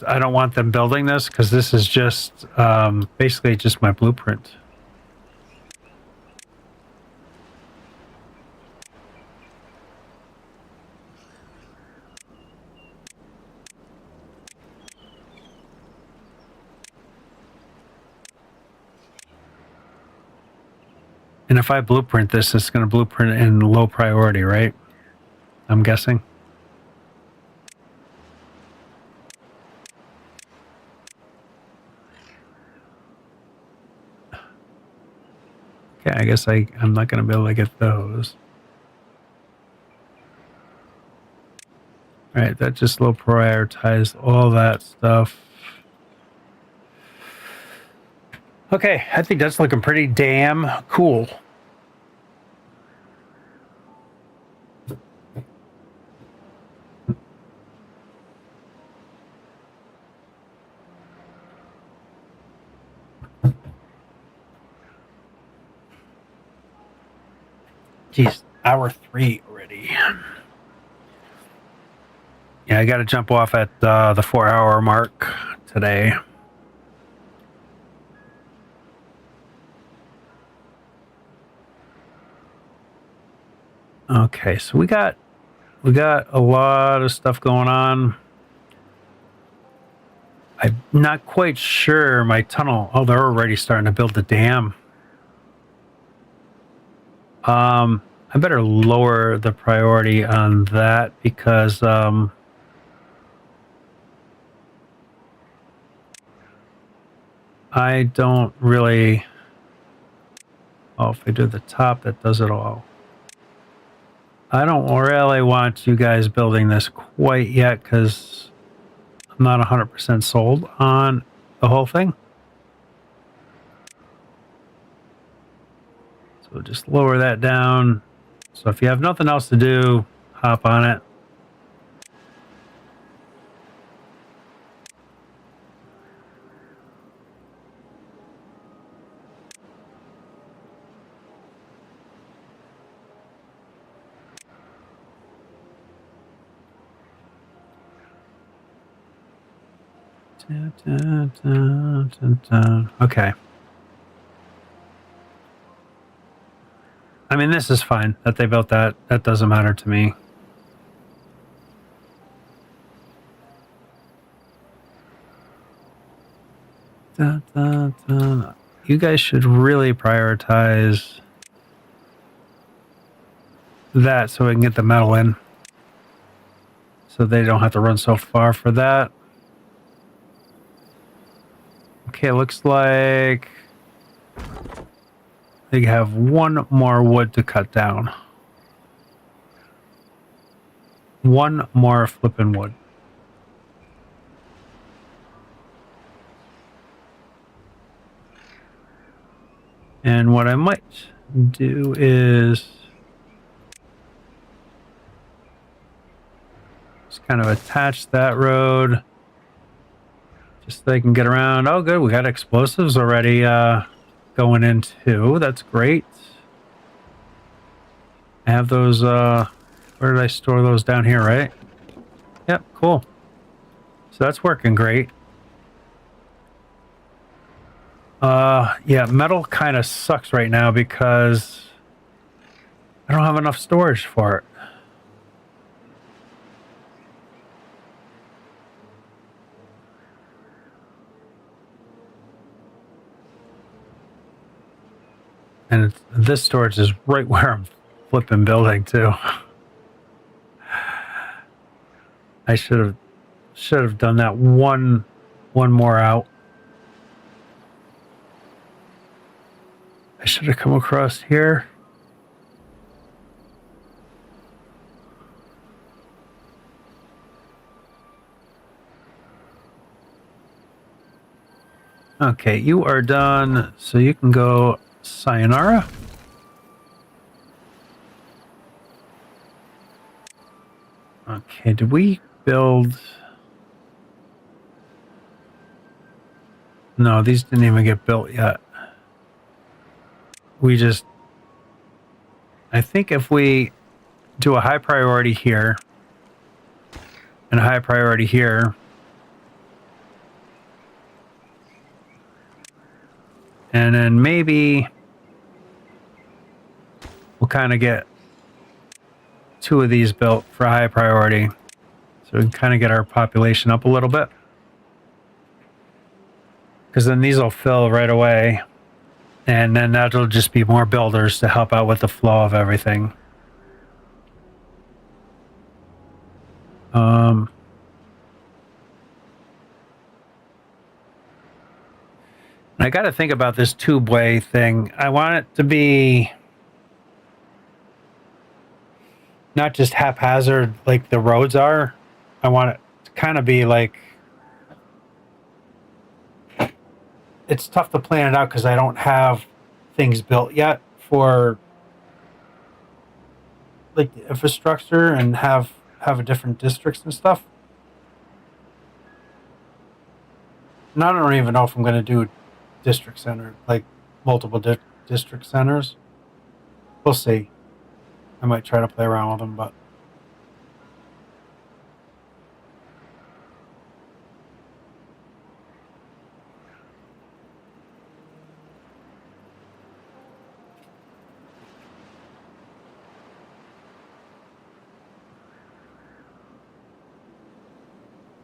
I don't want them building this, because this is just basically just my blueprint. And if I blueprint this, it's going to blueprint in low priority, right? I'm guessing. Okay, I guess I'm not going to be able to get those. All right, that just low prioritized all that stuff. Okay, I think that's looking pretty damn cool. Jeez, hour 3 already. Yeah, I got to jump off at the 4-hour mark today. Okay, so we got a lot of stuff going on. I'm not quite sure my tunnel. Oh, they're already starting to build the dam. I better lower the priority on that because I don't really. Oh, if I do the top, that does it all. I don't really want you guys building this quite yet because I'm not 100% sold on the whole thing. So just lower that down. So if you have nothing else to do, hop on it. Okay. I mean, this is fine that they built that. That doesn't matter to me. You guys should really prioritize that so we can get the metal in. So they don't have to run so far for that. Okay, looks like they have one more wood to cut down. One more flipping wood. And what I might do is just kind of attach that road just so they can get around. Oh, good. We got explosives already going in too. That's great. I have those. Where did I store those? Down here, right? Yep, cool. So that's working great. Yeah, metal kind of sucks right now because I don't have enough storage for it. And this storage is right where I'm flipping building too. I should have done that one more out. I should have come across here. Okay, you are done, so you can go sayonara. Okay, did we build? No, these didn't even get built yet. I think if we do a high priority here and a high priority here, and then maybe we'll kind of get 2 of these built for high priority so we can kind of get our population up a little bit. Because then these will fill right away. And then that'll just be more builders to help out with the flow of everything. I got to think about this tubeway thing. I want it to be not just haphazard like the roads are. I want it to kind of be like, it's tough to plan it out because I don't have things built yet for like the infrastructure and have a different districts and stuff. And I don't even know if I'm going to do district center, like multiple district centers. We'll see. I might try to play around with them, but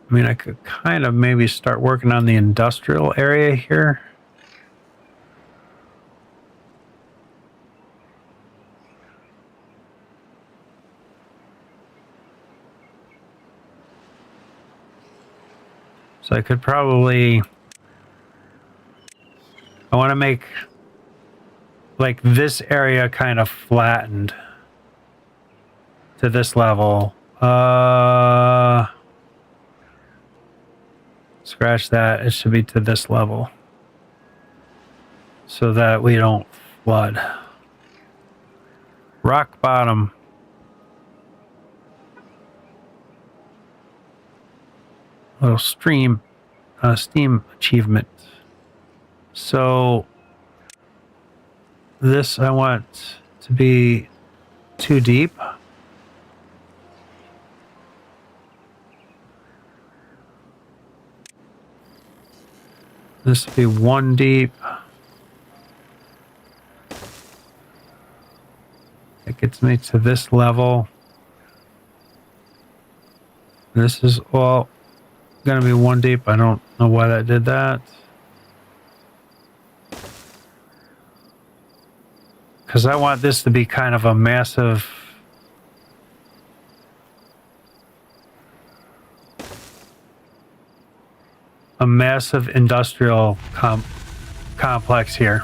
I mean, I could kind of maybe start working on the industrial area here. So I could probably, I want to make like this area kind of flattened to this level. Scratch that. It should be to this level so that we don't flood. Rock bottom. Little steam achievement. So this I want to be too deep. This will be 1 deep. It gets me to this level. This is all gonna be 1 deep. I don't know why that did that. Because I want this to be kind of a massive industrial complex here.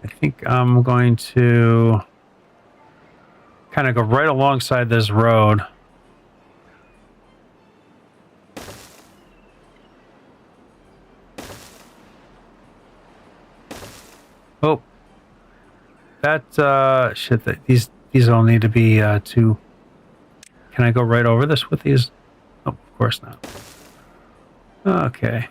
I think I'm going to kind of go right alongside this road. Oh, that shit! That these all need to be two. Can I go right over this with these? Oh, of course not. Okay.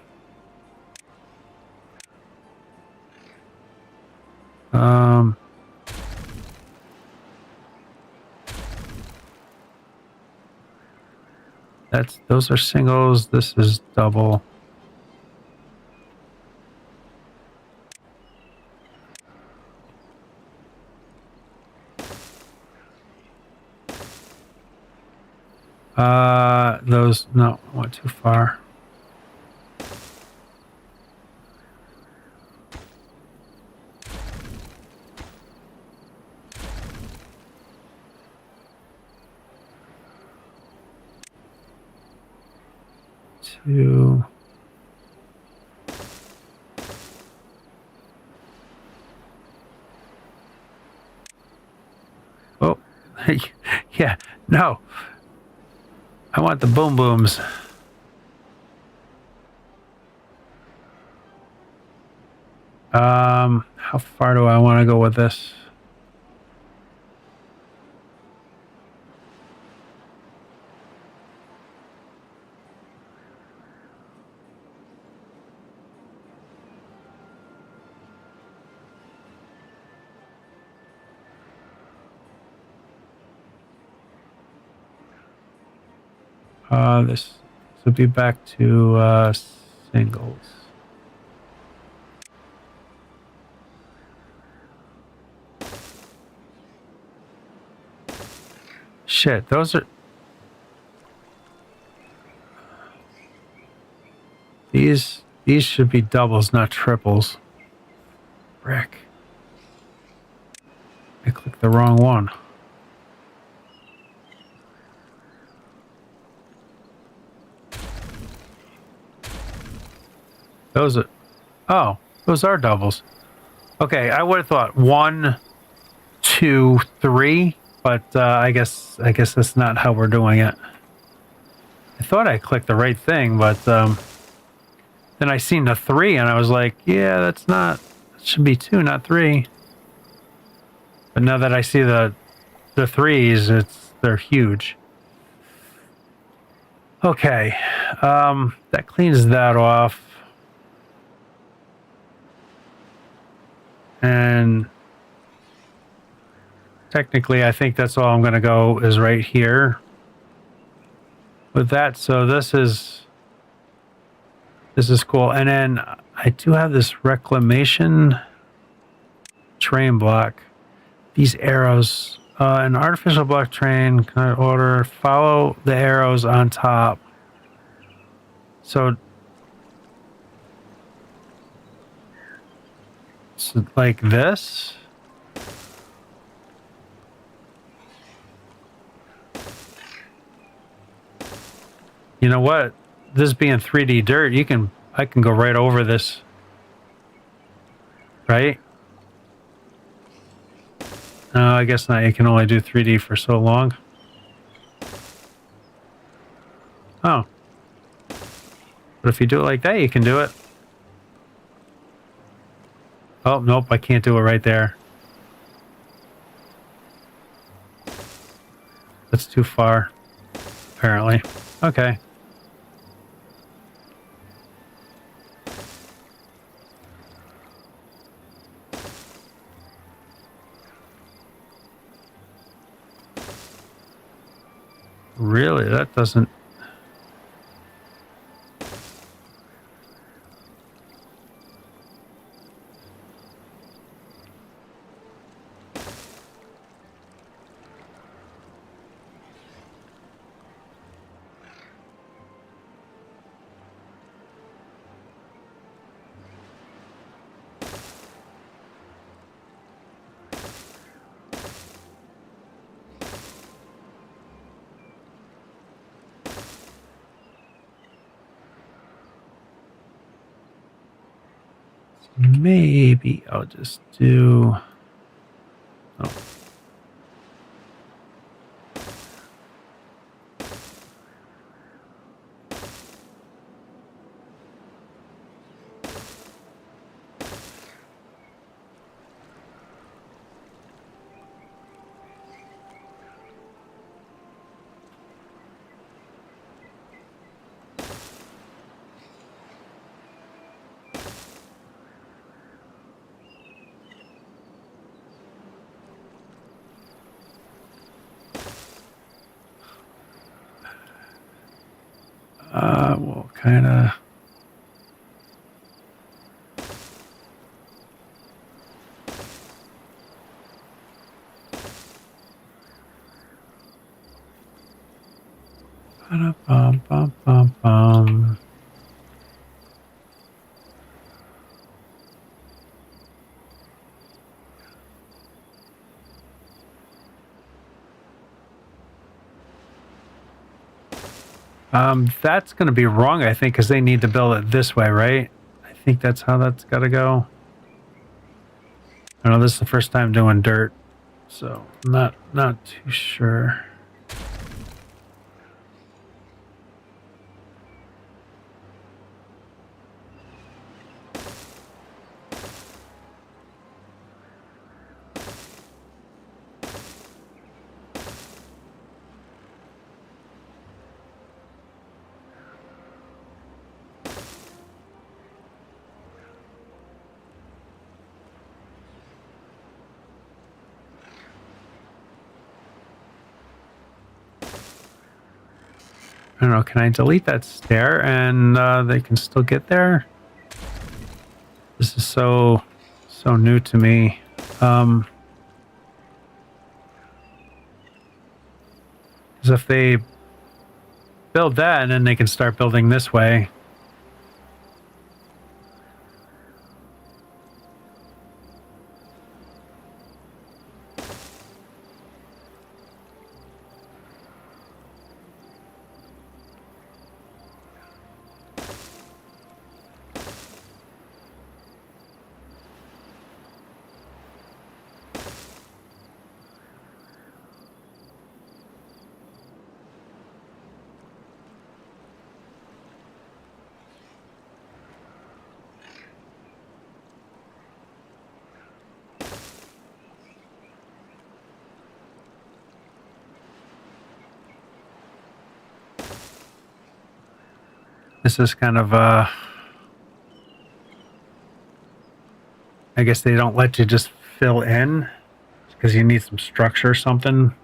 Those are singles. This is double. Those, no, I went too far. Two. Oh, yeah, no. I want the boom booms. How far do I want to go with this? This will be back to singles. Shit, those are... These should be doubles, not triples. Frick. I clicked the wrong one. Those are... Oh, those are doubles. Okay, I would have thought 1, 2, 3, but I guess that's not how we're doing it. I thought I clicked the right thing, but then I seen the 3 and I was like, yeah, that's not... It should be 2, not 3. But now that I see the 3s, they're huge. Okay, that cleans that off. And technically, I think that's all I'm going to go is right here with that. So this is cool. And then I do have this reclamation terrain block. These arrows, an artificial block terrain kind of order, follow the arrows on top. So it's like this. You know what? This being 3D dirt, I can go right over this. Right? No, I guess not. You can only do 3D for so long. Oh. But if you do it like that, you can do it. Oh, nope, I can't do it right there. That's too far, apparently. Okay. Really? That doesn't... Maybe I'll just do... Oh. Well, kind of... Bum, bum, bum, bum. That's going to be wrong, I think, because they need to build it this way, right? I think that's how that's got to go. I know this is the first time doing dirt, so not too sure. I don't know, can I delete that stair and they can still get there? This is so new to me. Because if they build that and then they can start building this way. This is kind of I guess they don't let you just fill in because you need some structure or something.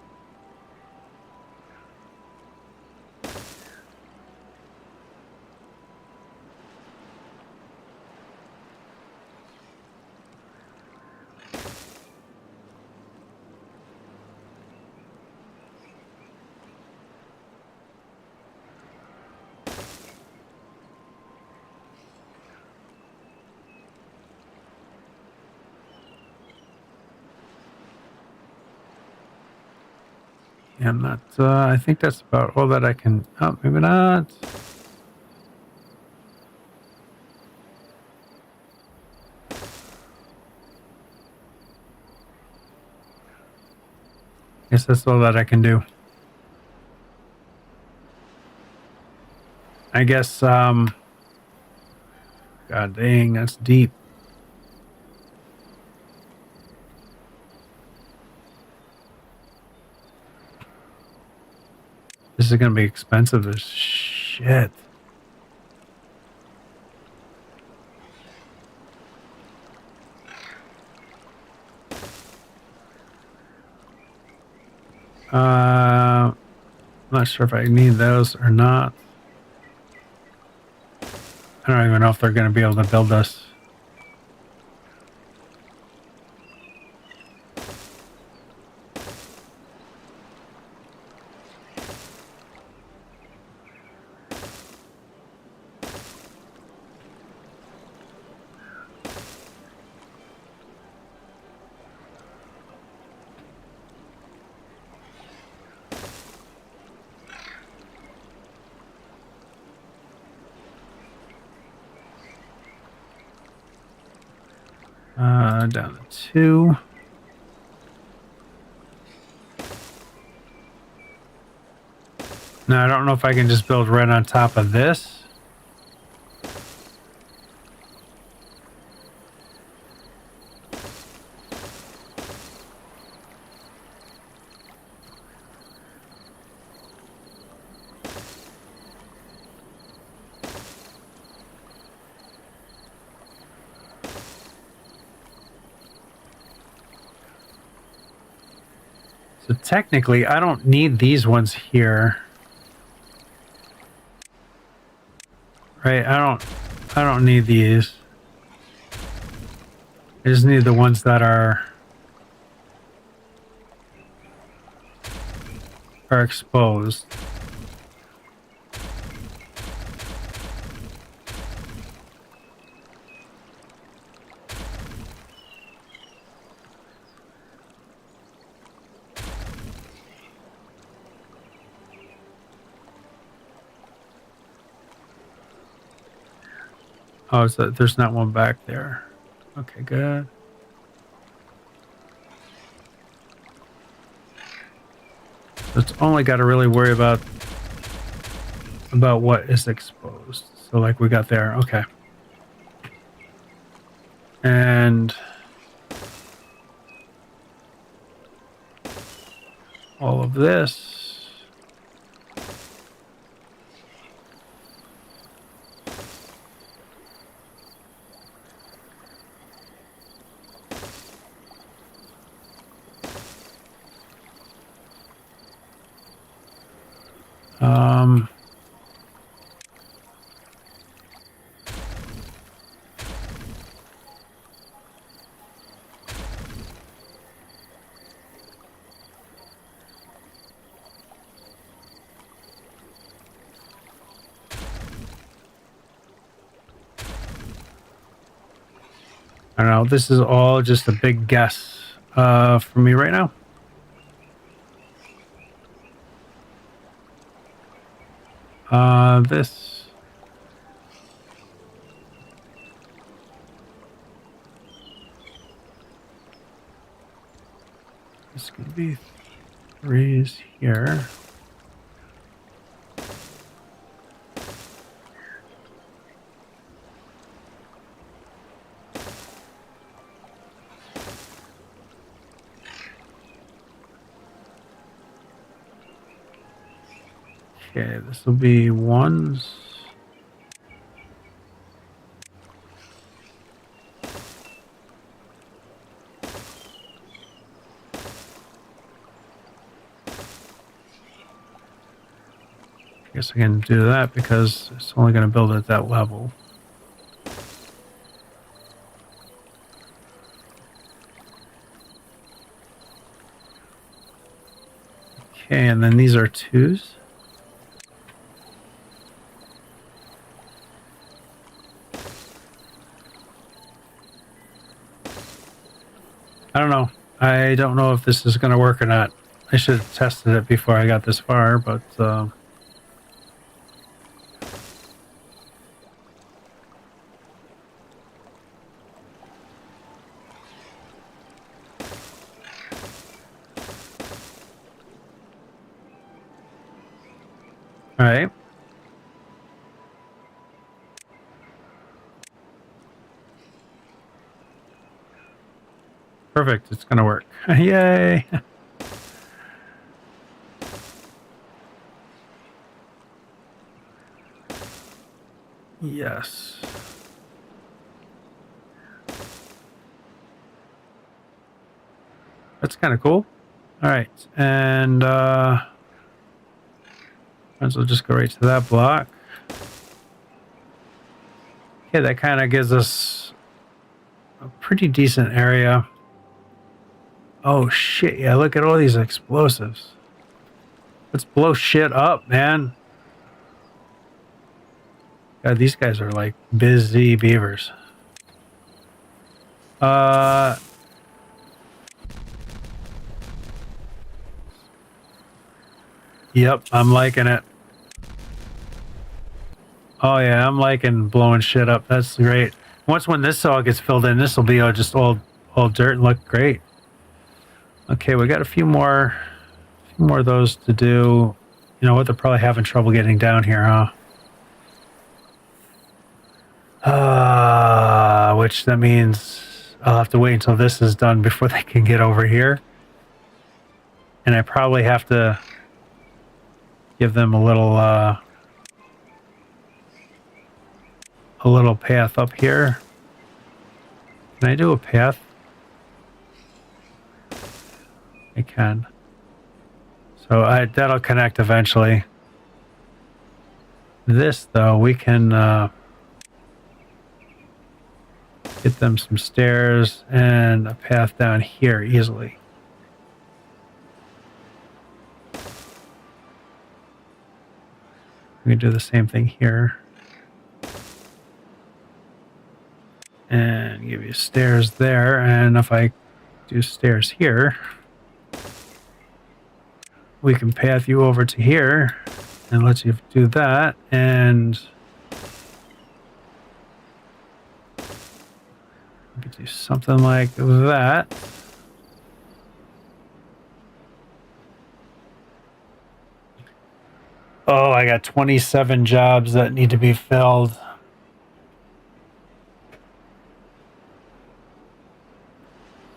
And that's, I think that's about all that I can, oh, maybe not. Guess that's all that I can do. I guess, God dang, that's deep. This is going to be expensive as shit. I'm not sure if I need those or not. I don't even know if they're going to be able to build us. Down to 2. Now, I don't know if I can just build right on top of this. So technically, I don't need these ones here. Right? I don't need these. I just need the ones that are exposed. Oh, so there's not one back there. Okay, good. So it's only got to really worry about what is exposed. So like we got there. Okay. And all of this. Um, I don't know. This is all just a big guess for me right now. This is going to be 3s here. Okay, this will be 1s. I guess I can do that because it's only going to build at that level. Okay, and then these are 2s. I don't know. I don't know if this is going to work or not. I should have tested it before I got this far, but all right. Perfect. It's going to work. Yay. Yes. That's kind of cool. All right. And might as well just go right to that block. Okay, that kind of gives us a pretty decent area. Oh shit, yeah, look at all these explosives. Let's blow shit up, man. God, these guys are like busy beavers. Yep, I'm liking it. Oh yeah, I'm liking blowing shit up. That's great. When this all gets filled in, this will be just all dirt and look great. Okay, we got a few more of those to do. You know what? They're probably having trouble getting down here, huh? Which that means I'll have to wait until this is done before they can get over here. And I probably have to give them a little path up here. Can I do a path? I can. So that'll connect eventually. This, though, we can get them some stairs and a path down here easily. We can do the same thing here. And give you stairs there. And if I do stairs here, we can path you over to here and let you do that. And we could do something like that. Oh, I got 27 jobs that need to be filled.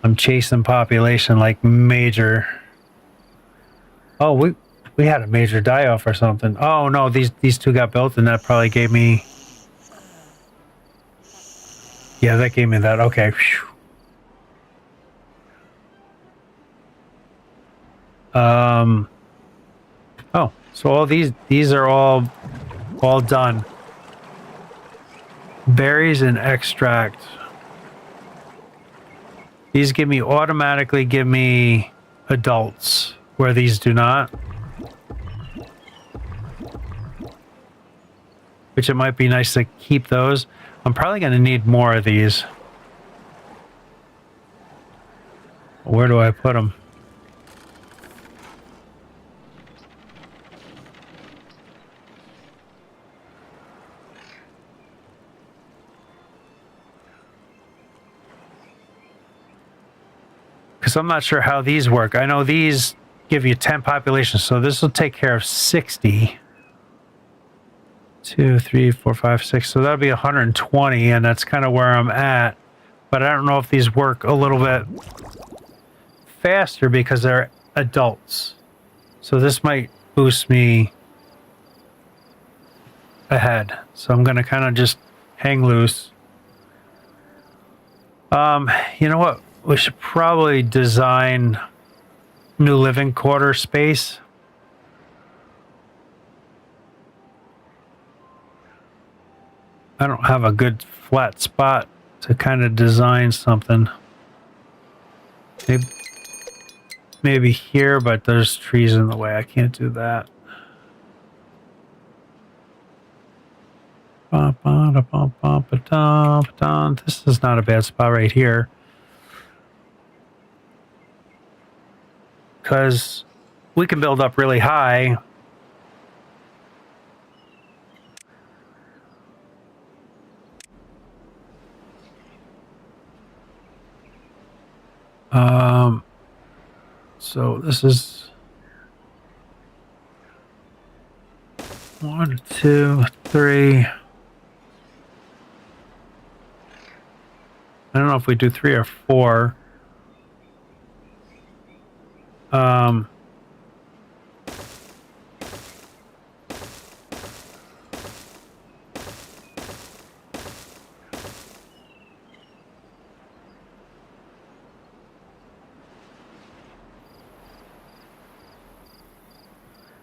I'm chasing population like major. Oh, we had a major die-off or something. Oh no, these two got built, and that probably gave me. Yeah, that gave me that. Okay. Oh, so all these are all done. Berries and extract. These automatically give me adults, where these do not. Which it might be nice to keep those. I'm probably going to need more of these. where do I put them? Because I'm not sure how these work. I know these give you 10 populations, so this will take care of 60. 2, 3, 4, 5, 6. So that'll be 120, and that's kind of where I'm at. But I don't know if these work a little bit faster because they're adults. So this might boost me ahead. So I'm going to kind of just hang loose. You know what? We should probably design new living quarter space. I don't have a good flat spot to kind of design something. Maybe here, but there's trees in the way. I can't do that. This is not a bad spot right here. Because we can build up really high. So this is 1, 2, 3. I don't know if we do 3 or 4.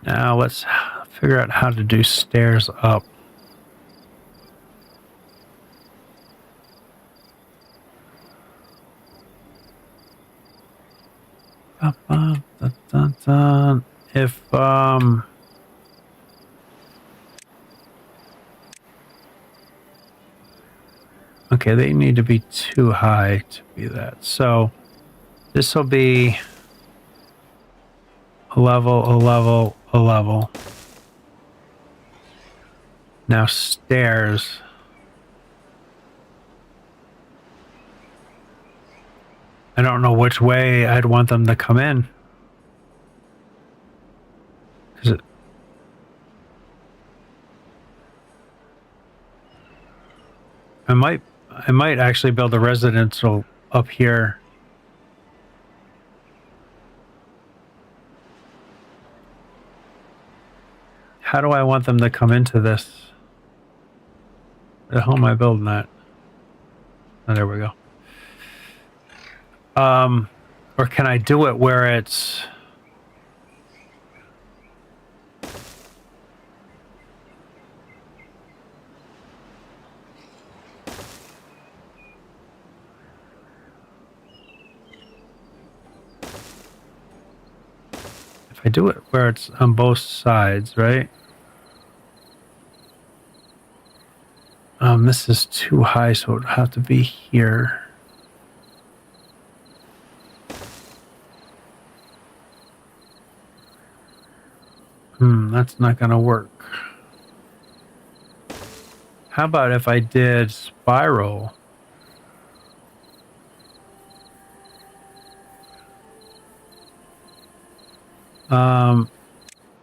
Now let's figure out how to do stairs up. If okay, they need to be too high to be that. So this will be a level, a level, a level. Now stairs. I don't know which way I'd want them to come in. I might actually build a residential up here. How do I want them to come into this? Where the hell am I building that? Oh, there we go. Or can I do it where it's... If I do it where it's on both sides, right? This is too high, so it would have to be here. That's not gonna work. How about if I did spiral?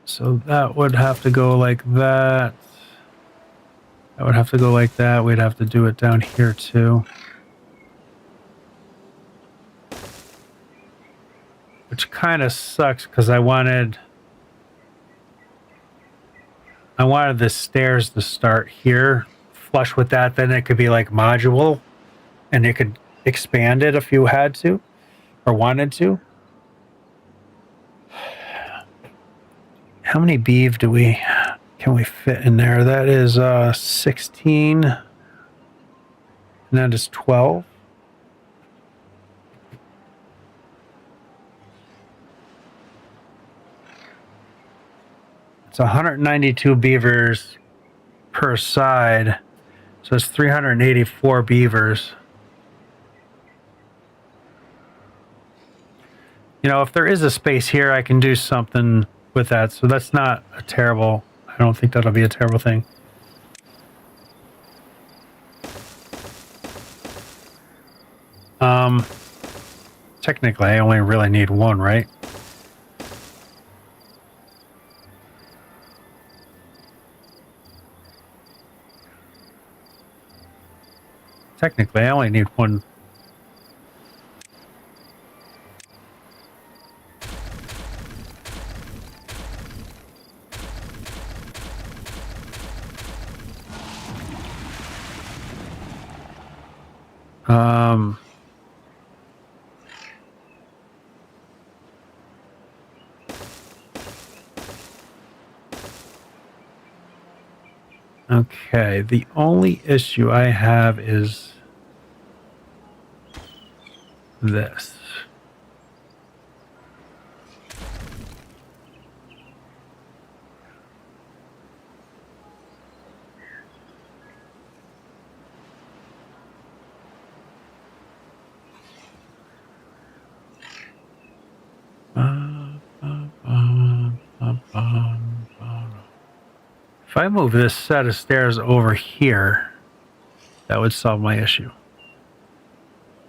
So that would have to go like that. That would have to go like that. We'd have to do it down here too. Which kind of sucks because I wanted the stairs to start here, flush with that. Then it could be like modular, and it could expand it if you had to or wanted to. How many beeve can we fit in there? That is 16, and that is 12. It's 192 beavers per side, so it's 384 beavers. You know, if there is a space here, I can do something with that. So that's not a terrible, I don't think that'll be a terrible thing. Technically, I only really need one, right? Technically, I only need one. Okay, the only issue I have is this. If I move this set of stairs over here, that would solve my issue,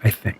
I think.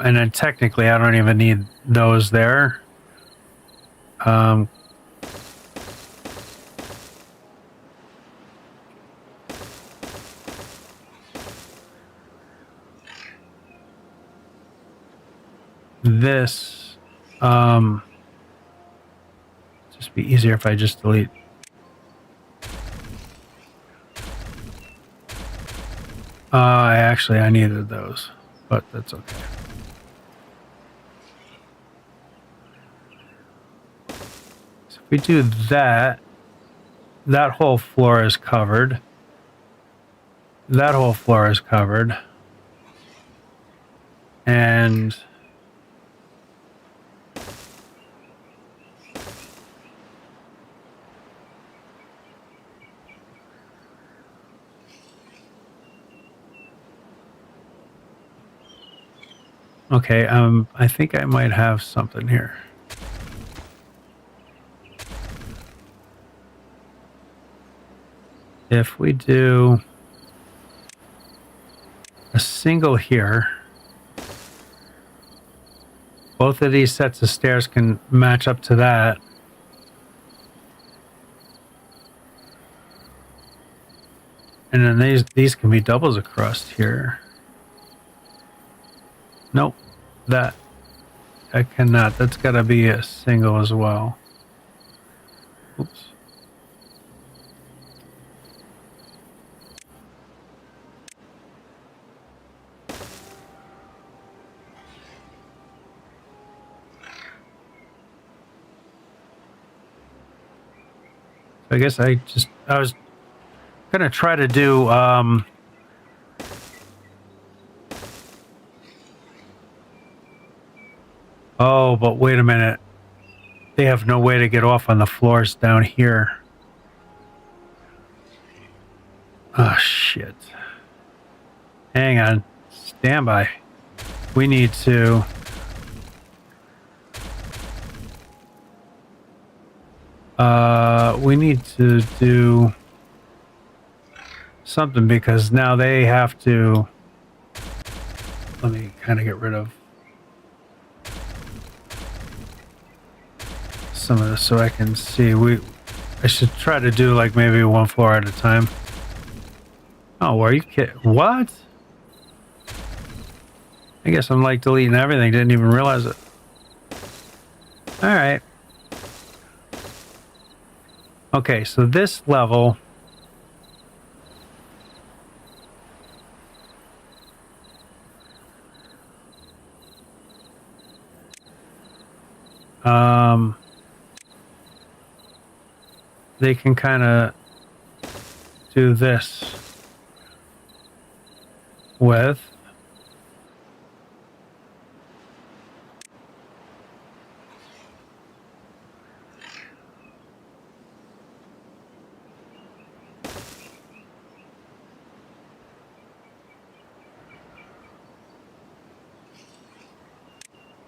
And then technically I don't even need those there. This, just be easier if I just delete. Actually, I needed those, but that's okay. So if we do that, that whole floor is covered. That whole floor is covered. And okay, I think I might have something here. If we do a single here, both of these sets of stairs can match up to that. And then these can be doubles across here. Nope, that I cannot. That's got to be a single as well. Oops. I guess I was gonna try to do oh, but wait a minute. They have no way to get off on the floors down here. Oh shit. Hang on. Stand by. We need to do something because now they have to. Let me kind of get rid of some of this so I can see. I should try to do like maybe one floor at a time. Oh, are you kidding? What? I guess I'm like deleting everything. Didn't even realize it. All right. Okay, so this level they can kind of do this with.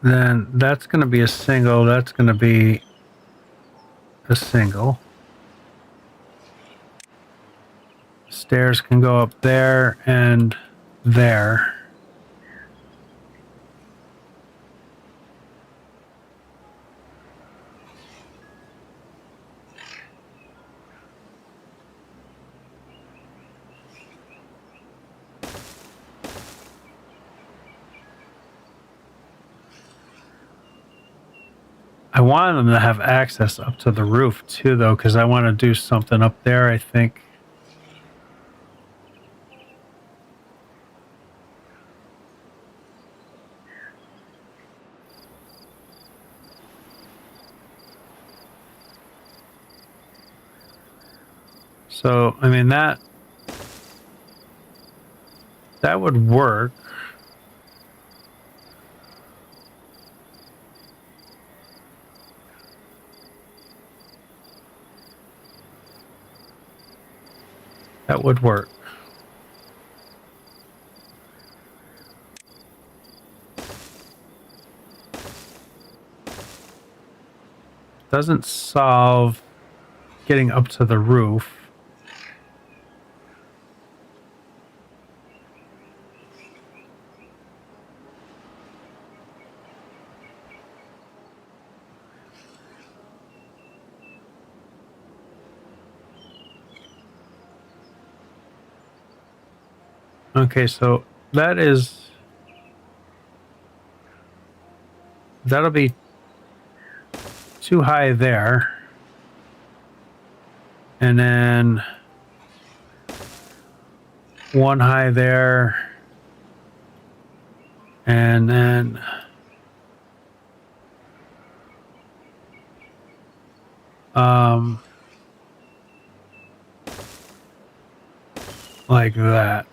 Then that's going to be a single, that's going to be a single. Stairs can go up there and there. I want them to have access up to the roof too, though, because I want to do something up there, I think. So, I mean, that would work. That would work. Doesn't solve getting up to the roof. Okay, so that'll be too high there. And then one high there. And then like that.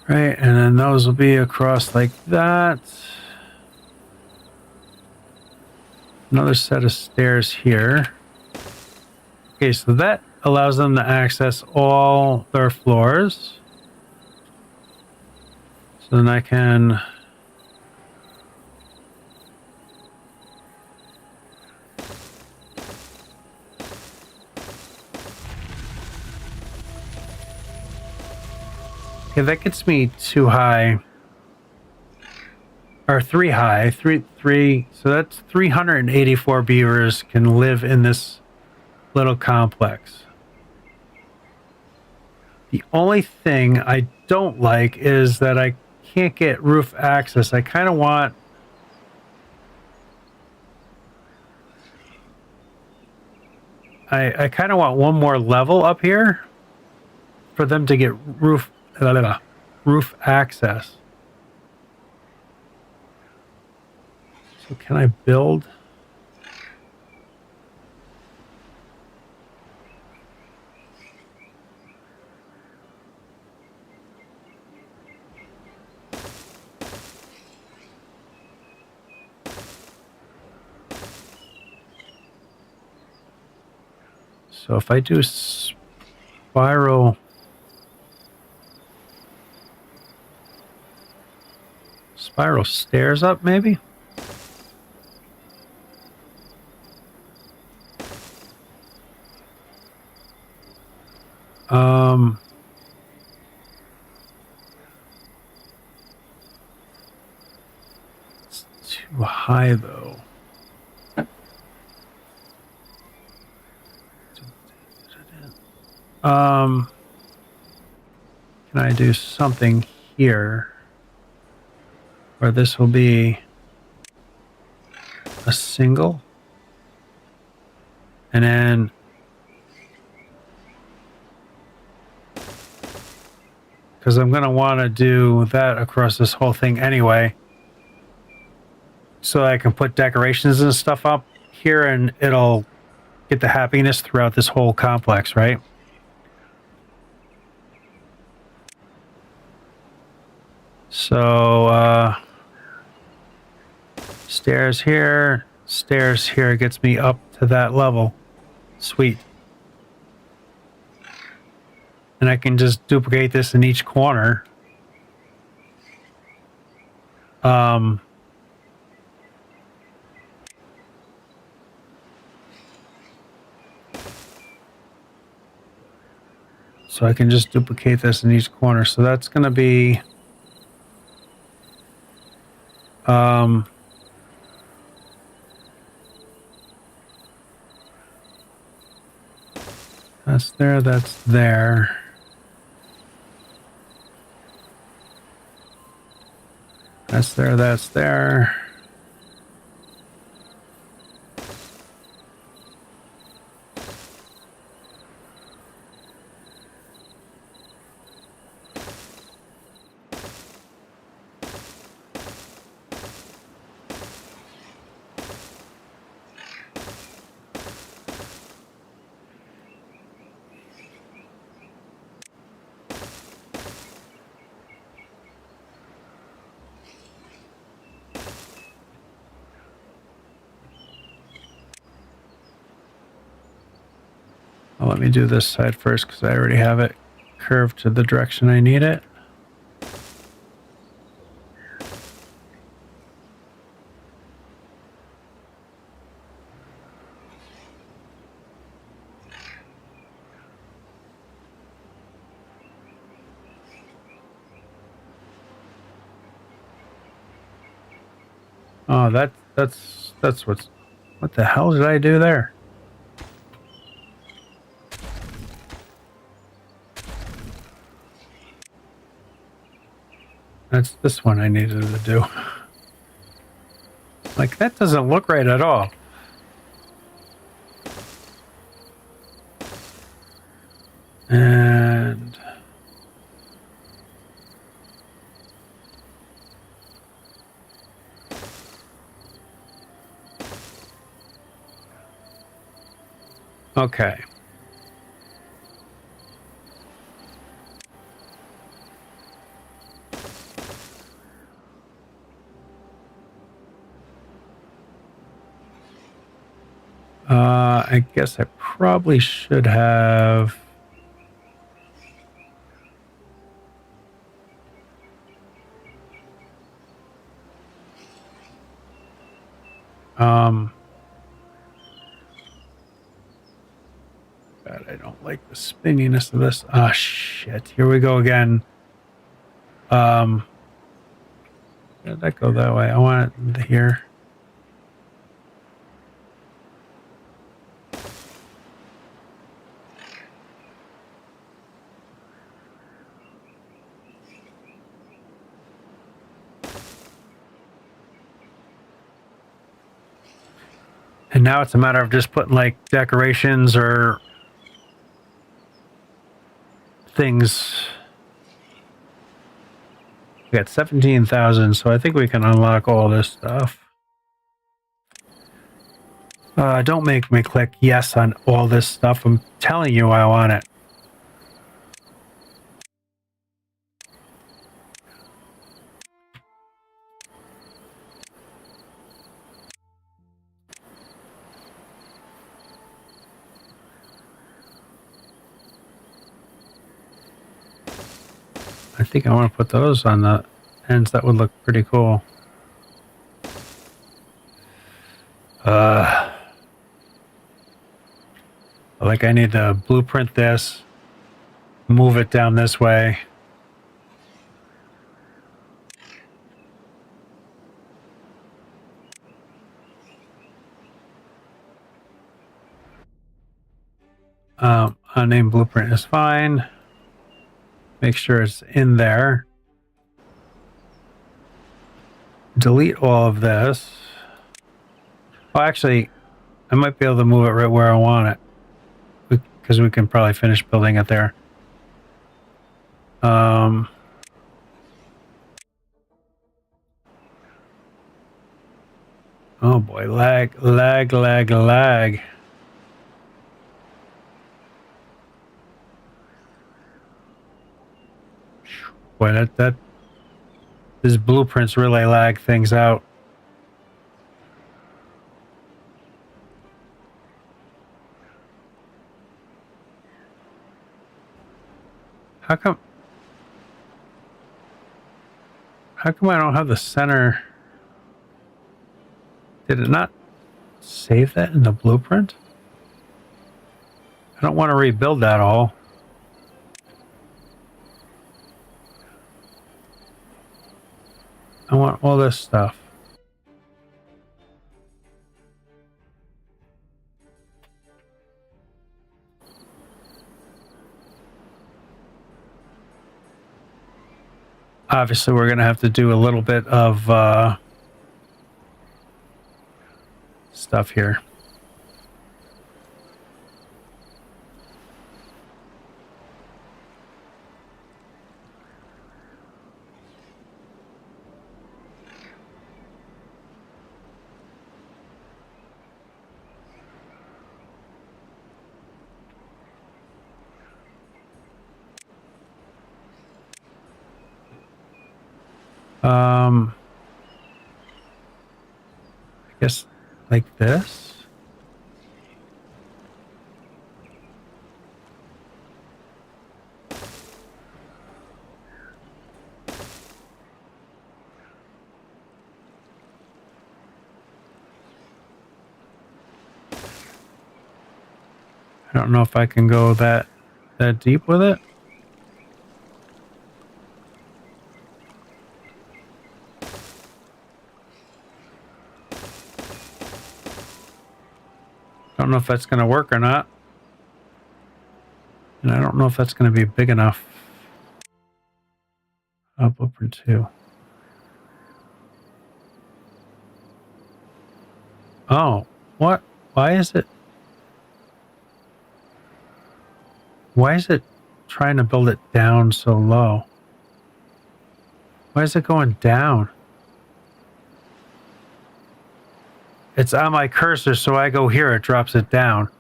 Right, and then those will be across like that. Another set of stairs here. Okay, so that allows them to access all their floors. So then I can okay, that gets me too high. Or three high. Three. So that's 384 beavers can live in this little complex. The only thing I don't like is that I can't get roof access. I kind of want I kind of want one more level up here for them to get roof access. So can I build? So if I do spiral stairs up, maybe? It's too high though. Can I do something here where this will be a single? And then because I'm going to want to do that across this whole thing anyway, so I can put decorations and stuff up here and it'll get the happiness throughout this whole complex, right? So stairs here gets me up to that level. Sweet. And I can just duplicate this in each corner. So I can just duplicate this in each corner. So that's going to be that's there, that's there. That's there, that's there. Well, let me do this side first because I already have it curved to the direction I need it. Oh, that's what the hell did I do there? That's this one I needed to do. Like, that doesn't look right at all. And okay. I guess I probably should have God, I don't like the spinniness of this. Ah, shit. Here we go again. Did that go that way? I want it here. And now it's a matter of just putting like decorations or things. We got 17,000, so I think we can unlock all this stuff. Don't make me click yes on all this stuff. I'm telling you I want it. I think I want to put those on the ends. That would look pretty cool. Like I need to blueprint this, move it down this way. Unnamed blueprint is fine. Make sure it's in there. Delete all of this. Oh, actually, I might be able to move it right where I want it. Because we can probably finish building it there. Oh boy, lag. Boy, these blueprints really lag things out. How come I don't have the center? Did it not save that in the blueprint? I don't want to rebuild that all. I want all this stuff. Obviously, we're going to have to do a little bit of stuff here. I guess like this. I don't know if I can go that deep with it. I don't know if that's going to work or not. And I don't know if that's going to be big enough. Blueprint 2. Oh, what? Why is it trying to build it down so low? Why is it going down? It's on my cursor, so I go here, it drops it down.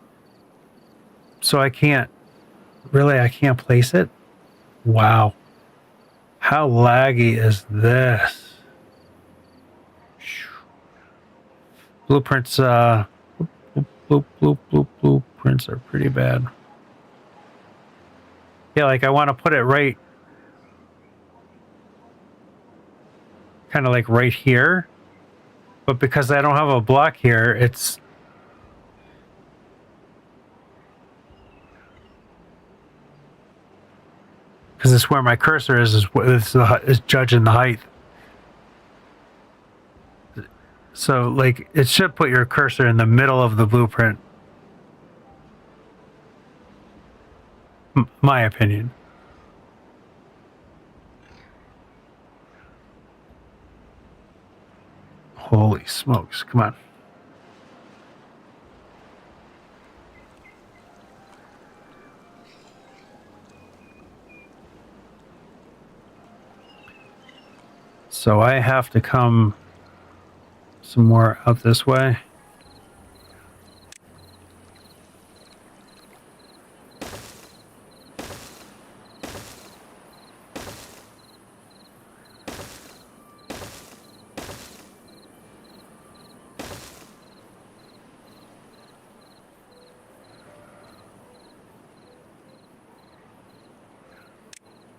So I can't place it? Wow. How laggy is this? Blueprints, blueprints are pretty bad. Yeah, like I want to put it right, kind of like right here. But because I don't have a block here, it's... Because it's where my cursor is judging the height. So, like, it should put your cursor in the middle of the blueprint. My opinion. Holy smokes, come on. So I have to come some more out this way.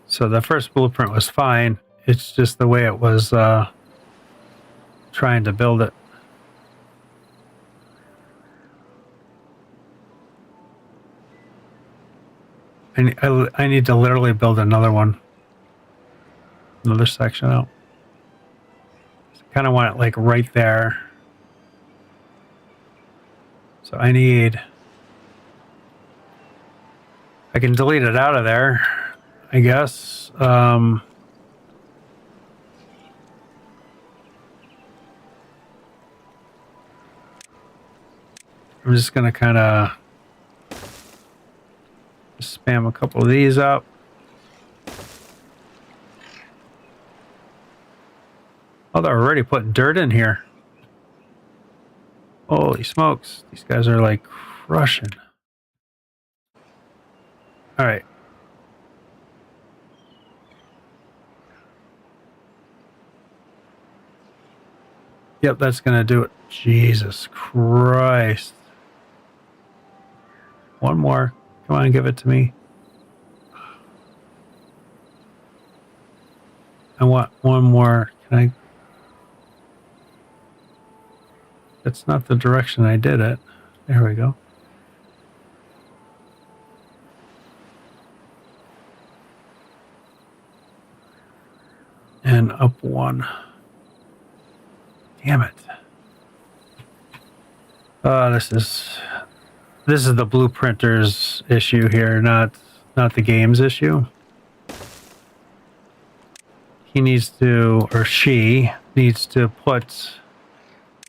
So the first blueprint was fine. It's just the way it was trying to build it. I need to literally build another one. Another section out. Kind of want it like right there. So I can delete it out of there, I guess. I'm just going to kind of spam a couple of these up. Oh, they're already putting dirt in here. Holy smokes. These guys are like crushing. All right. Yep, that's going to do it. Jesus Christ. One more. Come on, give it to me. I want one more. Can I? That's not the direction I did it. There we go. And up one. Damn it. This is the blueprinter's issue here, not the game's issue. He needs to, or she needs to put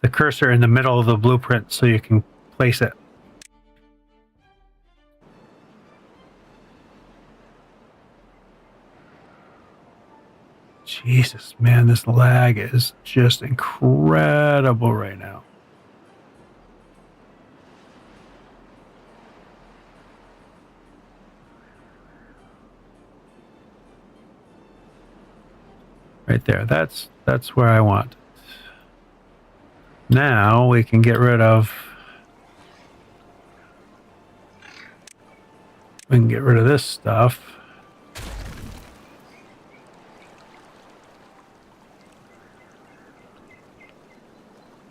the cursor in the middle of the blueprint so you can place it. Jesus, man, this lag is just incredible right now. Right there. That's where I want it. Now we can get rid of this stuff.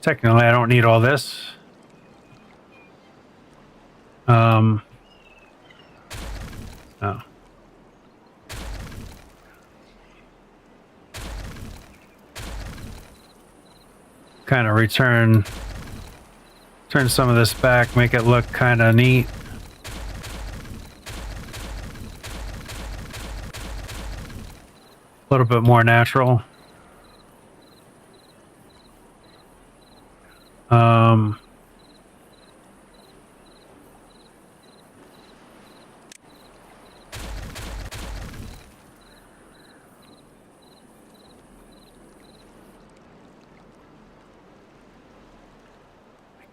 Technically, I don't need all this. Oh. Kind of turn some of this back, make it look kind of neat. A little bit more natural.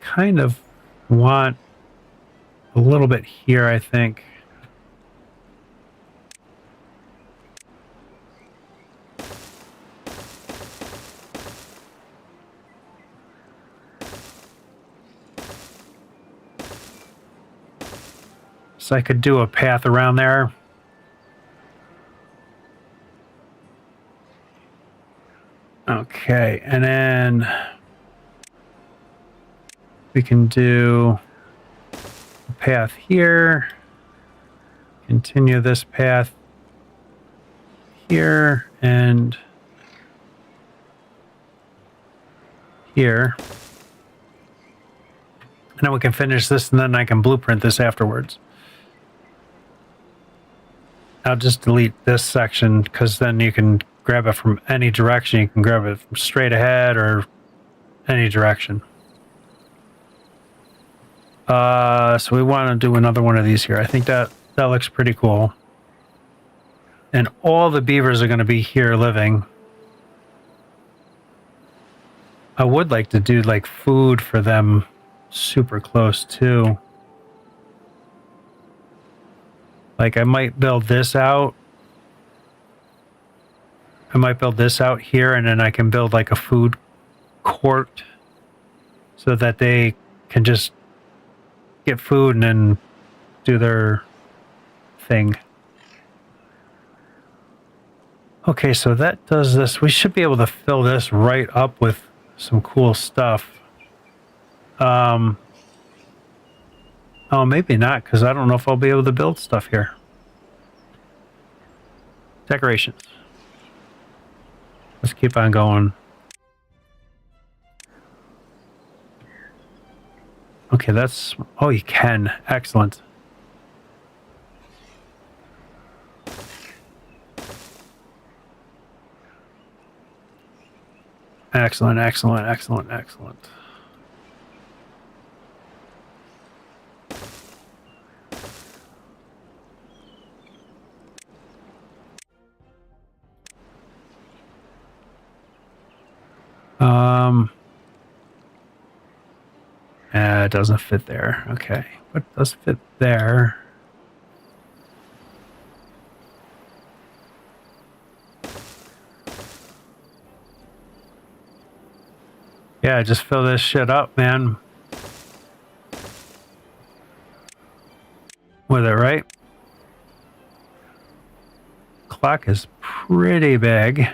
Kind of want a little bit here, I think. So I could do a path around there. Okay, and then we can do a path here, continue this path here and here. And then we can finish this and then I can blueprint this afterwards. I'll just delete this section because then you can grab it from any direction. You can grab it from straight ahead or any direction. So we want to do another one of these here. I think that looks pretty cool. And all the beavers are going to be here living. I would like to do like food for them super close too. Like I might build this out. I might build this out here and then I can build like a food court so that they can just get food and then do their thing. Okay, so that does this. We should be able to fill this right up with some cool stuff. Oh, maybe not, because I don't know if I'll be able to build stuff here. Decorations. Let's keep on going. Okay, that's... Oh, you can. Excellent. Excellent, excellent, excellent, excellent. It doesn't fit there. Okay. What does fit there? Yeah, just fill this shit up, man. With it, right? Clock is pretty big.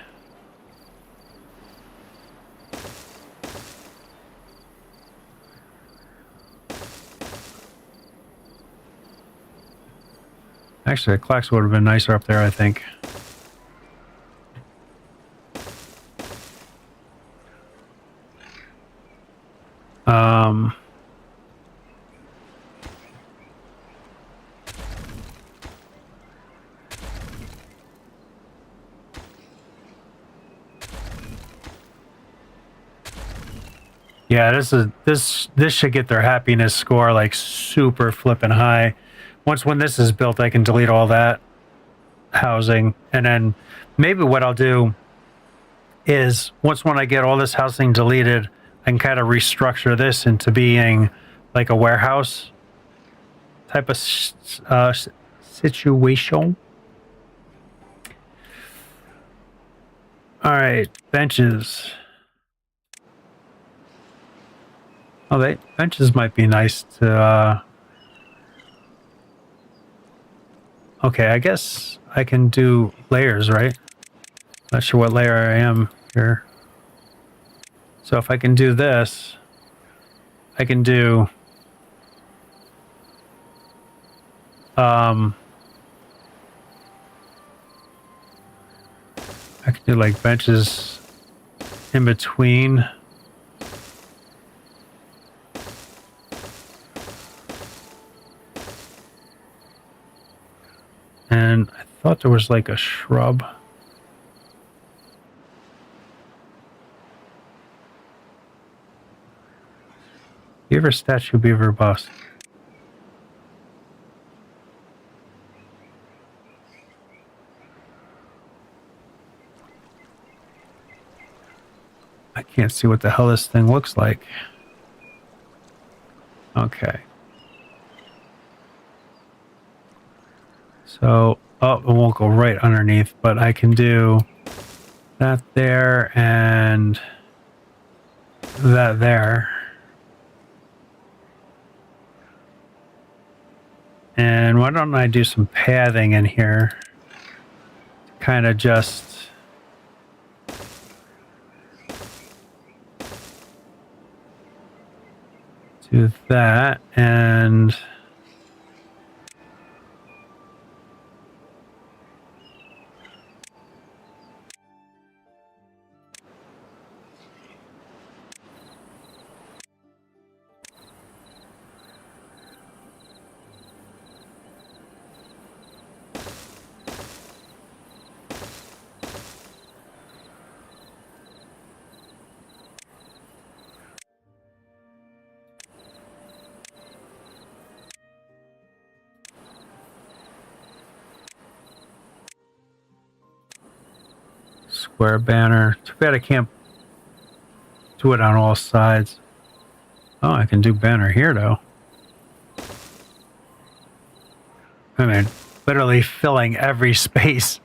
Actually, the clocks would have been nicer up there, I think. Yeah, this should get their happiness score like super flippin' high. When this is built, I can delete all that housing, and then maybe what I'll do is when I get all this housing deleted, I can kind of restructure this into being like a warehouse type of situation. All right, benches. Oh, benches might be nice to. Okay, I guess I can do layers, right? Not sure what layer I am here. So if I can do this, I can do I can do like benches in between. And I thought there was like a shrub. Beaver statue, beaver bust. I can't see what the hell this thing looks like. Okay. So, oh, it won't go right underneath, but I can do that there and that there. And why don't I do some pathing in here? Kind of just do that and square banner. Too bad I can't do it on all sides. Oh, I can do banner here though. I mean, literally filling every space.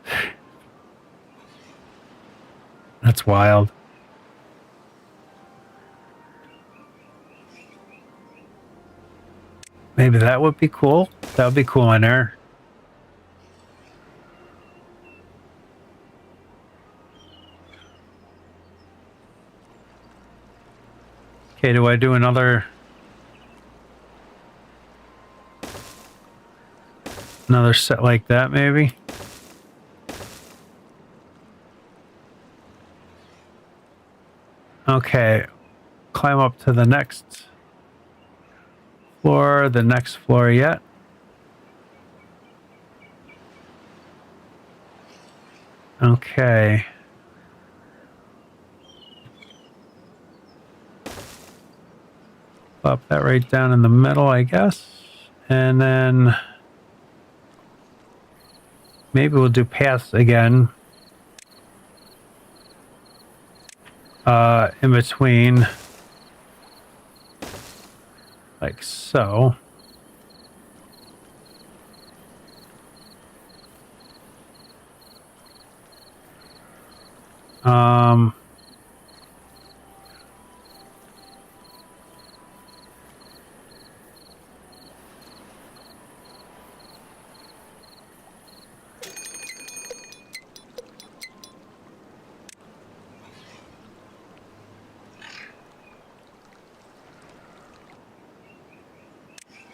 That's wild. Maybe that would be cool. That would be cool in there. Okay, do I do another set like that maybe? Okay, climb up to the next floor, the next floor yet. Okay. Pop that right down in the middle, I guess. And then maybe we'll do paths again. In between like so.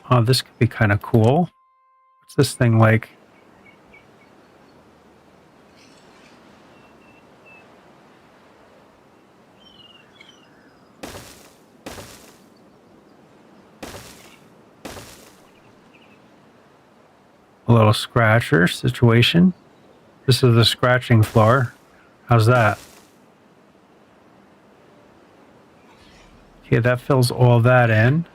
Oh, this could be kind of cool. What's this thing like? A little scratcher situation. This is the scratching floor. How's that? Okay, that fills all that in.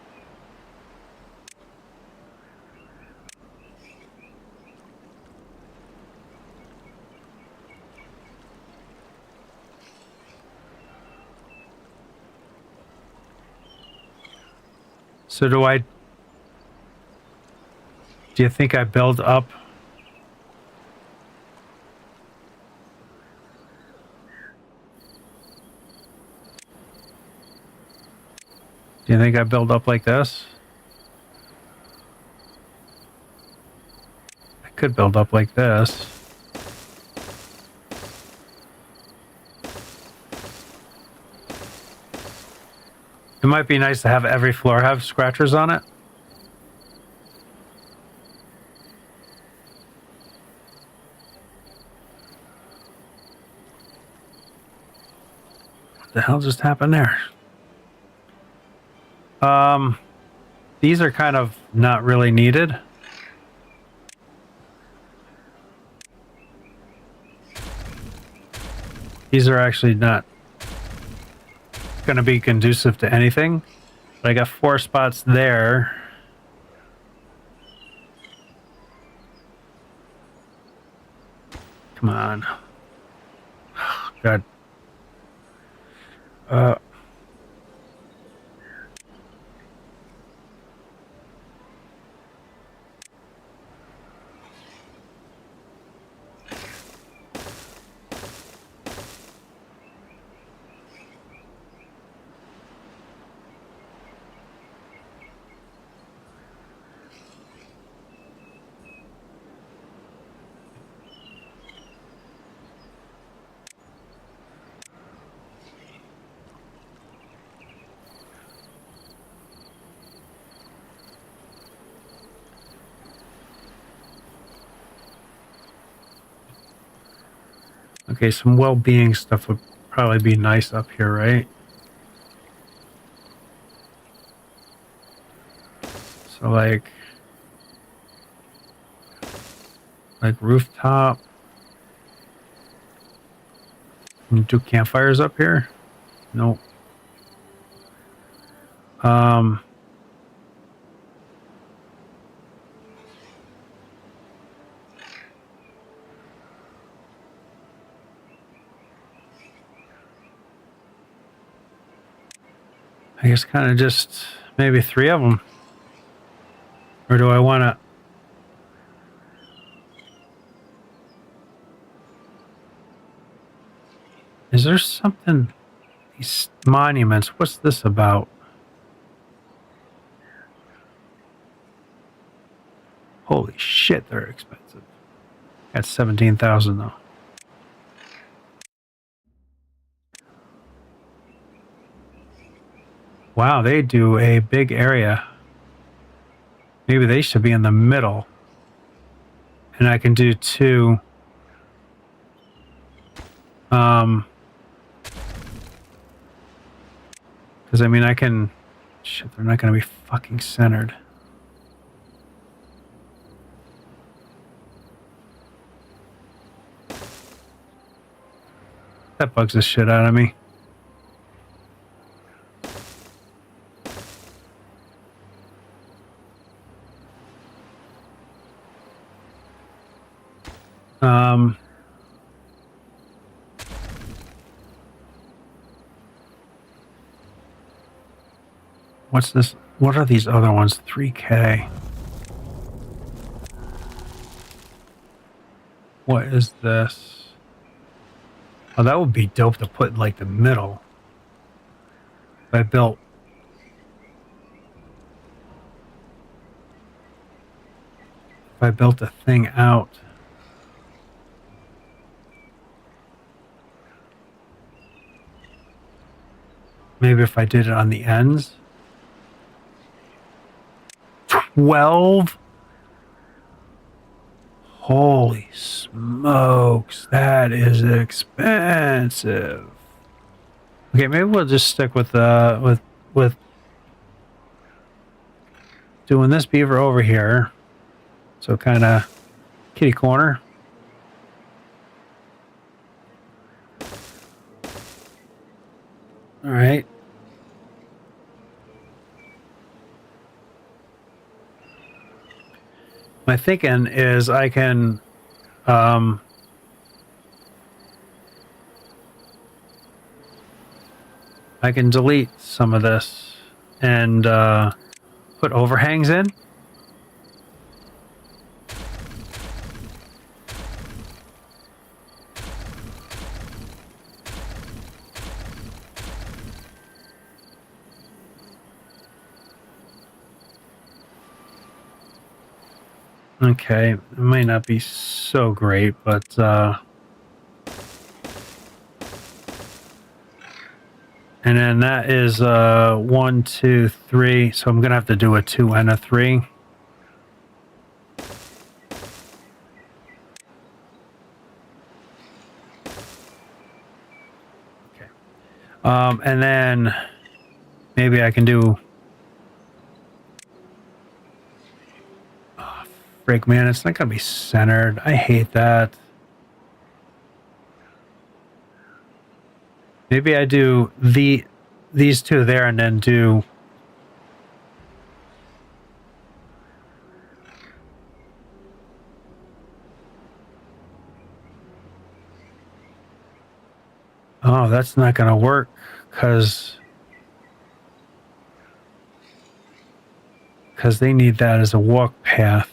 So do you think I build up? Do you think I build up like this? I could build up like this. It might be nice to have every floor have scratchers on it. What the hell just happened there? These are kind of not really needed. These are actually not going to be conducive to anything. But I got 4 spots there. Come on. God. Okay, some well-being stuff would probably be nice up here, right? So like rooftop. Can you do campfires up here? Nope. I guess kind of just maybe 3 of them. Or do I want to... Is there something... These monuments, what's this about? Holy shit, they're expensive. That's 17,000 though. Wow, they do a big area. Maybe they should be in the middle. And I can do 2. Because I mean, I can... Shit, they're not going to be fucking centered. That bugs the shit out of me. What's this? What are these other ones? 3K. What is this? Oh, that would be dope to put in like the middle. If I built a thing out. Maybe if I did it on the ends. 12? Holy smokes, that is expensive. Okay, maybe we'll just stick with doing this beaver over here. So kind of kitty corner. All right. My thinking is I can delete some of this and put overhangs in. Okay, it might not be so great, but and then that is 1, 2, 3. So I'm gonna have to do a 2 and a 3. Okay, and then maybe I can do. Break, man, it's not gonna be centered. I hate that. Maybe I do these two there and then do oh, that's not gonna work because they need that as a walk path.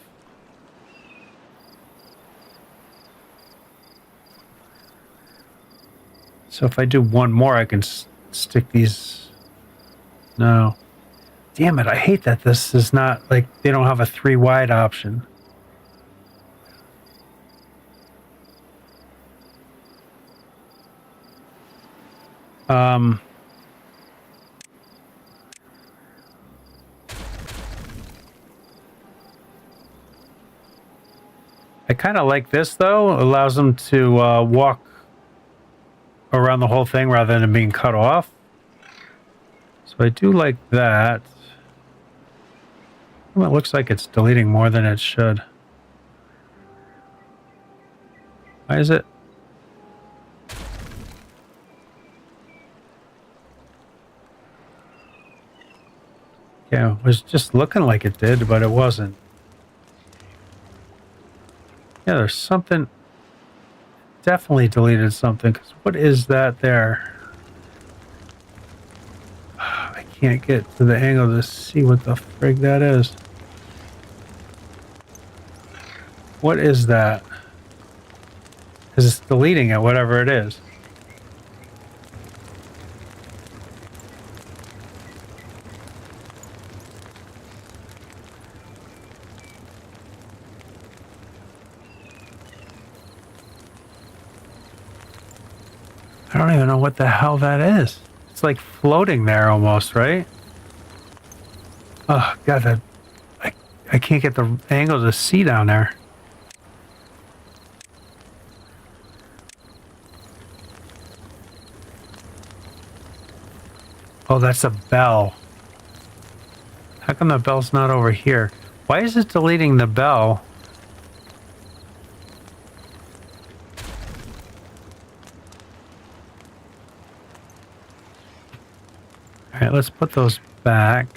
So if I do one more, I can stick these. No. Damn it, I hate that this is not, like, they don't have a 3 wide option. I kind of like this, though. It allows them to walk around the whole thing rather than being cut off. So I do like that. Well, it looks like it's deleting more than it should. Why is it? Yeah, it was just looking like it did, but it wasn't. Yeah, there's something. Definitely deleted something, because what is that there? I can't get to the angle to see what the frig that is. What is that? Because it's deleting it, whatever it is. I don't even know what the hell that is. It's like floating there almost, right? Oh, God, that I can't get the angle to see down there. Oh, that's a bell. How come the bell's not over here? Why is it deleting the bell? All right, let's put those back.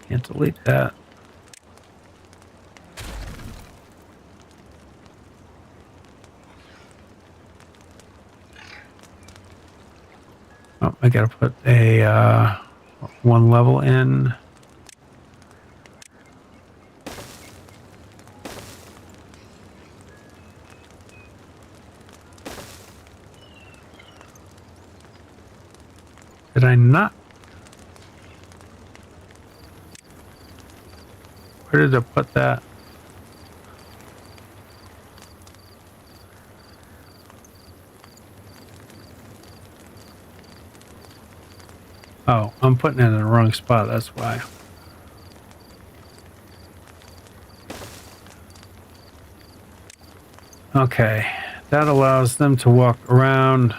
Can't delete that. Oh, I gotta put a one level in. Did I not? Where did I put that? Oh, I'm putting it in the wrong spot, that's why. Okay, that allows them to walk around.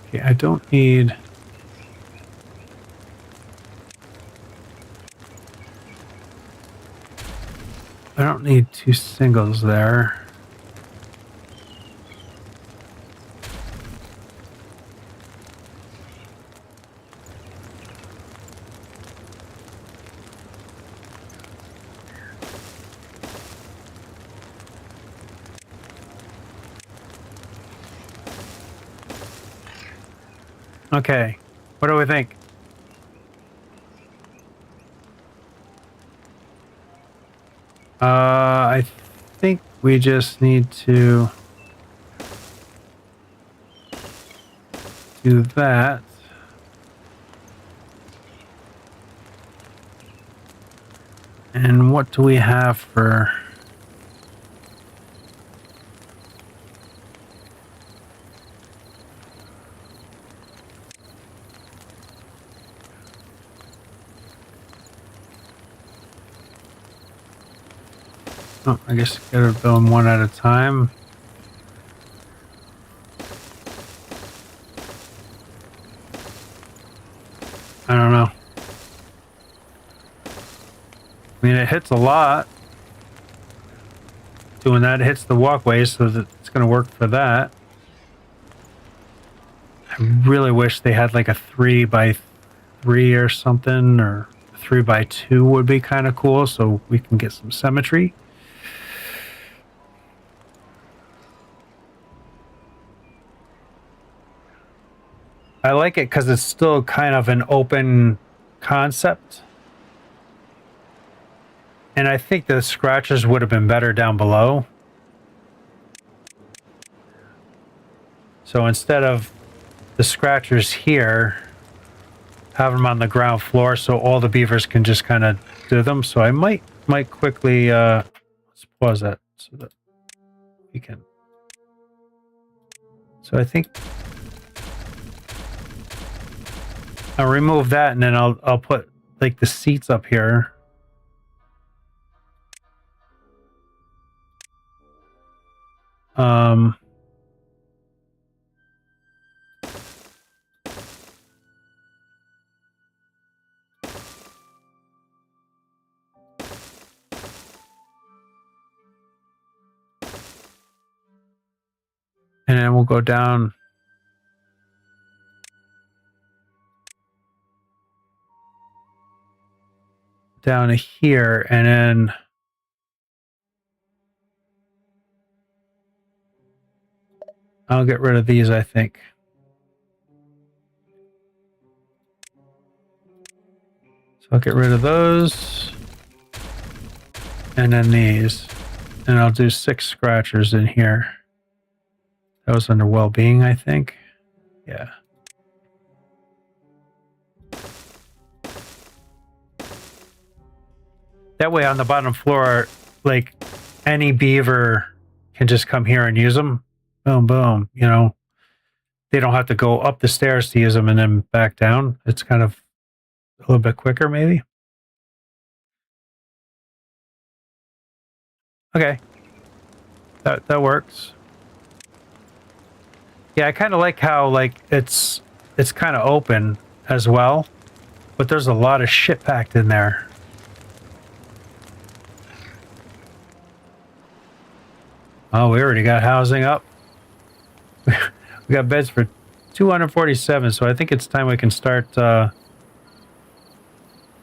Okay, I don't need... I don't need two singles there. Okay, what do we think? I think we just need to do that. And what do we have for... Oh, I guess you gotta build them one at a time. I don't know. I mean, it hits a lot. Doing that, it hits the walkway, so that it's gonna work for that. I really wish they had like a 3x3 or something, or 3x2 would be kind of cool, so we can get some symmetry. I like it because it's still kind of an open concept. And I think the scratches would have been better down below. So instead of the scratchers here, have them on the ground floor so all the beavers can just kind of do them. So I might quickly let's pause that so that we can. So I think I'll remove that, and then I'll put like the seats up here. And then we'll go down to here, and then I'll get rid of these, I think. So I'll get rid of those, and then these, and I'll do 6 scratchers in here. That was under well-being, I think. Yeah. That way on the bottom floor, like any beaver can just come here and use them. Boom, boom, you know. They don't have to go up the stairs to use them and then back down. It's kind of a little bit quicker, maybe. Okay. That works. Yeah, I kind of like how like it's kind of open as well, but there's a lot of shit packed in there. Oh, we already got housing up. We got beds for 247, so I think it's time we can start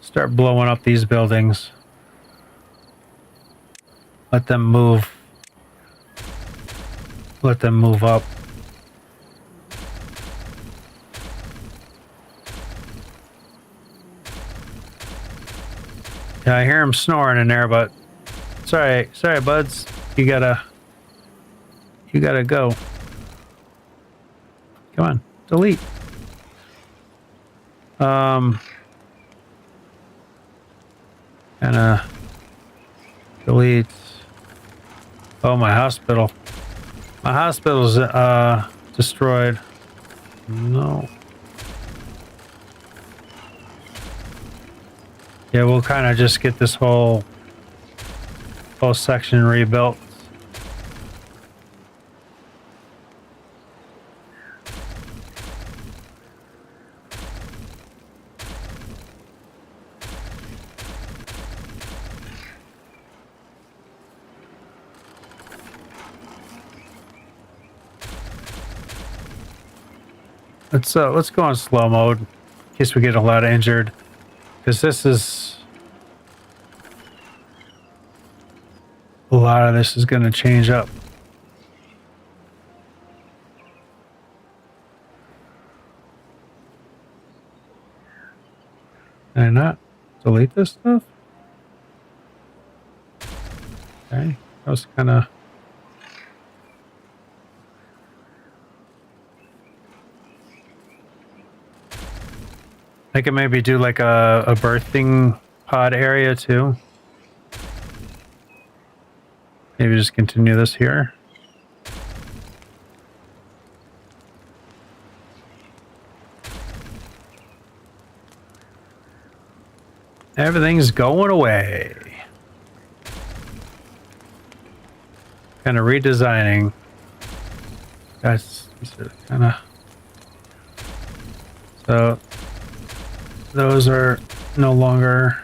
start blowing up these buildings. Let them move. Let them move up. Yeah, I hear him snoring in there, but sorry, buds. You gotta go. Come on, delete. Kinda delete. Oh, my hospital. My hospital's destroyed. No. Yeah, we'll kind of just get this whole section rebuilt. Let's go on slow mode in case we get a lot injured, because this is a lot of this is going to change up. Can I not delete this stuff? Okay, that was kind of. I could maybe do like a birthing pod area too. Maybe just continue this here. Everything's going away. Kind of redesigning. Guys, these are kind of. So those are no longer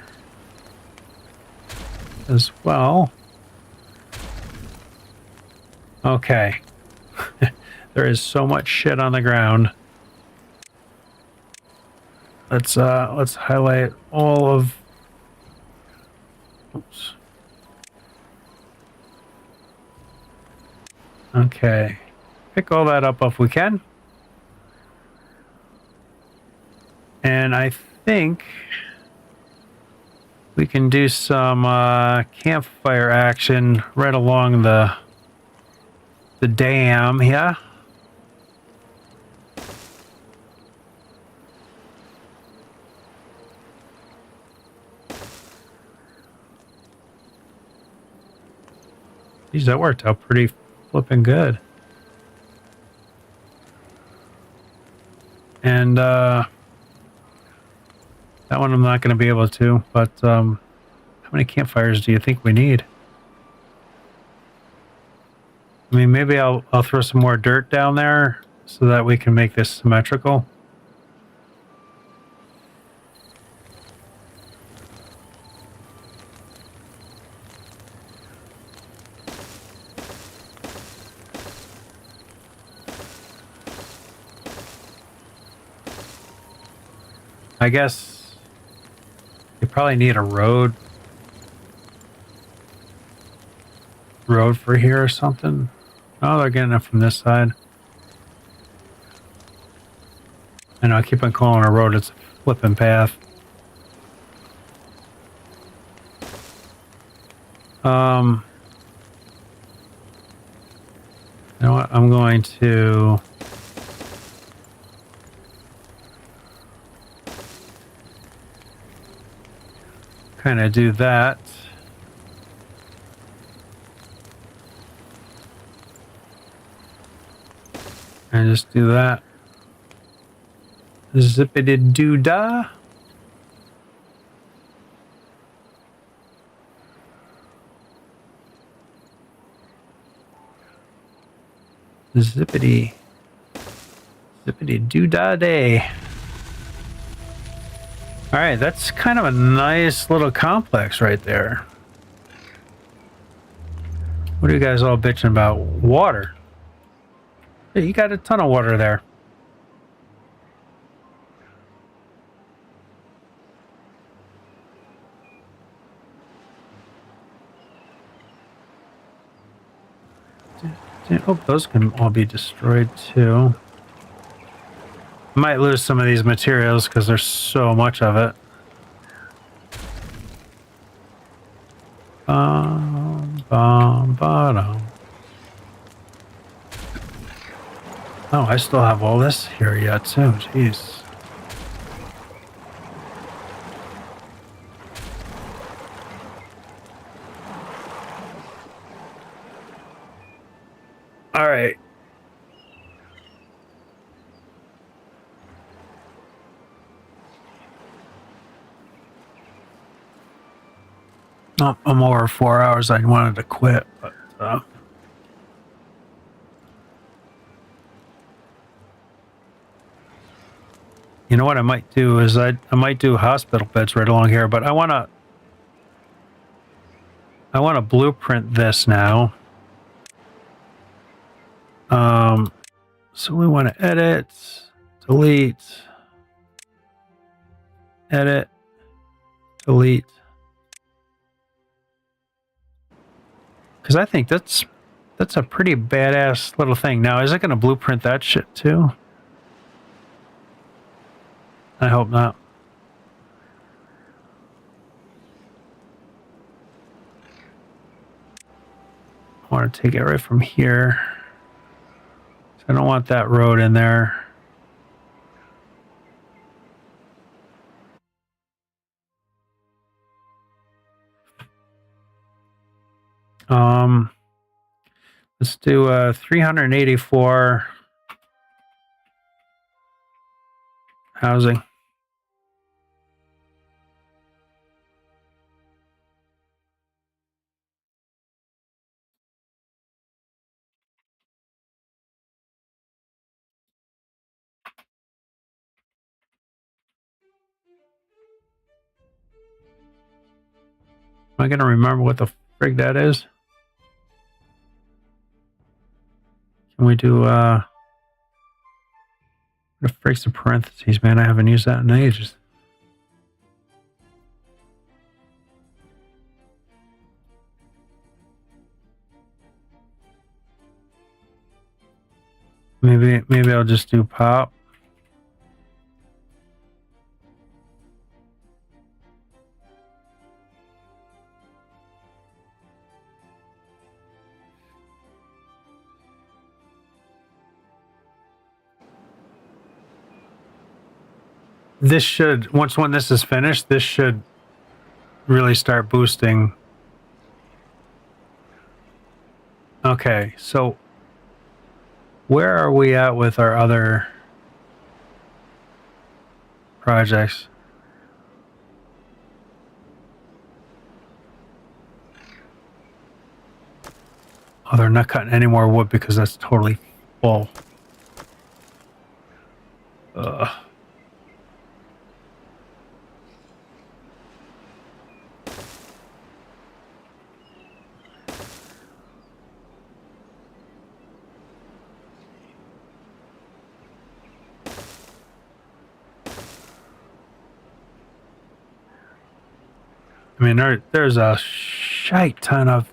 as well. Okay. There is so much shit on the ground. Let's highlight all of. Oops. Okay. Pick all that up if we can. And I think we can do some campfire action right along the dam here. Geez, that worked out pretty flipping good. And that one I'm not going to be able to, but how many campfires do you think we need? I mean, maybe I'll throw some more dirt down there so that we can make this symmetrical. I guess you probably need a road for here or something. Oh, they're getting it from this side. I know, I keep on calling it a road, it's a flipping path. You know what? I'm going to kind of do that. And just do that. Zippity doo dah. Zippity doo dah day. All right, that's kind of a nice little complex right there. What are you guys all bitching about? Water. Hey, you got a ton of water there. Oh, those can all be destroyed too. Might lose some of these materials because there's so much of it. Bottom. Oh, I still have all this here yet too. Jeez. All right. Oh, I'm over 4 hours. I wanted to quit, but you know what I might do is I might do hospital beds right along here, but I wanna blueprint this now. So we want to edit, delete, edit, delete. Because I think that's a pretty badass little thing. Now, is it going to blueprint that shit too? I hope not. I want to take it right from here. So I don't want that road in there. Let's do 384 housing. Am I going to remember what the frig that is? Can we do what the frig's the parentheses, man? I haven't used that in ages. Maybe I'll just do pop. This should, when this is finished, this should really start boosting. Okay, so where are we at with our other projects? Oh, they're not cutting any more wood because that's totally full. Ugh. I mean, there's a shite ton of.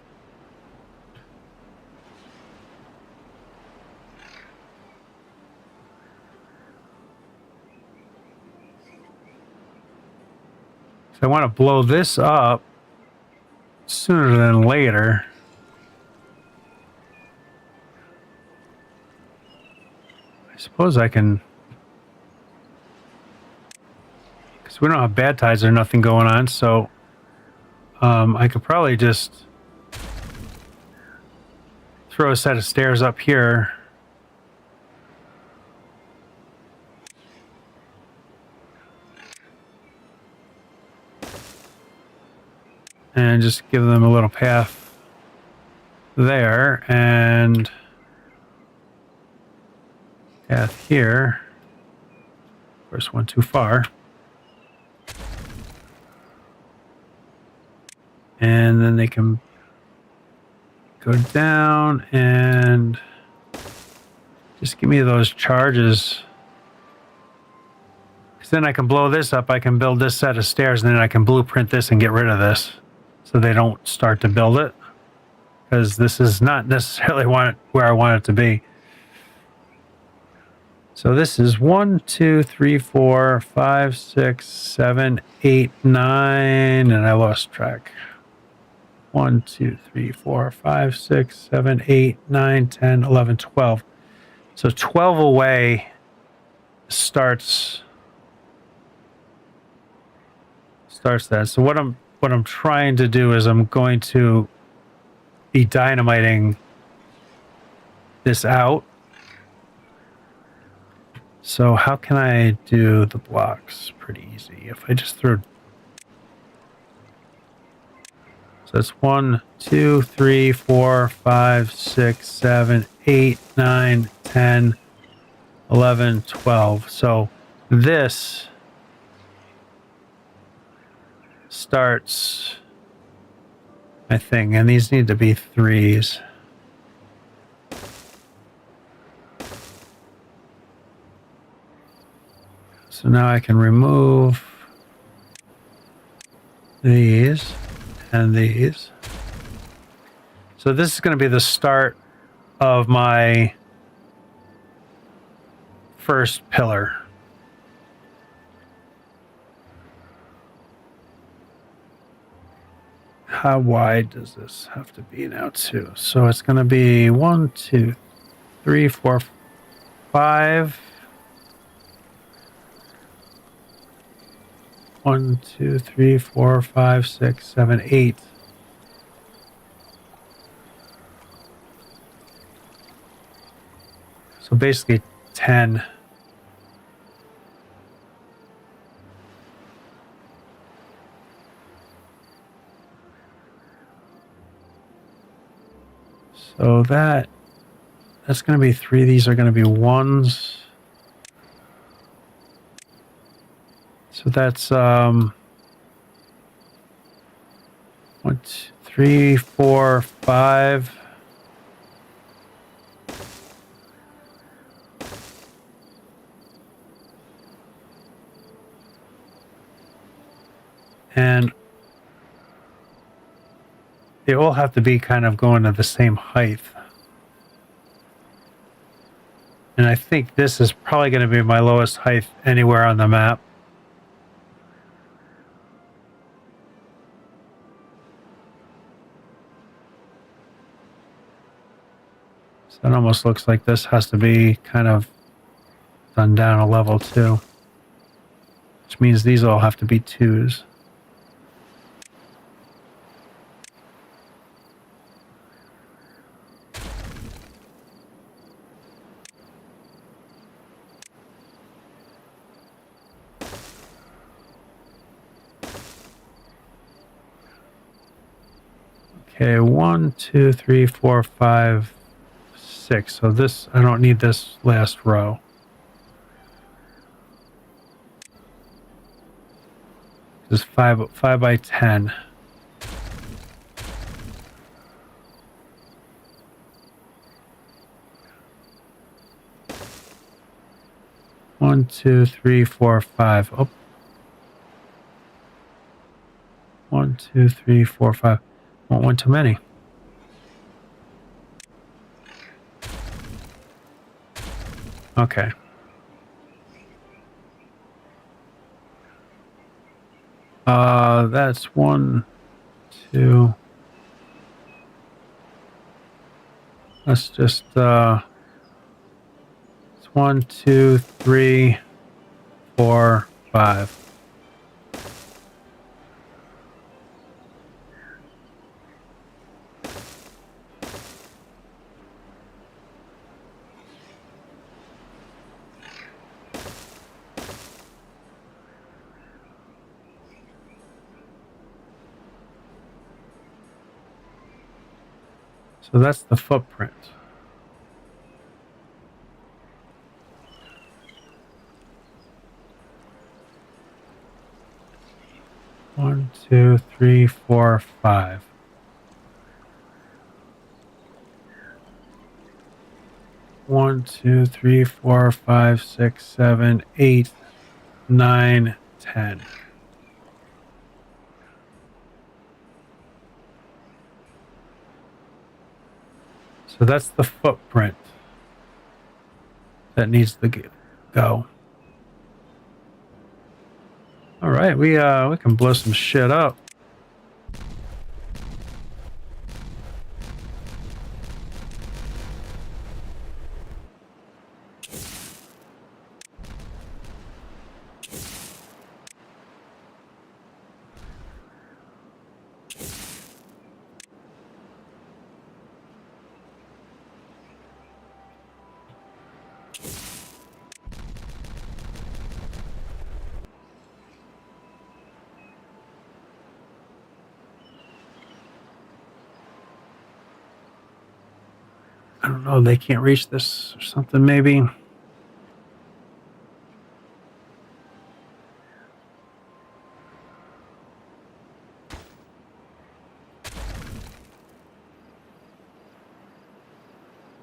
So I want to blow this up sooner than later. I suppose I can. Because we don't have bad tides or nothing going on, so I could probably just throw a set of stairs up here. And just give them a little path there and path here. Of course, one too far. And then they can Go down and just give me those charges. Because then I can blow this up. I can build this set of stairs, and then I can blueprint this and get rid of this so they don't start to build it. Because this is not necessarily where I want it to be. So this is 1, 2, 3, 4, 5, 6, 7, 8, 9, and I lost track. 1, 2, 3, 4, 5, 6, 7, 8, 9, 10, 11, 12. So 12 away starts that. So what I'm trying to do is I'm going to be dynamiting this out. So how can I do the blocks? Pretty easy. If I just throw... So it's 1, 2, 3, 4, 5, 6, 7, 8, 9, 10, 11, 12. So this starts my thing, and these need to be 3s. So now I can remove these and these. So this is going to be the start of my first pillar. How wide does this have to be now too? So it's going to be 1, 2, 3, 4, 5. 1, 2, 3, 4, 5, 6, 7, 8. So basically 10. So that's going to be 3. These are going to be 1s. So that's 1, 2, 3, 4, 5. And they all have to be kind of going to the same height. And I think this is probably going to be my lowest height anywhere on the map. So it almost looks like this has to be kind of done down a level too. Which means these all have to be 2s. Okay, 1, 2, 3, 4, 5, 6. So this, I don't need this last row. This is 5 by 10. One, 2, 3, 4, 5. Oh. 1, 2, 3, 4, 5. Won't one too many. Okay. That's 1, 2. Let's just it's 1, 2, 3, 4, 5. So that's the footprint. One, 2, 3, 4, 5. 1, 2, 3, 4, 5, 6, 7, 8, 9, 10. So that's the footprint that needs to go. All right, we can blow some shit up. I don't know, they can't reach this or something maybe.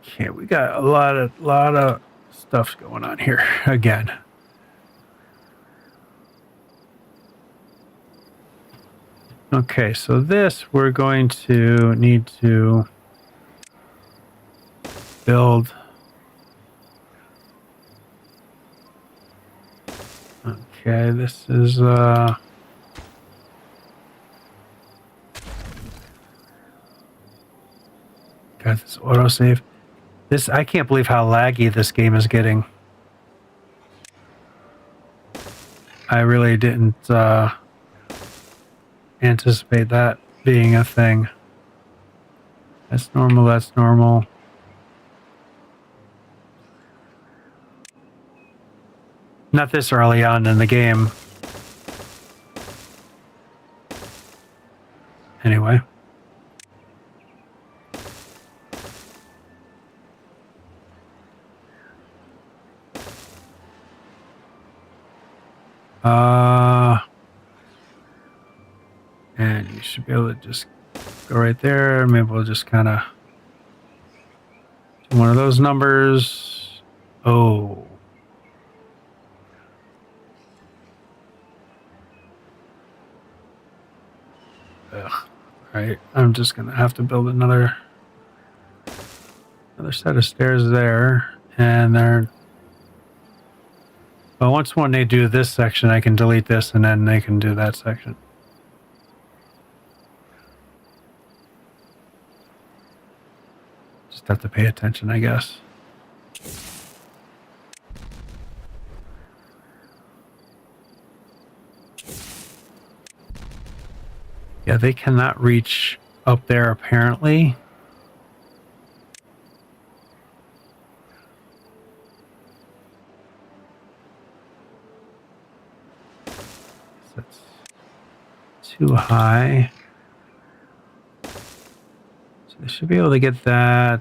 Okay, we got a lot of stuff going on here again. Okay, so this we're going to need to build. Okay, this is got this autosave. This, I can't believe how laggy this game is getting. I really didn't anticipate that being a thing. That's normal, that's normal. Not this early on in the game. Anyway. And you should be able to just go right there. Maybe we'll just kind of do one of those numbers. Oh. Ugh. All right, I'm just gonna have to build another set of stairs there, and there. Well, once when they do this section, I can delete this, and then they can do that section. Just have to pay attention, I guess. Yeah, they cannot reach up there, apparently. That's too high. So they should be able to get that.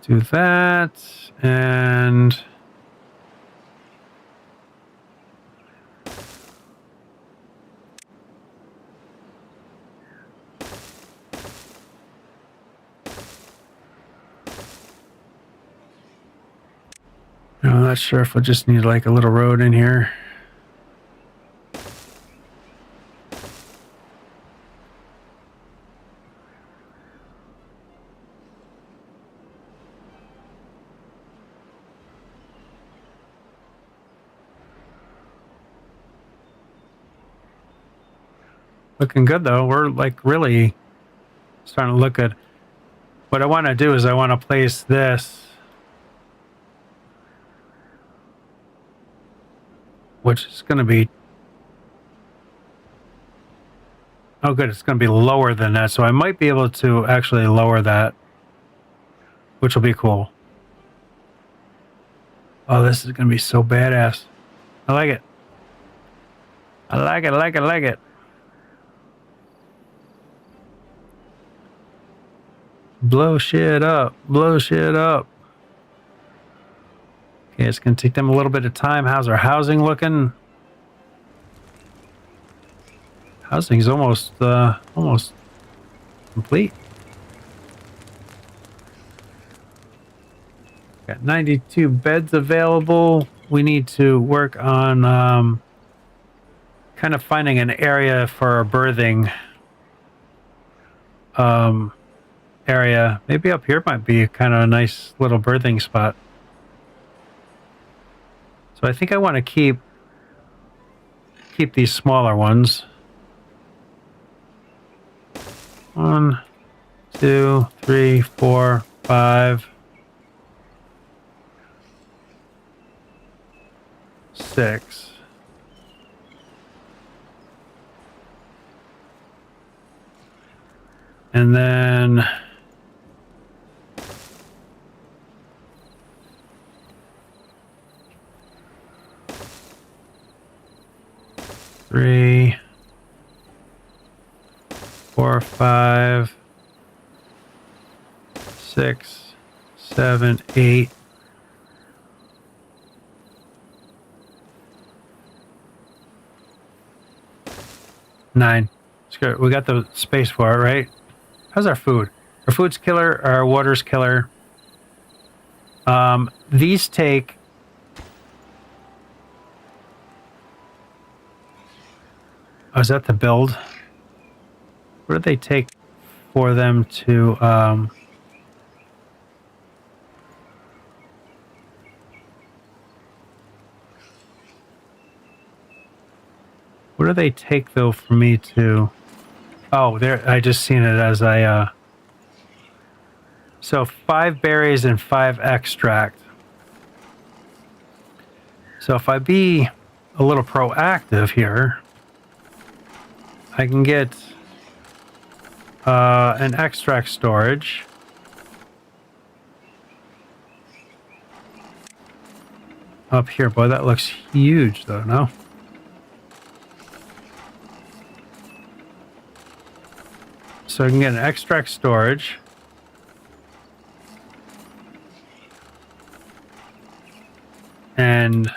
Do that, and I'm not sure if we'll just need like a little road in here. Looking good though. We're like really starting to look good. What I want to do is I want to place this, which is going to be, oh good, it's going to be lower than that. So I might be able to actually lower that, which will be cool. Oh, this is going to be so badass. I like it. I like it, I like it, I like it. Blow shit up, blow shit up. Okay, it's going to take them a little bit of time. How's our housing looking? Housing's almost complete. Got 92 beds available. We need to work on kind of finding an area for a birthing area. Maybe up here might be kind of a nice little birthing spot. So I think I want to keep these smaller ones. 1, 2, 3, 4, 5, 6. And then three, 4, 5, 6, 7, 8. Nine. It's good. We got the space for it, right? How's our food? Our food's killer. Our water's killer. These take... Oh, is that the build? What do they take for them to... What do they take, though, for me to... Oh, there, I just seen it as I... So 5 berries and 5 extract. So if I be a little proactive here, I can get an extract storage. Up here. Boy, that looks huge, though, no? So I can get an extract storage. And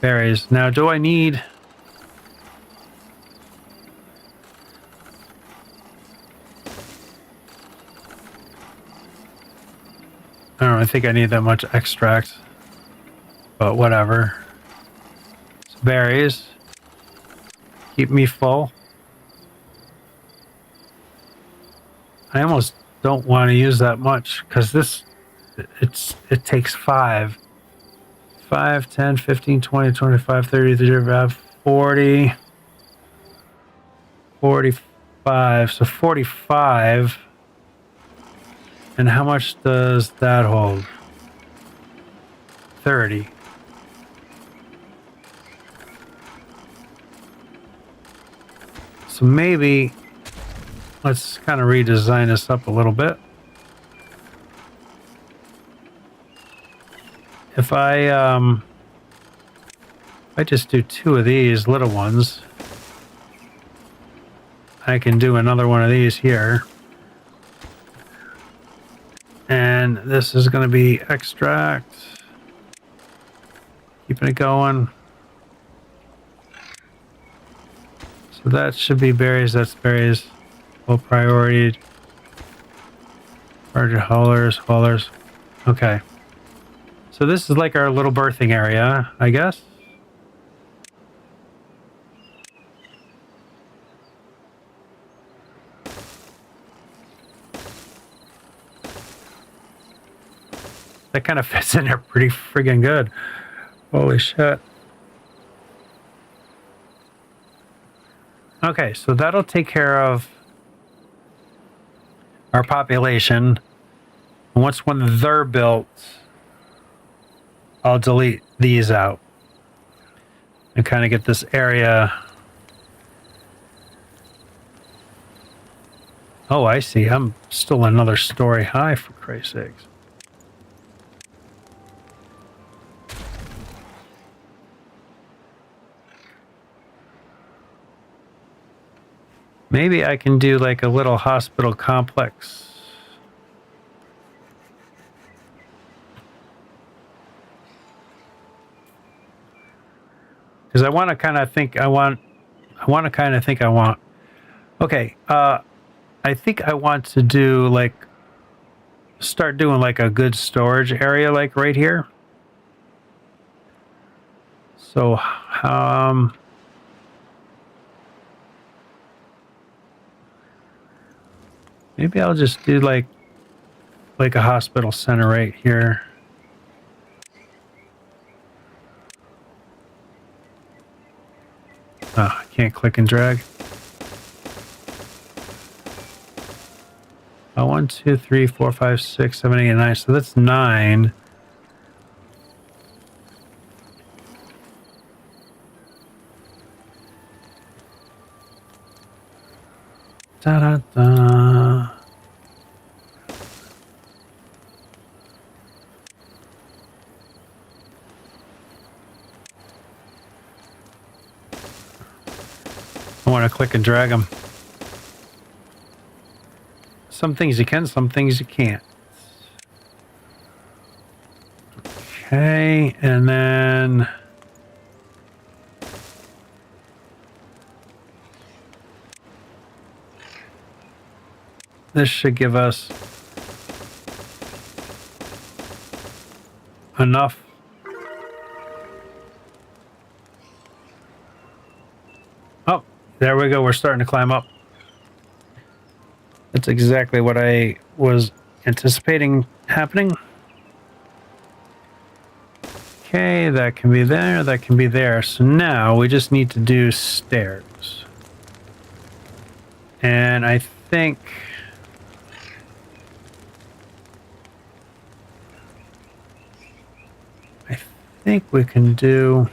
berries. Now, do I need... I don't think I need that much extract. But whatever. So berries. Keep me full. I almost don't want to use that much because this, it takes 5. 5, 10, 15, 20, 25, 30, 35, 40, 45. So 45. And how much does that hold? 30. So maybe let's kind of redesign this up a little bit. If I just do 2 of these little ones, I can do another one of these here. And this is going to be extract. Keeping it going. So that should be berries. That's berries. Low priority. Larger haulers. Okay. So this is like our little birthing area, I guess. That kind of fits in there pretty friggin' good. Holy shit. Okay, so that'll take care of our population. And once when they're built, I'll delete these out and kind of get this area. Oh, I see. I'm still another story high, for Christ's sakes. Maybe I can do like a little hospital complex. Because I want to kind of think, I want want to kind of think I want... Okay, I think I want to do like... Start doing like a good storage area like right here. So, maybe I'll just do like a hospital center right here. Oh, I can't click and drag. 1, 2, 3, 4, 5, 6, 7, 8, 9. So that's 9. Da da da. I want to click and drag them. Some things you can, some things you can't. Okay, and then this should give us enough. Oh, there we go. We're starting to climb up. That's exactly what I was anticipating happening. Okay, that can be there, that can be there. So now we just need to do stairs. And I think... we can do...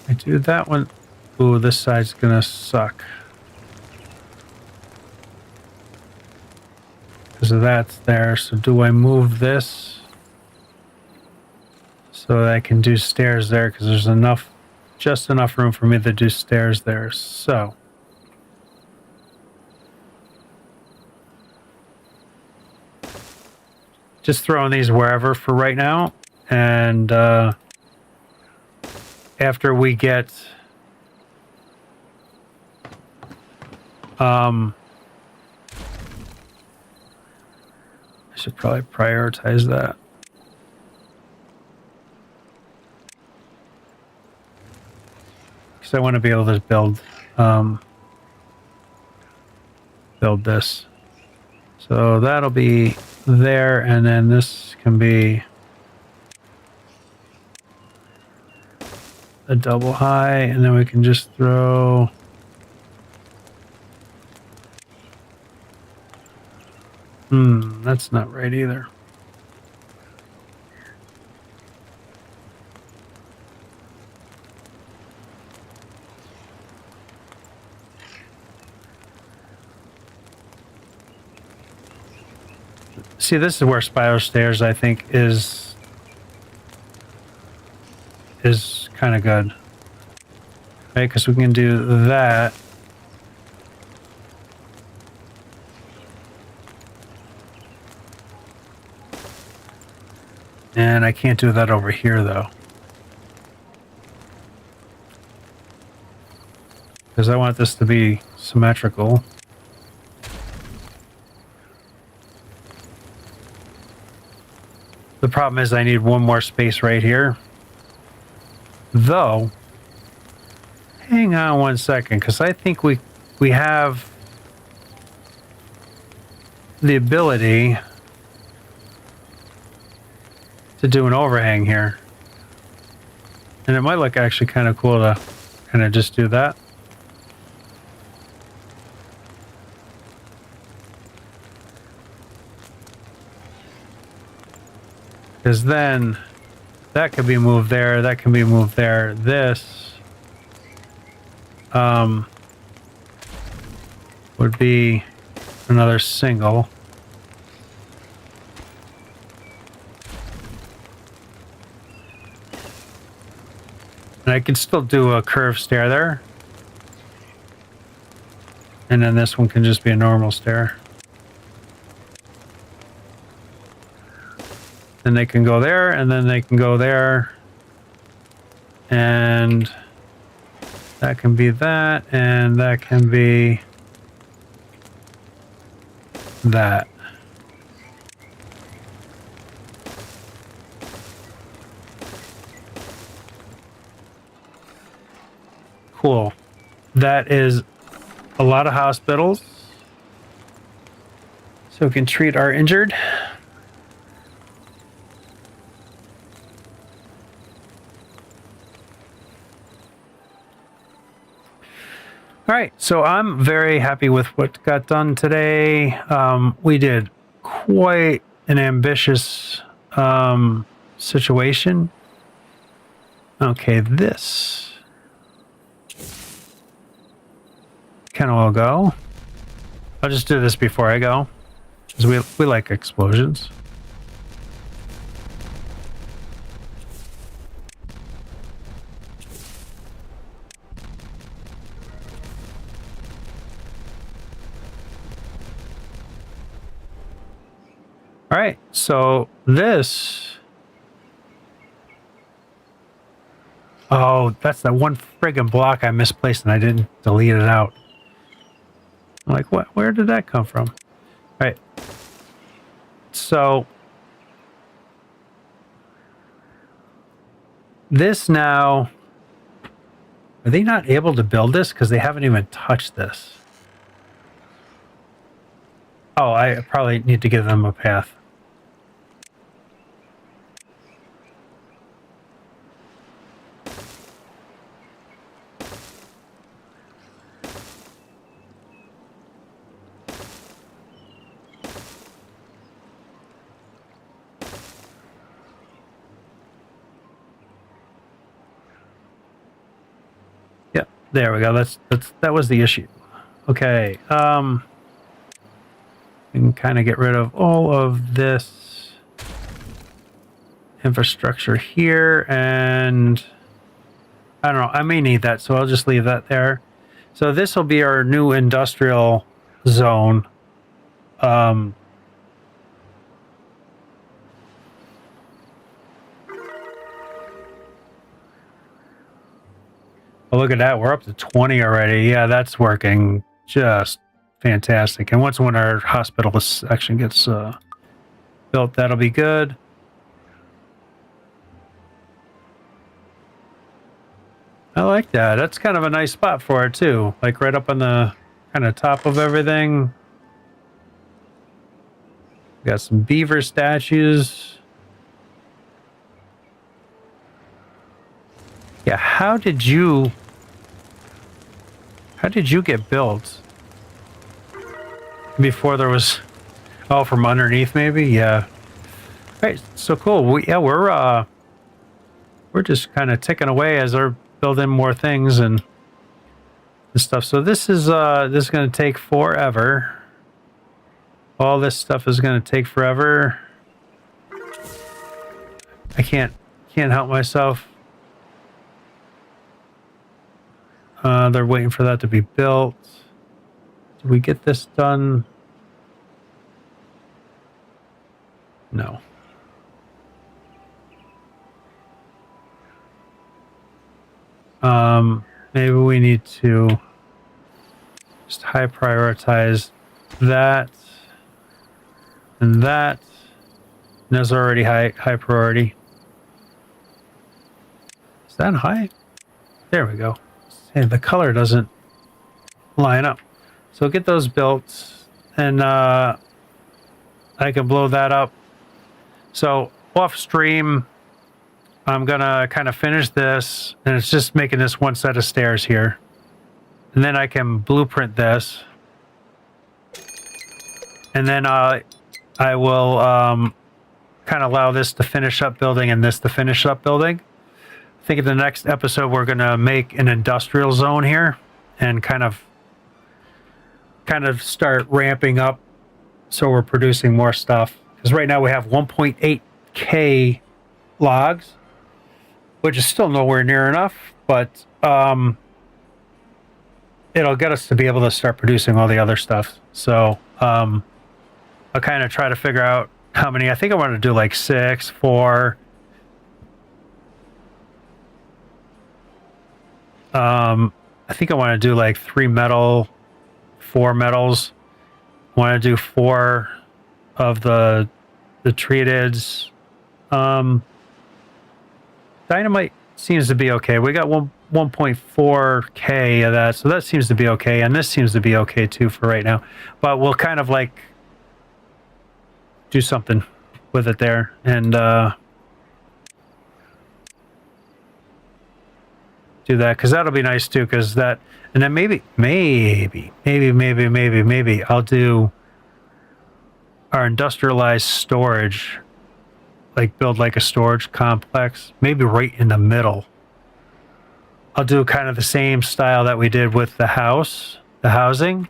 I do that one. Ooh, this side's gonna suck. Because of that's there. So do I move this so that I can do stairs there? Because there's enough, just enough room for me to do stairs there. So just throwing these wherever for right now. And after we get I should probably prioritize that. Because I want to be able to build this. So that'll be there, and then this can be a double high, and then we can just throw that's not right either. See, this is where spiral stairs, I think, is kind of good. Right, because we can do that. And I can't do that over here, though. Because I want this to be symmetrical. The problem is I need one more space right here. Though, hang on one second, because I think we have the ability to do an overhang here. And it might look actually kind of cool to kind of just do that. Because then that could be moved there, that can be moved there. This would be another single. And I can still do a curved stair there. And then this one can just be a normal stair. Then they can go there, and then they can go there. And that can be that, and that can be that. Cool. That is a lot of hospitals. So we can treat our injured. All right, so I'm very happy with what got done today. We did quite an ambitious situation. Okay, this can all go. I'll just do this before I go, because we like explosions. All right, so this... Oh, that's that one friggin' block I misplaced and I didn't delete it out. I'm like, what? Where did that come from? All right. So... this now... Are they not able to build this? Because they haven't even touched this. Oh, I probably need to give them a path. Yep, there we go. That was the issue. Okay. We can kind of get rid of all of this infrastructure here, and I don't know, I may need that, so I'll just leave that there. So this will be our new industrial zone. Oh, look at that, we're up to 20 already. Yeah, that's working just fantastic. And once when our hospital section gets built, that'll be good. I like that. That's kind of a nice spot for it too. Like right up on the kind of top of everything. Got some beaver statues. Yeah, how did you get built? Before there was... Oh, from underneath maybe? Yeah. Right, so cool. We're just kind of ticking away as they're building more things and stuff. So this is going to take forever. All this stuff is going to take forever. I can't help myself. They're waiting for that to be built. Did we get this done? No. Maybe we need to just high prioritize that and that. And those are already high priority. Is that high? There we go. Hey, the color doesn't line up. So get those built, and I can blow that up. So off stream, I'm gonna kind of finish this, and it's just making this one set of stairs here. And then I can blueprint this. And then I will kind of allow this to finish up building and this to finish up building. I think in the next episode, we're gonna make an industrial zone here and kind of start ramping up so we're producing more stuff. Because right now we have 1.8K logs, which is still nowhere near enough, but it'll get us to be able to start producing all the other stuff. So I'll kind of try to figure out how many. I think I want to do like 6, 4. I think I want to do like 3 metal, 4 metals. I want to do 4 of the treateds. Dynamite seems to be okay. We got 1.4k of that, so that seems to be okay, and this seems to be okay too for right now. But we'll kind of like do something with it there, and do that, because that'll be nice too, because that, and then maybe I'll do our industrialized storage, like build like a storage complex, maybe right in the middle. I'll do kind of the same style that we did with the housing,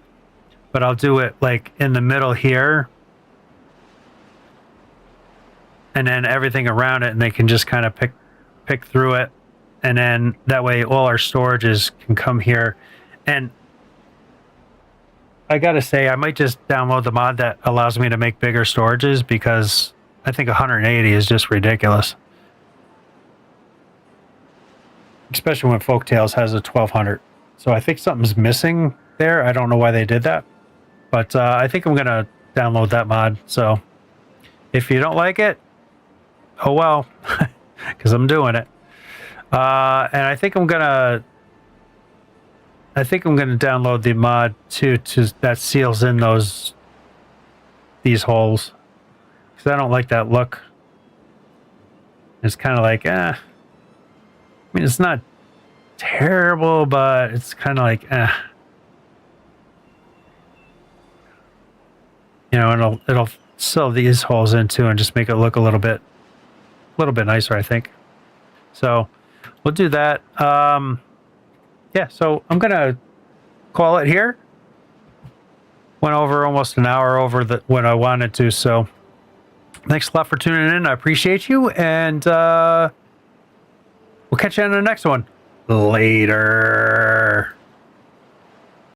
but I'll do it like in the middle here, and then everything around it, and they can just kind of pick through it, and then that way all our storages can come here. And I gotta say, I might just download the mod that allows me to make bigger storages, because I think 180 is just ridiculous. Especially when Folktales has a 1200. So I think something's missing there. I don't know why they did that. But I think I'm going to download that mod. So if you don't like it, oh well, because I'm doing it. And I think I'm going to download the mod to that seals in these holes. Because I don't like that look. It's kind of like, I mean, it's not terrible, but it's kind of like, you know, and it'll seal these holes in too, and just make it look a little bit nicer, I think. So we'll do that. Yeah, so I'm gonna call it here. Went over almost an hour over when I wanted to. So thanks a lot for tuning in. I appreciate you, and we'll catch you on the next one. Later.